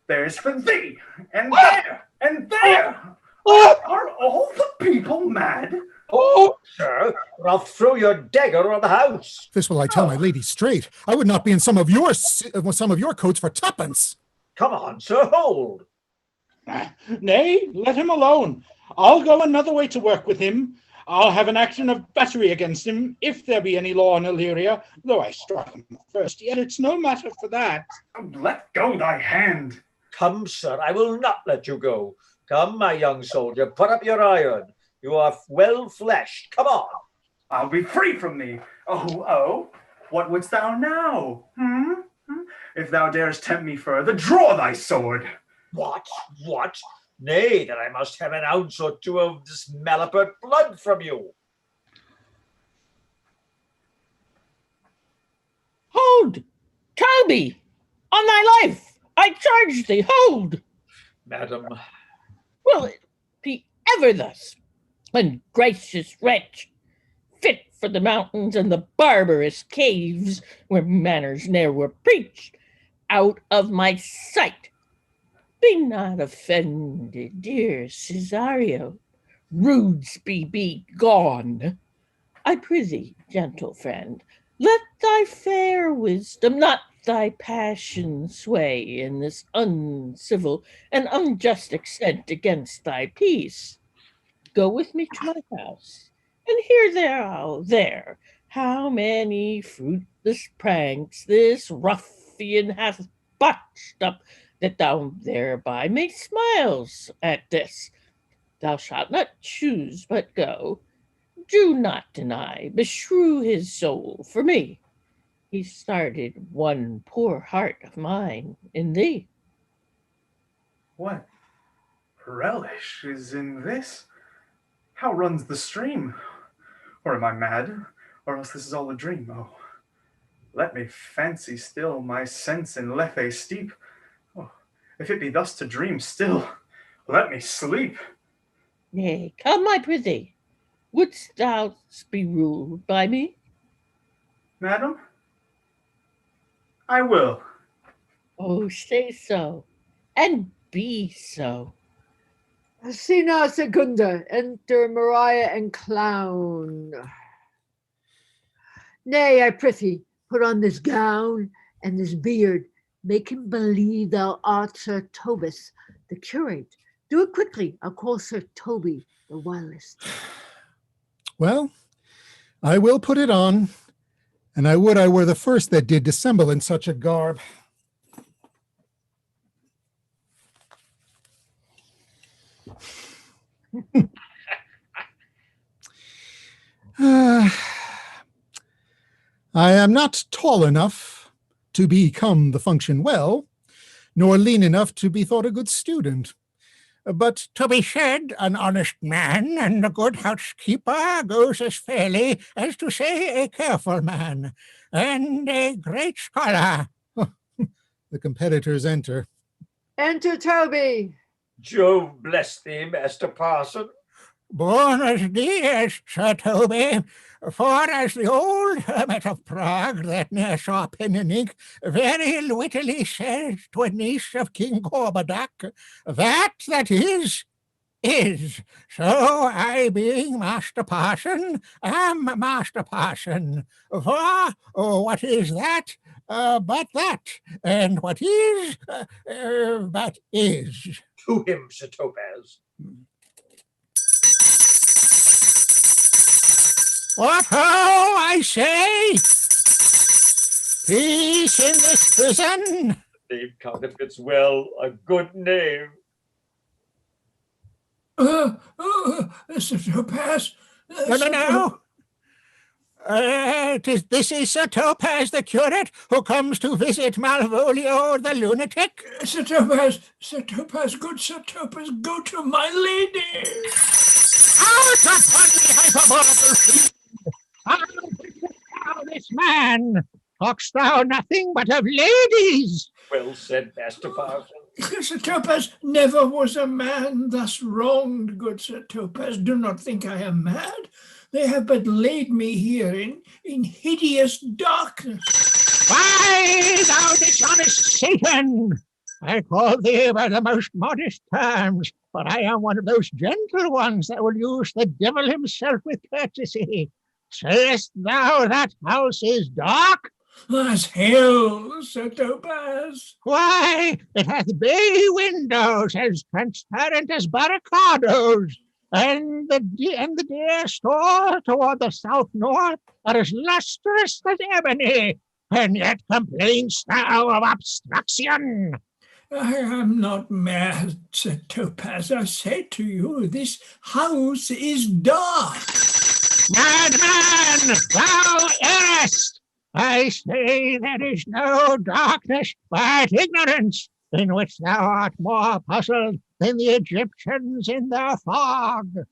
there's for thee, and there, and there. Are all the people mad? Oh, sir, or I'll throw your dagger on the house. This will I tell my lady straight. I would not be in some of your coats for tuppence. Come on, sir, hold. Nay, let him alone. I'll go another way to work with him. I'll have an action of battery against him, if there be any law in Illyria, though I struck him first, yet it's no matter for that. Let go thy hand. Come, sir, I will not let you go. Come, my young soldier, put up your iron. You are well fleshed. Come on. I'll be free from thee. Oh, what wouldst thou now? If thou darest tempt me further, draw thy sword. What? Nay, that I must have an ounce or two of this malapert blood from you. Hold! Toby! On thy life! I charge thee, hold! Madam. Will it be ever thus? Ungracious wretch! Fit for the mountains and the barbarous caves, where manners ne'er were preached. Out of my sight! Be not offended, dear Cesario. Rudes be gone. I prithee, gentle friend, let thy fair wisdom, not thy passion, sway in this uncivil and unjust accent against thy peace. Go with me to my house, and hear there how many fruitless pranks this ruffian hath botched up, that thou thereby make smiles at this. Thou shalt not choose but go. Do not deny, beshrew his soul for me. He started one poor heart of mine in thee. What relish is in this? How runs the stream? Or am I mad? Or else this is all a dream? Oh, let me fancy still my sense in Lethe steep. Oh, if it be thus to dream still, let me sleep. Nay, come, I prithee. Wouldst thou be ruled by me? Madam, I will. Oh, say so, and be so. Sina Secunda, enter Maria and Clown. Nay, I prithee, put on this gown and this beard. Make him believe thou art Sir Tobus, the curate. Do it quickly. I'll call Sir Toby, the wireless. Well, I will put it on, and I would I were the first that did dissemble in such a garb. I am not tall enough to become the function well, nor lean enough to be thought a good student. But to be said, an honest man and a good housekeeper goes as fairly as to say a careful man, and a great scholar. The competitors enter. Enter Toby. Jove bless thee, Master Parson. Born as dear, Sir Toby, for as the old hermit of Prague that ne'er saw pen and ink very wittily says to a niece of King Gorboduc, that is. So I, being Master Parson, am Master Parson. For what is that but that? And what is but is? To him, Sir Topaz. What ho, I say! Peace in this prison! Name counterfeits well a good name. Sir Topaz. No. This is Sir Topaz the curate who comes to visit Malvolio the lunatic. Sir Topaz, good Sir Topaz, go to my lady. Out upon the hyperbolical field! How this man! Talkst thou nothing but of ladies? Well said, Master Parson. Sir Topaz, never was a man thus wronged, good Sir Topaz. Do not think I am mad. They have but laid me here in hideous darkness. Why, thou dishonest Satan! I call thee by the most modest terms, for I am one of those gentle ones that will use the devil himself with courtesy. Sayest thou that house is dark? As hell, Sir Topaz. Why, it hath bay windows as transparent as barricadoes, and the deer store toward the south-north are as lustrous as ebony, and yet complainst thou of obstruction? I am not mad, Sir Topaz. I say to you, this house is dark. Madman, thou errest! I say there is no darkness but ignorance, in which thou art more puzzled than the Egyptians in their fog.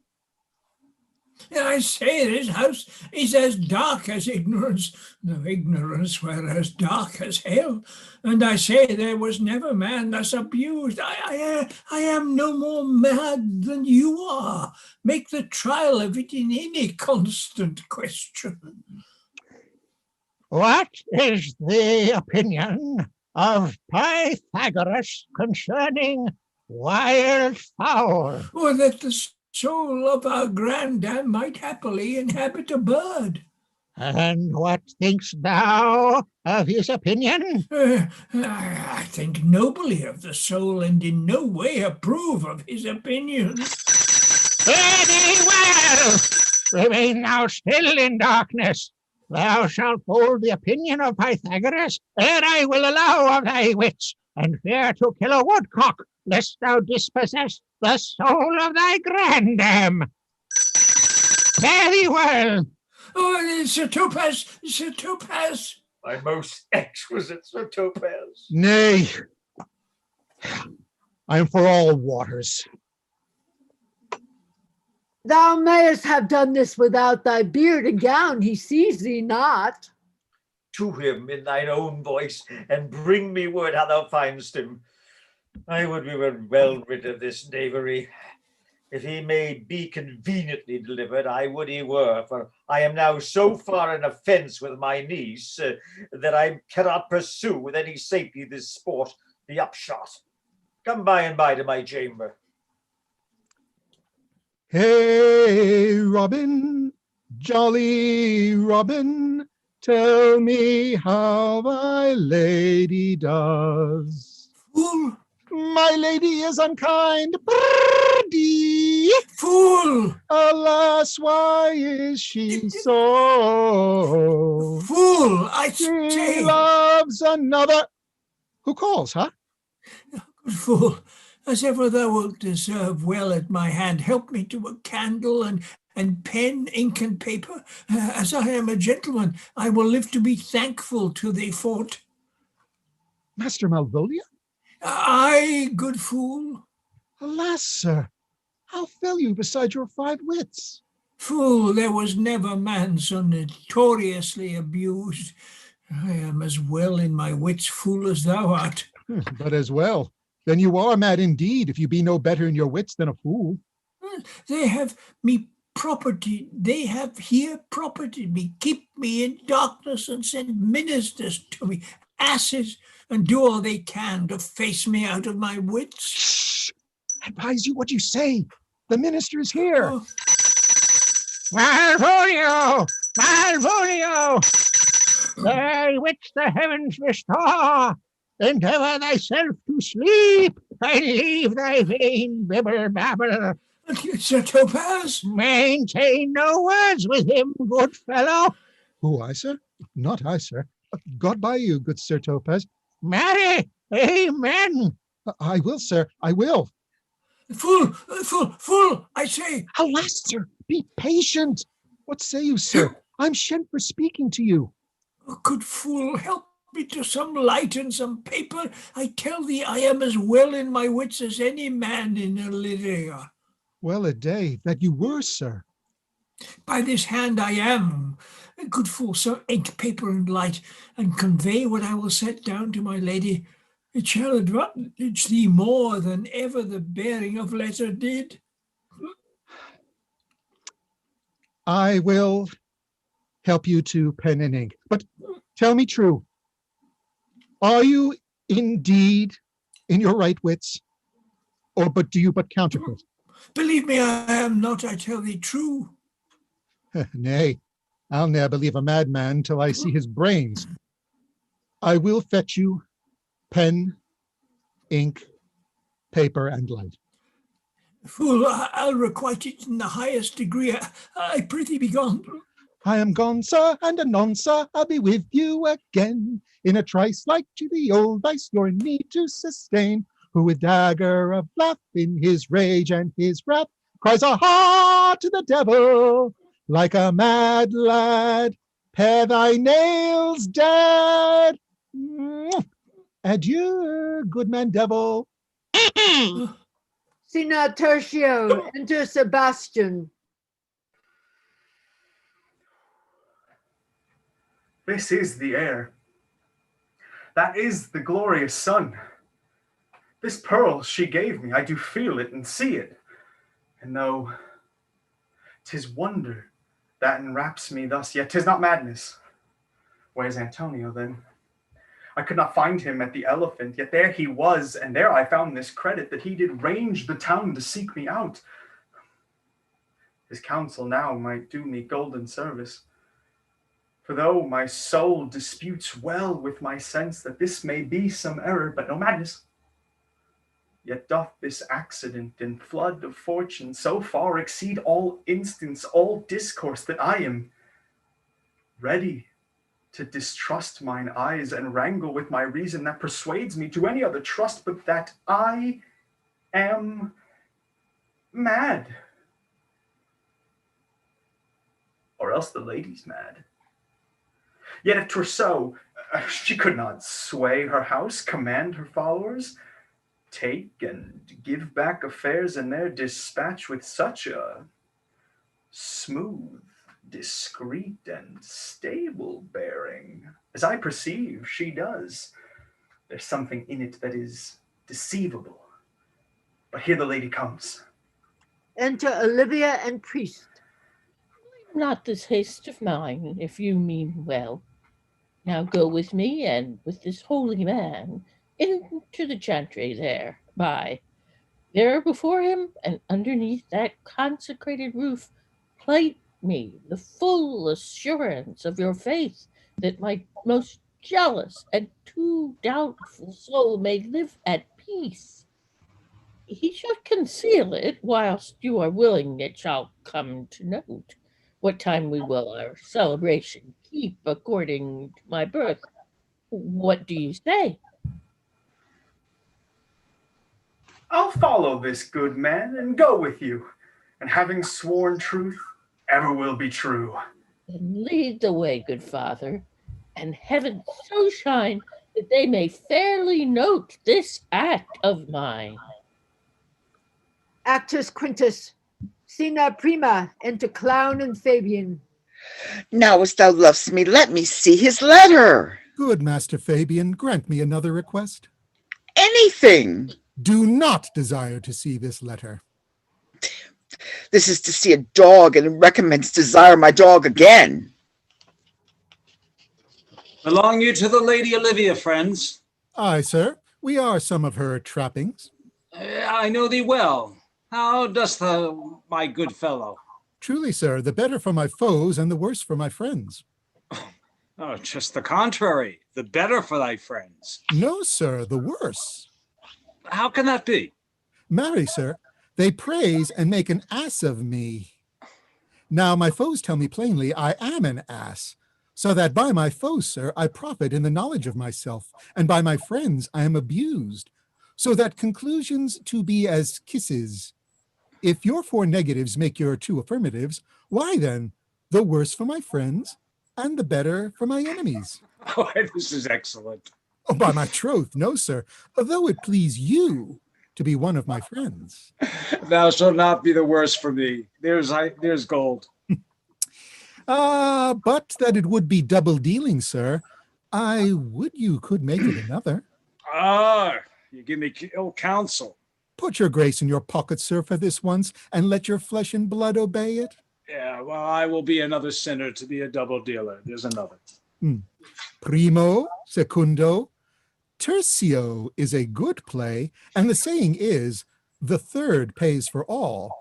I say this house is as dark as ignorance, though ignorance were as dark as hell. And I say there was never man thus abused. I am no more mad than you are. Make the trial of it in any constant question. What is the opinion of Pythagoras concerning wild fowl? Or that the soul of our grandam might happily inhabit a bird. And what thinkst thou of his opinion? I think nobly of the soul, and in no way approve of his opinion. Very well! Remain thou still in darkness. Thou shalt hold the opinion of Pythagoras, ere I will allow of thy wits, and fear to kill a woodcock, lest thou dispossess the soul of thy grandam. Very well. Oh, Sir Topaz, Sir Topaz. My most exquisite Sir Topaz. Nay, I am for all waters. Thou mayest have done this without thy beard and gown. He sees thee not. To him in thine own voice, and bring me word how thou findest him. I would we were well rid of this knavery. If he may be conveniently delivered, I would he were, for I am now so far in offence with my niece that I cannot pursue with any safety this sport, the upshot. Come by and by to my chamber. Hey, Robin, jolly Robin, tell me how thy lady does. Fool! My lady is unkind, birdie. Fool! Alas, why is she so? Fool! I She say! loves another. Who calls, huh? Good fool! As ever thou wilt deserve well at my hand, help me to a candle and pen, ink, and paper. As I am a gentleman, I will live to be thankful to thee for't. Master Malvolio? Aye, good fool. Alas, sir, how fell you beside your 5 wits? Fool, there was never man so notoriously abused. I am as well in my wits, fool, as thou art. But as well. Then you are mad indeed, if you be no better in your wits than a fool. They have me property. They have here property me, keep me in darkness, and send ministers to me, asses, and do all they can to face me out of my wits. Shh! Advise you what you say. The minister is here. Oh. Malvolio! Malvolio! Thy wits the heavens restore. Endeavour thyself to sleep, and leave thy vain bibble-babble. Sir Topaz? Maintain no words with him, good fellow. Who, I, sir? Not I, sir. God by you, good Sir Topaz. Marry, amen. I will, sir, I will. Fool, I say. Alas, sir, be patient. What say you, sir? I'm sent for speaking to you. Oh, good fool, help me to some light and some paper. I tell thee, I am as well in my wits as any man in Illyria. Well a day that you were, sir. By this hand I am. Good fool, sir, ink, paper, and light, and convey what I will set down to my lady. It shall advantage thee more than ever the bearing of letter did. I will help you to pen and ink. But tell me true, are you indeed in your right wits, or but do you but counterfeit? Believe me, I am not, I tell thee true. Nay, I'll ne'er believe a madman till I see his brains. I will fetch you pen, ink, paper, and light. Fool, I'll requite it in the highest degree. I prithee be gone. I am gone, sir, and anon, sir, I'll be with you again. In a trice like to the old vice you're in need to sustain, who with dagger of laugh in his rage and his wrath cries aha to the devil, like a mad lad, pare thy nails, dead. Adieu, good man devil. Sina Tertio, enter Sebastian. This is the air. That is the glorious sun. This pearl she gave me, I do feel it and see it. And though 'tis wonder that enwraps me thus, yet 'tis not madness. Where's Antonio then? I could not find him at the Elephant, yet there he was, and there I found this credit, that he did range the town to seek me out. His counsel now might do me golden service. For though my soul disputes well with my sense that this may be some error, but no madness, yet doth this accident and flood of fortune so far exceed all instance, all discourse, that I am ready to distrust mine eyes and wrangle with my reason that persuades me to any other trust but that I am mad. Or else the lady's mad. Yet if 'twere so, she could not sway her house, command her followers, take and give back affairs in their dispatch with such a smooth, discreet, and stable bearing, as I perceive she does. There's something in it that is deceivable. But here the lady comes. Enter Olivia and Priest. Not this haste of mine, if you mean well. Now go with me, and with this holy man, into the chantry there by. There before him, and underneath that consecrated roof, plight me the full assurance of your faith, that my most jealous and too doubtful soul may live at peace. He should conceal it whilst you are willing it shall come to note what time we will our celebration keep according to my birth. What do you say? I'll follow this good man and go with you, and having sworn truth, ever will be true. Then lead the way, good father, and heaven so shine that they may fairly note this act of mine. Actus Quintus. Sina Prima, enter Clown and Fabian. Now as thou lovest me, let me see his letter. Good Master Fabian, grant me another request. Anything. Do not desire to see this letter. This is to see a dog, and it recommends desire my dog again. Belong you to the Lady Olivia, friends? Aye, sir. We are some of her trappings. I know thee well. How dost thou, my good fellow? Truly, sir, the better for my foes and the worse for my friends. Oh, just the contrary. The better for thy friends. No, sir, the worse. How can that be? Marry, sir, they praise and make an ass of me. Now my foes tell me plainly I am an ass, so that by my foes, sir, I profit in the knowledge of myself, and by my friends I am abused, so that conclusions to be as kisses. If your 4 negatives make your 2 affirmatives, why then, the worse for my friends and the better for my enemies. Oh, this is excellent. Oh, by my troth, no, sir, though it please you to be one of my friends. Thou shalt not be the worse for me. There's gold. But that it would be double dealing, sir. I would you could make it another. You give me ill counsel. Put your grace in your pocket, sir, for this once, and let your flesh and blood obey it. Yeah, well, I will be another sinner to be a double dealer. There's another. Primo, secundo, tertio is a good play, and the saying is, the third pays for all.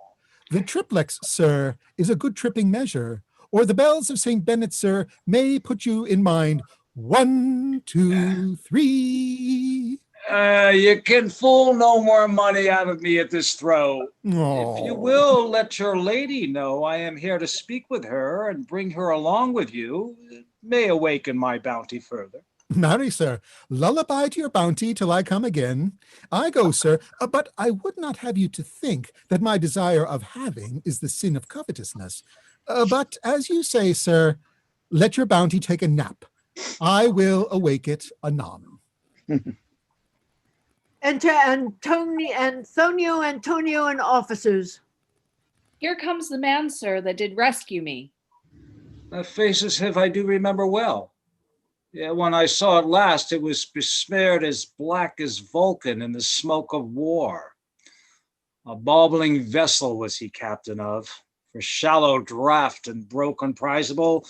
The triplex, sir, is a good tripping measure, or the bells of St. Bennet, sir, may put you in mind 1, 2, 3. You can fool no more money out of me at this throw. Oh. If you will let your lady know I am here to speak with her and bring her along with you, it may awaken my bounty further. Marry, sir, lullaby to your bounty till I come again. I go, sir, but I would not have you to think that my desire of having is the sin of covetousness. But as you say, sir, let your bounty take a nap. I will awake it anon. Enter Antonio, and officers. Here comes the man, sir, that did rescue me. That face as if I do remember well. Yeah, when I saw it last, it was besmeared as black as Vulcan in the smoke of war. A babbling vessel was he captain of, for shallow draught and broken prizable,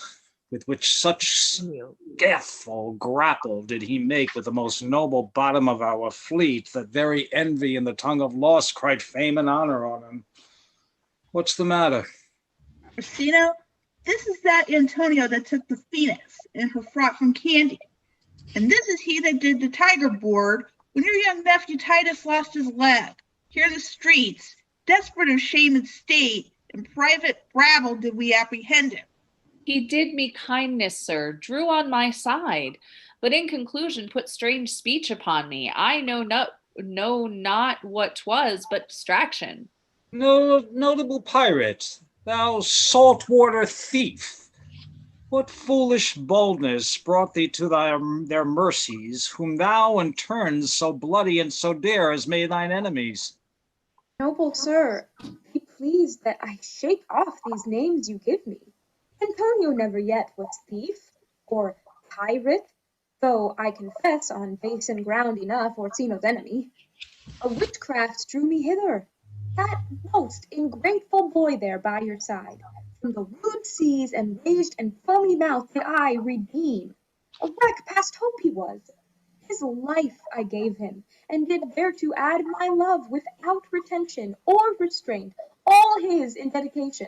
with which such scathful grapple did he make with the most noble bottom of our fleet, that very envy in the tongue of loss cried fame and honor on him. What's the matter? Orsino, this is that Antonio that took the Phoenix in her fraught from Candy. And this is he that did the Tiger board when your young nephew Titus lost his leg. Here the streets, desperate of shame and state, in private rabble did we apprehend him. He did me kindness, sir, drew on my side, but in conclusion put strange speech upon me. I know not what 'twas, but distraction. No, notable pirate, thou saltwater thief, what foolish boldness brought thee to their mercies, whom thou in turns so bloody and so dear as made thine enemies? Noble sir, be pleased that I shake off these names you give me. Antonio never yet was thief, or pirate, though I confess on basin ground enough Orsino's enemy. A witchcraft drew me hither, that most ingrateful boy there by your side. From the rude seas and raged and foamy mouth did I redeem. A wreck past hope he was. His life I gave him, and did thereto add my love without retention or restraint, all his in dedication.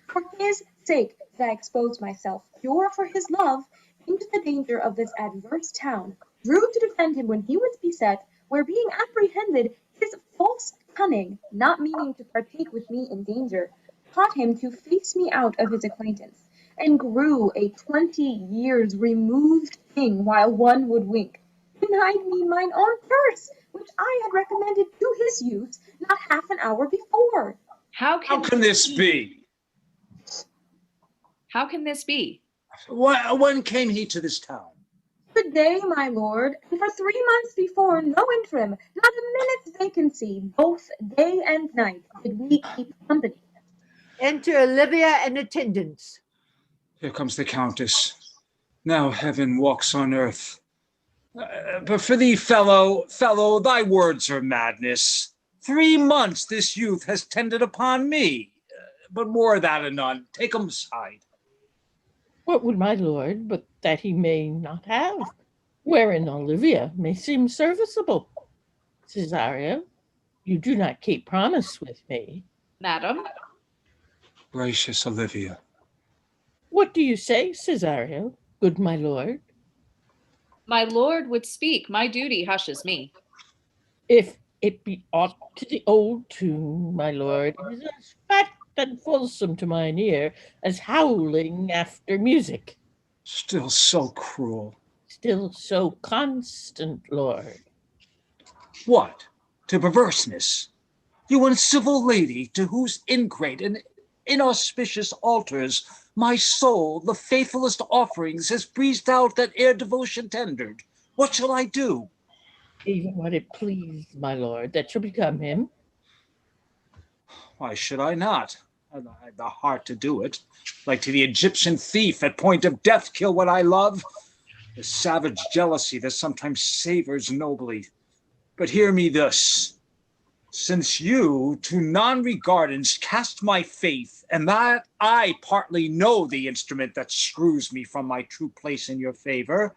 For his sake did I expose myself, pure for his love, into the danger of this adverse town, drew to defend him when he was beset, where being apprehended, his false cunning, not meaning to partake with me in danger, taught him to face me out of his acquaintance, and grew a 20 years removed king while one would wink, denied me mine own purse, which I had recommended to his use not half an hour before. How can this be? How can this be? When came he to this town? Today, my lord, and for 3 months before, no interim, not a minute's vacancy, both day and night did we keep company. Enter Olivia and attendants. Here comes the Countess. Now heaven walks on earth. But for thee, fellow, thy words are madness. 3 months this youth has tended upon me. But more of that anon. Take him aside. What would my lord but that he may not have, wherein Olivia may seem serviceable? Cesario, you do not keep promise with me. Madam? Gracious Olivia. What do you say, Cesario, good my lord? My lord would speak, my duty hushes me. If it be aught to the old tune, my lord, it is as fat and fulsome to mine ear as howling after music. Still so cruel. Still so constant, lord. What? To perverseness? You uncivil lady, to whose ingrate and inauspicious altars, my soul, the faithfulest offerings, has breathed out that ere devotion tendered. What shall I do? Even what it please, my lord, that shall become him. Why should I not? I have the heart to do it. Like to the Egyptian thief at point of death, kill what I love. The savage jealousy that sometimes savors nobly. But hear me this. Since you to non-regardance cast my faith, and that I partly know the instrument that screws me from my true place in your favor,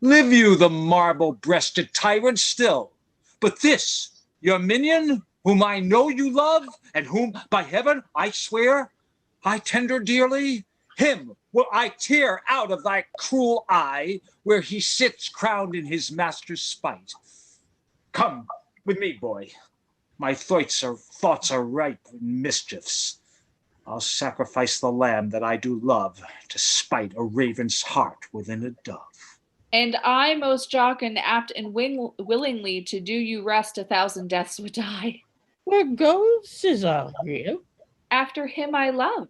live you the marble-breasted tyrant still. But this, your minion, whom I know you love, and whom, by heaven, I swear, I tender dearly, him will I tear out of thy cruel eye, where he sits crowned in his master's spite. Come with me, boy. My thoughts are ripe in mischiefs. I'll sacrifice the lamb that I do love to spite a raven's heart within a dove. And I, most jocund, apt, and willingly to do you rest 1,000 deaths would die. Where goes Cesario? After him I love.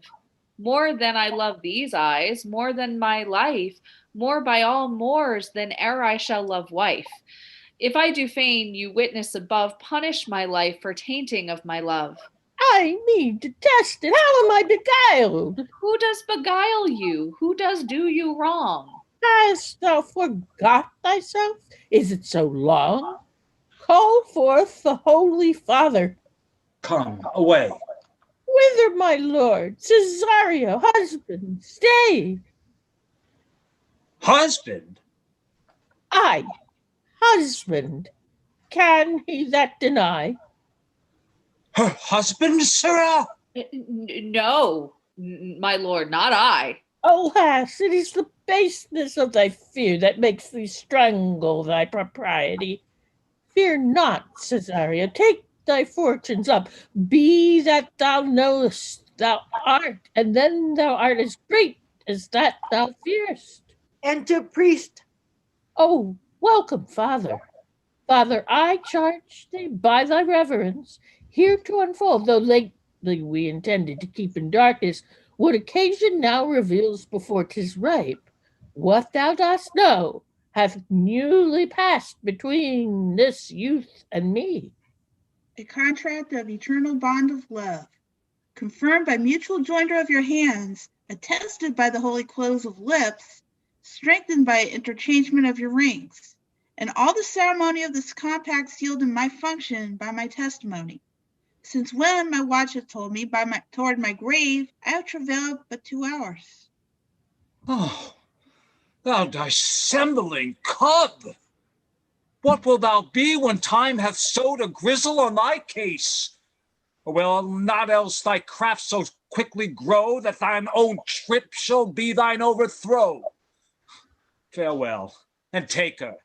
More than I love these eyes, more than my life, more by all mores than e'er I shall love wife. If I do feign you witness above, punish my life for tainting of my love. I me detested, how am I beguiled? Who does beguile you? Who does do you wrong? Hast thou forgot thyself? Is it so long? Call forth the Holy Father. Come, away. Whither, my lord? Cesario, husband, stay. Husband? I, husband. Can he that deny? Her husband, sirrah? No, my lord, not I. Alas, it is the baseness of thy fear that makes thee strangle thy propriety. Fear not, Cesario, take thy fortunes up. Be that thou knowest thou art, and then thou art as great as that thou fearest. Enter priest. Oh, welcome, Father. Father, I charge thee by thy reverence here to unfold, though lately we intended to keep in darkness, what occasion now reveals before 'tis ripe. What thou dost know hath newly passed between this youth and me. A contract of eternal bond of love, confirmed by mutual joinder of your hands, attested by the holy close of lips, strengthened by interchangement of your rings, and all the ceremony of this compact sealed in my function by my testimony. Since when my watch hath told me toward my grave, I have travailed but 2 hours. Oh, thou dissembling cub! What wilt thou be when time hath sowed a grizzle on thy case? Or will not else thy craft so quickly grow that thine own trip shall be thine overthrow? Farewell, and take her.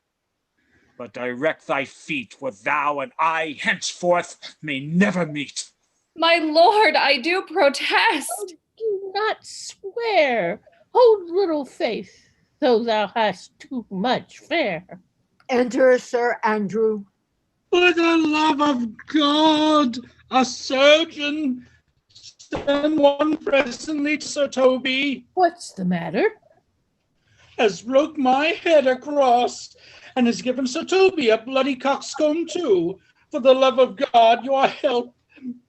But direct thy feet, where thou and I henceforth may never meet. My lord, I do protest. Oh, do not swear. Hold little faith, though thou hast too much fare. Enter Sir Andrew. For the love of God, a surgeon, send one presently to Sir Toby. What's the matter? Has broke my head across, and has given Sir Toby a bloody coxcomb too. For the love of God, your help.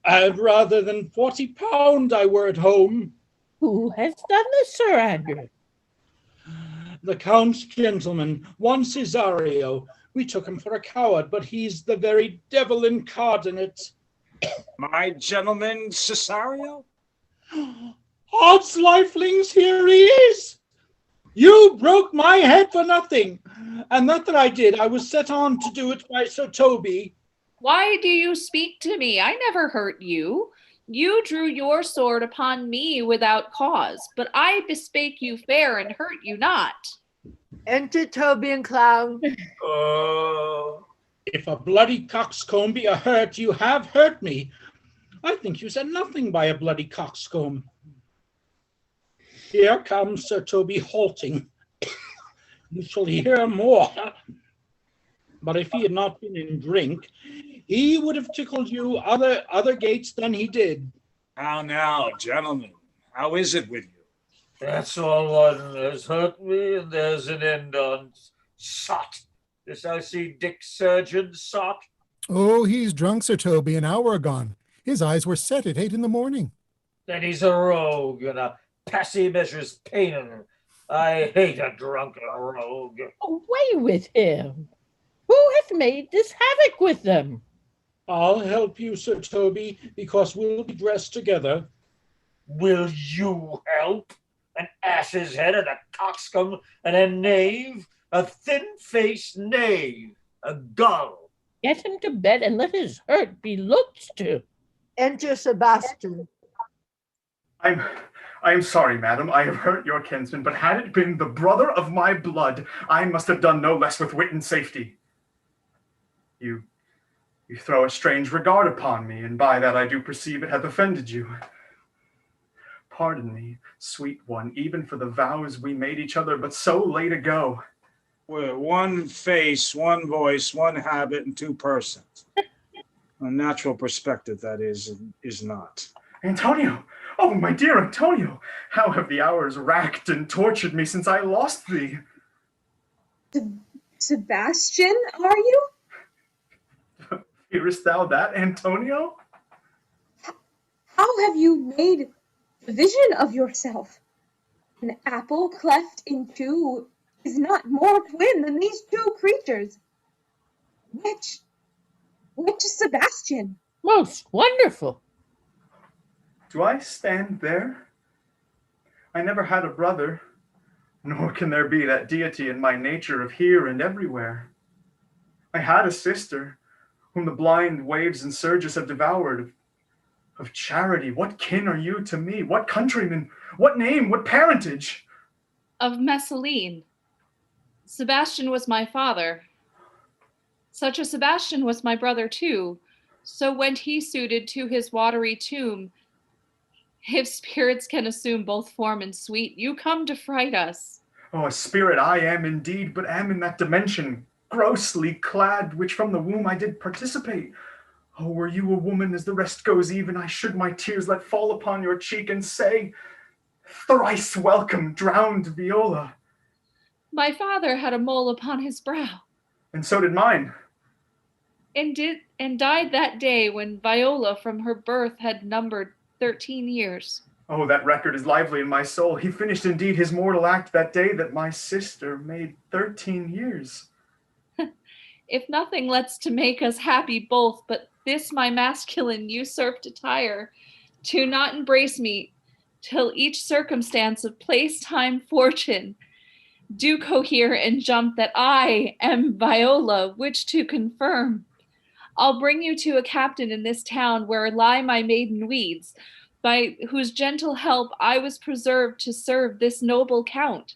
I'd rather than 40 pound I were at home. Who has done this, Sir Andrew? The Count's gentleman, one Cesario. We took him for a coward, but he's the very devil incarnate. My gentleman Cesario? Odds lifelings, here he is. You broke my head for nothing. And not that I did. I was set on to do it by Sir Toby. Why do you speak to me? I never hurt you. You drew your sword upon me without cause, but I bespake you fair and hurt you not. Enter Toby and Clown. If a bloody coxcomb be a hurt, you have hurt me. I think you said nothing by a bloody coxcomb. Here comes Sir Toby halting. You shall hear more. But if he had not been in drink, he would have tickled you other gates than he did. How now, gentlemen? How is it with you? That's all one has hurt me, and there's an end on. Sot! This I see Dick Surgeon, sot. Oh, he's drunk, Sir Toby, an hour agone. His eyes were set at 8 in the morning. Then he's a rogue and a passy measures painer. I hate a drunken rogue. Away with him! Who hath made this havoc with them? I'll help you, Sir Toby, because we'll be dressed together. Will you help? An ass's head and a coxcomb and a knave, a thin-faced knave, a gull. Get him to bed and let his hurt be looked to. Enter Sebastian. I am sorry, madam, I have hurt your kinsman, but had it been the brother of my blood, I must have done no less with wit and safety. You throw a strange regard upon me, and by that I do perceive it hath offended you. Pardon me, sweet one, even for the vows we made each other but so late ago. We're one face, one voice, one habit, and two persons. A natural perspective, that is not. Antonio! Oh, my dear Antonio! How have the hours racked and tortured me since I lost thee? Sebastian, are you? Hearest thou that, Antonio? How have you made a vision of yourself? An apple cleft in two is not more twin than these two creatures. Which is Sebastian? Most wonderful. Do I stand there? I never had a brother, nor can there be that deity in my nature of here and everywhere. I had a sister, whom the blind waves and surges have devoured. Of charity, what kin are you to me? What countryman? What name? What parentage? Of Messalene. Sebastian was my father. Such a Sebastian was my brother too. So went he suited to his watery tomb. If spirits can assume both form and sweet, you come to fright us. Oh, a spirit I am indeed, but am in that dimension, grossly clad, which from the womb I did participate. Oh, were you a woman as the rest goes even, I should my tears let fall upon your cheek and say, thrice welcome, drowned Viola. My father had a mole upon his brow. And so did mine. And died that day when Viola from her birth had numbered 13 years. Oh, that record is lively in my soul. He finished indeed his mortal act that day that my sister made 13 years. If nothing lets to make us happy both, but this my masculine usurped attire, to not embrace me till each circumstance of place, time, fortune do cohere and jump that I am Viola, which to confirm, I'll bring you to a captain in this town where lie my maiden weeds, by whose gentle help I was preserved to serve this noble count.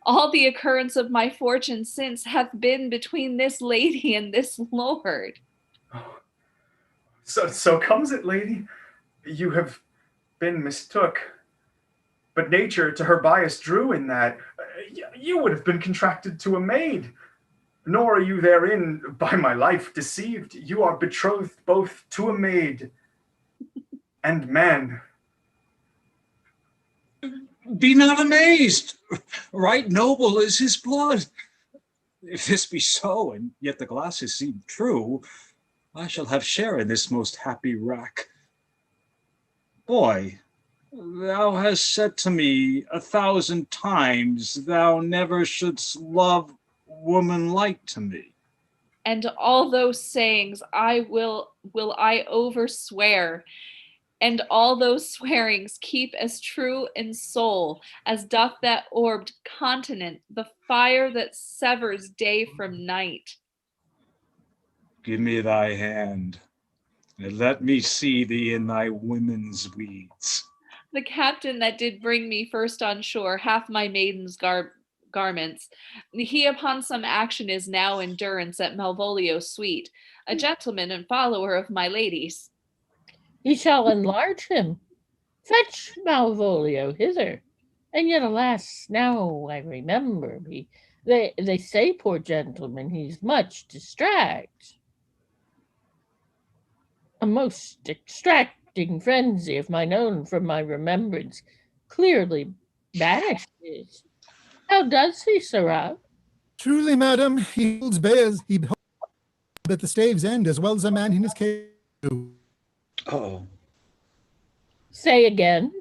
All the occurrence of my fortune since hath been between this lady and this lord. Oh, so comes it, lady. You have been mistook. But nature to her bias drew in that. You would have been contracted to a maid. Nor are you therein, by my life, deceived. You are betrothed both to a maid and man. Be not amazed. Right noble is his blood. If this be so, and yet the glasses seem true, I shall have share in this most happy wrack. Boy, thou hast said to me 1,000 times thou never shouldst love woman like to me. And all those sayings will I overswear, and all those swearings keep as true in soul as doth that orbed continent the fire that severs day from night. Give me thy hand, and let me see thee in thy women's weeds. The captain that did bring me first on shore hath my maiden's garments. He upon some action is now in durance at Malvolio's suite, a gentleman and follower of my lady's. He shall enlarge him. Fetch Malvolio hither. And yet, alas, now I remember me. They say, poor gentleman, he's much distract. A most corrupting frenzy of mine own from my remembrance clearly vanishes. How does he, sirrah? Truly, madam, he holds bears, he holds at the stave's end as well as a man in his cave. Uh-oh. Say again.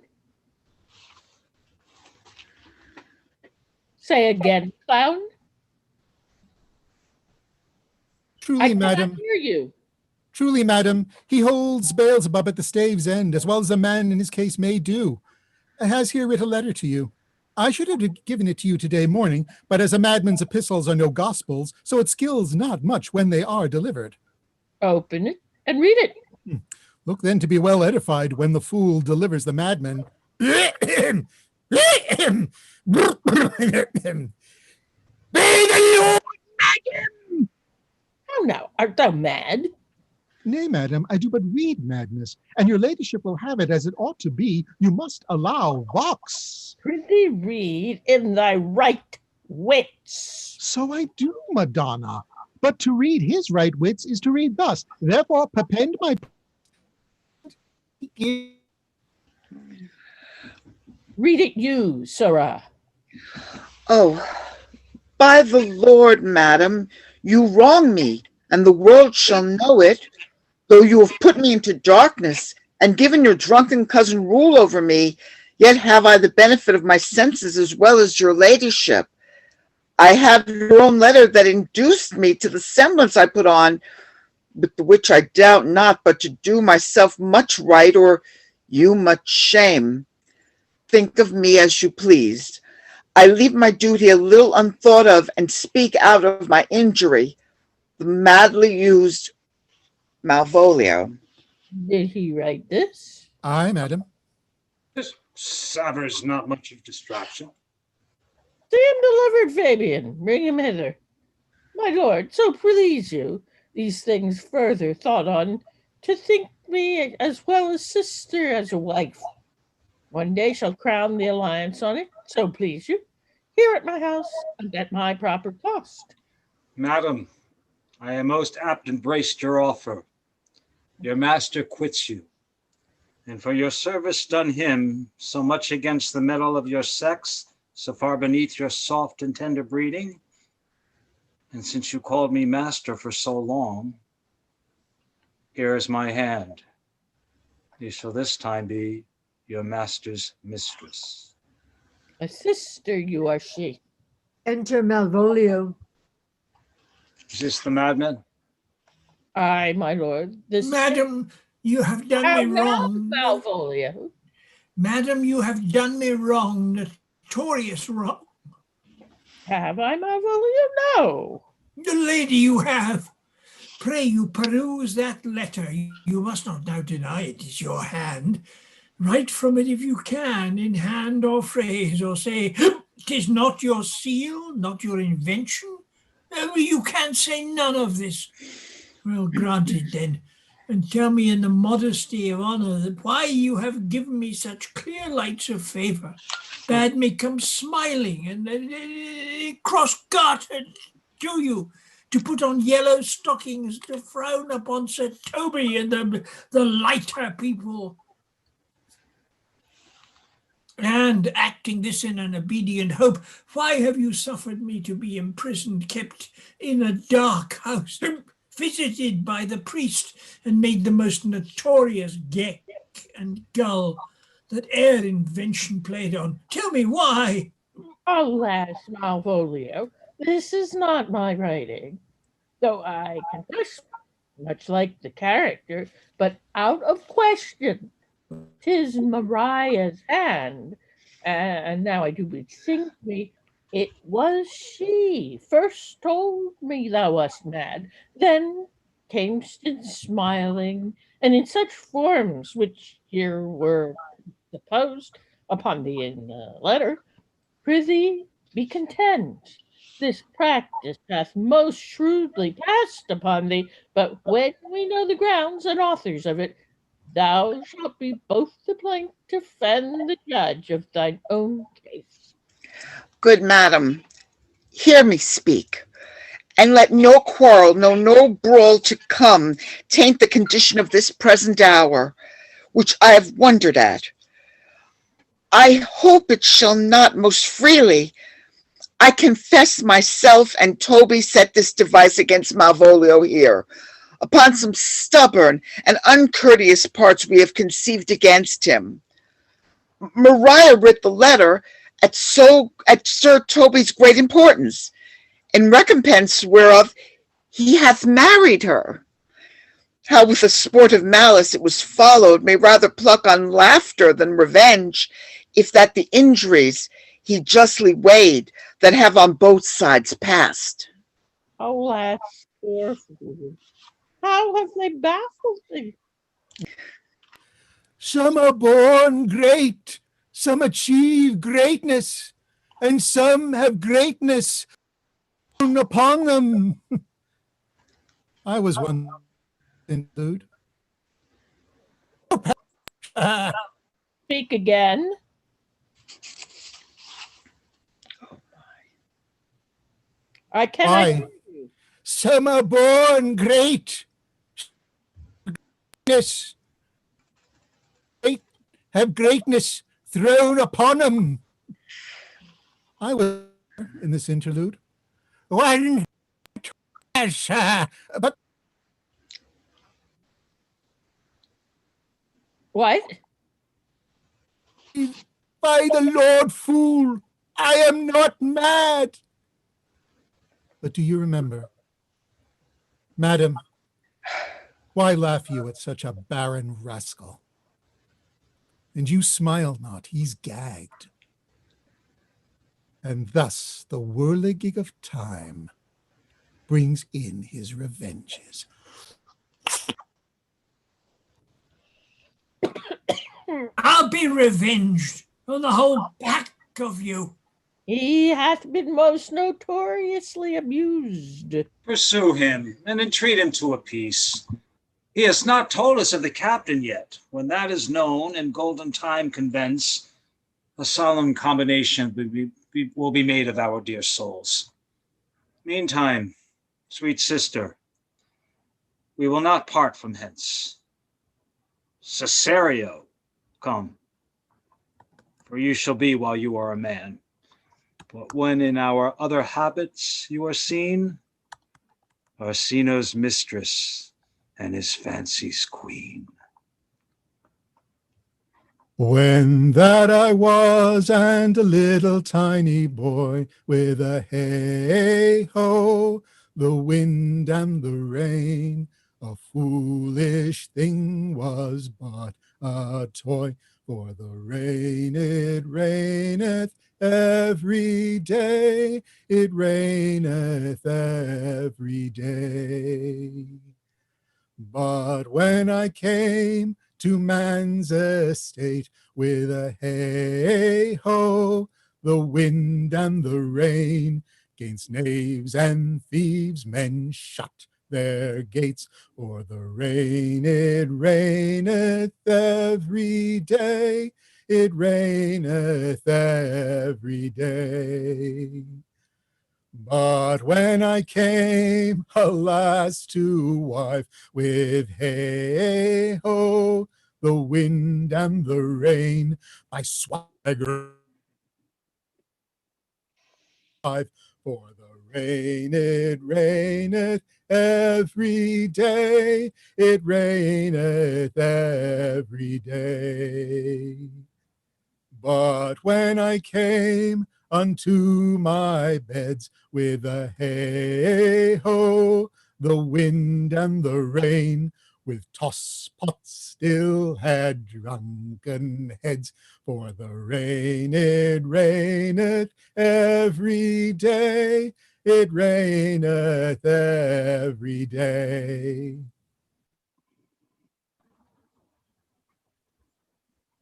Say again, clown. Truly, I cannot madam, hear you. truly, madam, he holds Beelzebub at the stave's end as well as a man in his case may do. I has here writ a letter to you. I should have given it to you today morning, but as a madman's epistles are no gospels, so it skills not much when they are delivered. Open it and read it. Look then to be well edified when the fool delivers the madman. How now, art thou mad? Nay, madam, I do but read madness, and your ladyship will have it as it ought to be. You must allow vox. Prithee read in thy right wits. So I do, Madonna. But to read his right wits is to read thus. Therefore, perpend my... Read it you, sirrah. Oh, by the Lord, madam, you wrong me, and the world shall know it, though you have put me into darkness and given your drunken cousin rule over me, yet have I the benefit of my senses as well as your ladyship. I have your own letter that induced me to the semblance I put on, with the which I doubt not but to do myself much right or you much shame. Think of me as you pleased. I leave my duty a little unthought of and speak out of my injury, the madly used Malvolio. Did he write this? Aye, madam. This savors not much of distraction. See him delivered, Fabian. Bring him hither. My lord, so please you, these things further thought on, to think me as well as sister as a wife. One day shall crown the alliance on it, so please you, here at my house and at my proper cost. Madam, I am most apt embraced your offer. Your master quits you, and for your service done him, so much against the metal of your sex, so far beneath your soft and tender breeding, and since you called me master for so long, here is my hand. You shall this time be your master's mistress. A sister you are she. Enter Malvolio. Is this the madman? Aye, my lord. This Madam, you have done me wrong. Malvolio. Madam, you have done me wrong, notorious wrong. Have I, Malvolio? No. The lady you have. Pray you peruse that letter. You must not now deny it is your hand. Write from it if you can, in hand or phrase, or say, 'tis not your seal, not your invention. You can say none of this. Well, granted then, and tell me in the modesty of honor that why you have given me such clear lights of favor, bade me come smiling and cross-gartered to you, to put on yellow stockings, to frown upon Sir Toby and the lighter people. And acting this in an obedient hope, why have you suffered me to be imprisoned, kept in a dark house, visited by the priest, and made the most notorious geck and gull that e'er invention played on? Tell me why. Alas, Malvolio, this is not my writing, though I confess, much like the character, but out of question. 'Tis Mariah's hand, and now I do bethink me, it was she first told me thou wast mad, then camest in smiling, and in such forms which here were supposed upon the letter. Prithee, be content. This practice hath most shrewdly passed upon thee, but when we know the grounds and authors of it, thou shalt be both the plaintiff and the judge of thine own case. Good madam, hear me speak, and let no quarrel, no brawl to come taint the condition of this present hour. which I have wondered at. I hope it shall not most freely. I confess myself and Toby set this device against Malvolio here, upon some stubborn and uncourteous parts we have conceived against him. Maria writ the letter at Sir Toby's great importance, in recompense whereof he hath married her. How with a sportive malice it was followed may rather pluck on laughter than revenge, if that the injuries he justly weighed that have on both sides passed. Alas, poor fool. How have they baffled thee? Some are born great, some achieve greatness, and some have greatness upon them. I was one interlude. Speak again. I cannot hear you. Some are born great, have greatness thrown upon them. I was in this interlude. One, but what? By the Lord, fool, I am not mad. But do you remember, madam, why laugh you at such a barren rascal? And you smile not, he's gagged. And thus the whirligig of time brings in his revenges. I'll be revenged on the whole pack of you. He hath been most notoriously abused. Pursue him and entreat him to a peace. He has not told us of the captain yet. When that is known and golden time convents, a solemn combination will be made of our dear souls. Meantime, sweet sister, we will not part from hence. Cesario, come, for you shall be while you are a man. But when in our other habits you are seen, Orsino's mistress and his fancy's queen. When that I was and a little tiny boy, with a hey-ho, the wind and the rain, a foolish thing was but a toy, for the rain it raineth every day, it raineth every day. But when I came to man's estate, with a hey-ho, the wind and the rain, gainst knaves and thieves men shut their gates, for the rain it raineth every day, it raineth every day. But when I came, alas, to wife, with hey-ho, the wind and the rain, I swagger for the rain it raineth every day, it raineth every day. But when I came unto my beds, with a hey-ho, the wind and the rain, with toss-pots still had drunken heads, for the rain it raineth every day, it raineth every day.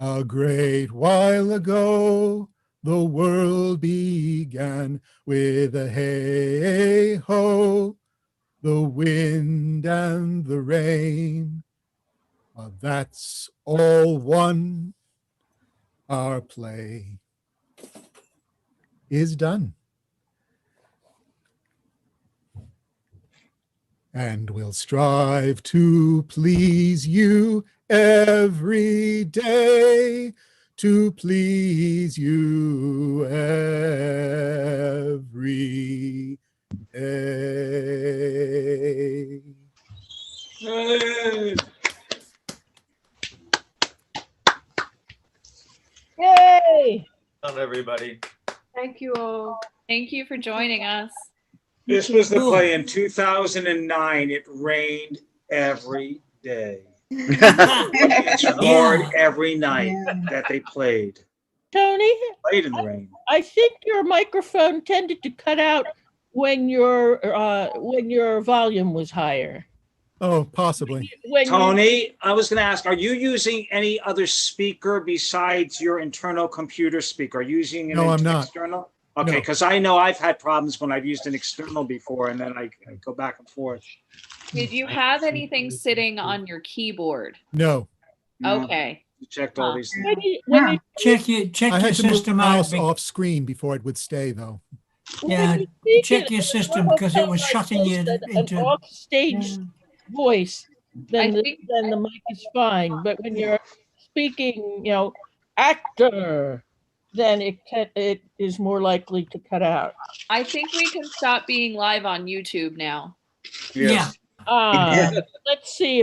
A great while ago, the world began, with a hey-ho, the wind and the rain. But that's all one. Our play is done. And we'll strive to please you every day to please you every day. Hey. Yay! On everybody. Thank you all. Thank you for joining us. This was the Cool. play in 2009. It rained every day. Audience roared every night that they played. Tony, Played in the rain. I think your microphone tended to cut out when your volume was higher. Oh, possibly. When you- Tony, I was going to ask, are you using any other speaker besides your internal computer speaker? Are you using an No, I'm not. external? Okay, No. because I know I've had problems when I've used an external before, and then I go back and forth. Did you have anything sitting on your keyboard? No. No. Okay. You checked all these things. when you Check your I had to move the system out. mouse off screen before it would stay, though. Yeah, when you speak check it, your it's system almost because it was like shutting you an into. off-stage voice. I Then think the mic is fine. But when you're speaking, actor, then it is more likely to cut out. I think we can stop being live on YouTube now. Yes. Yeah. Let's see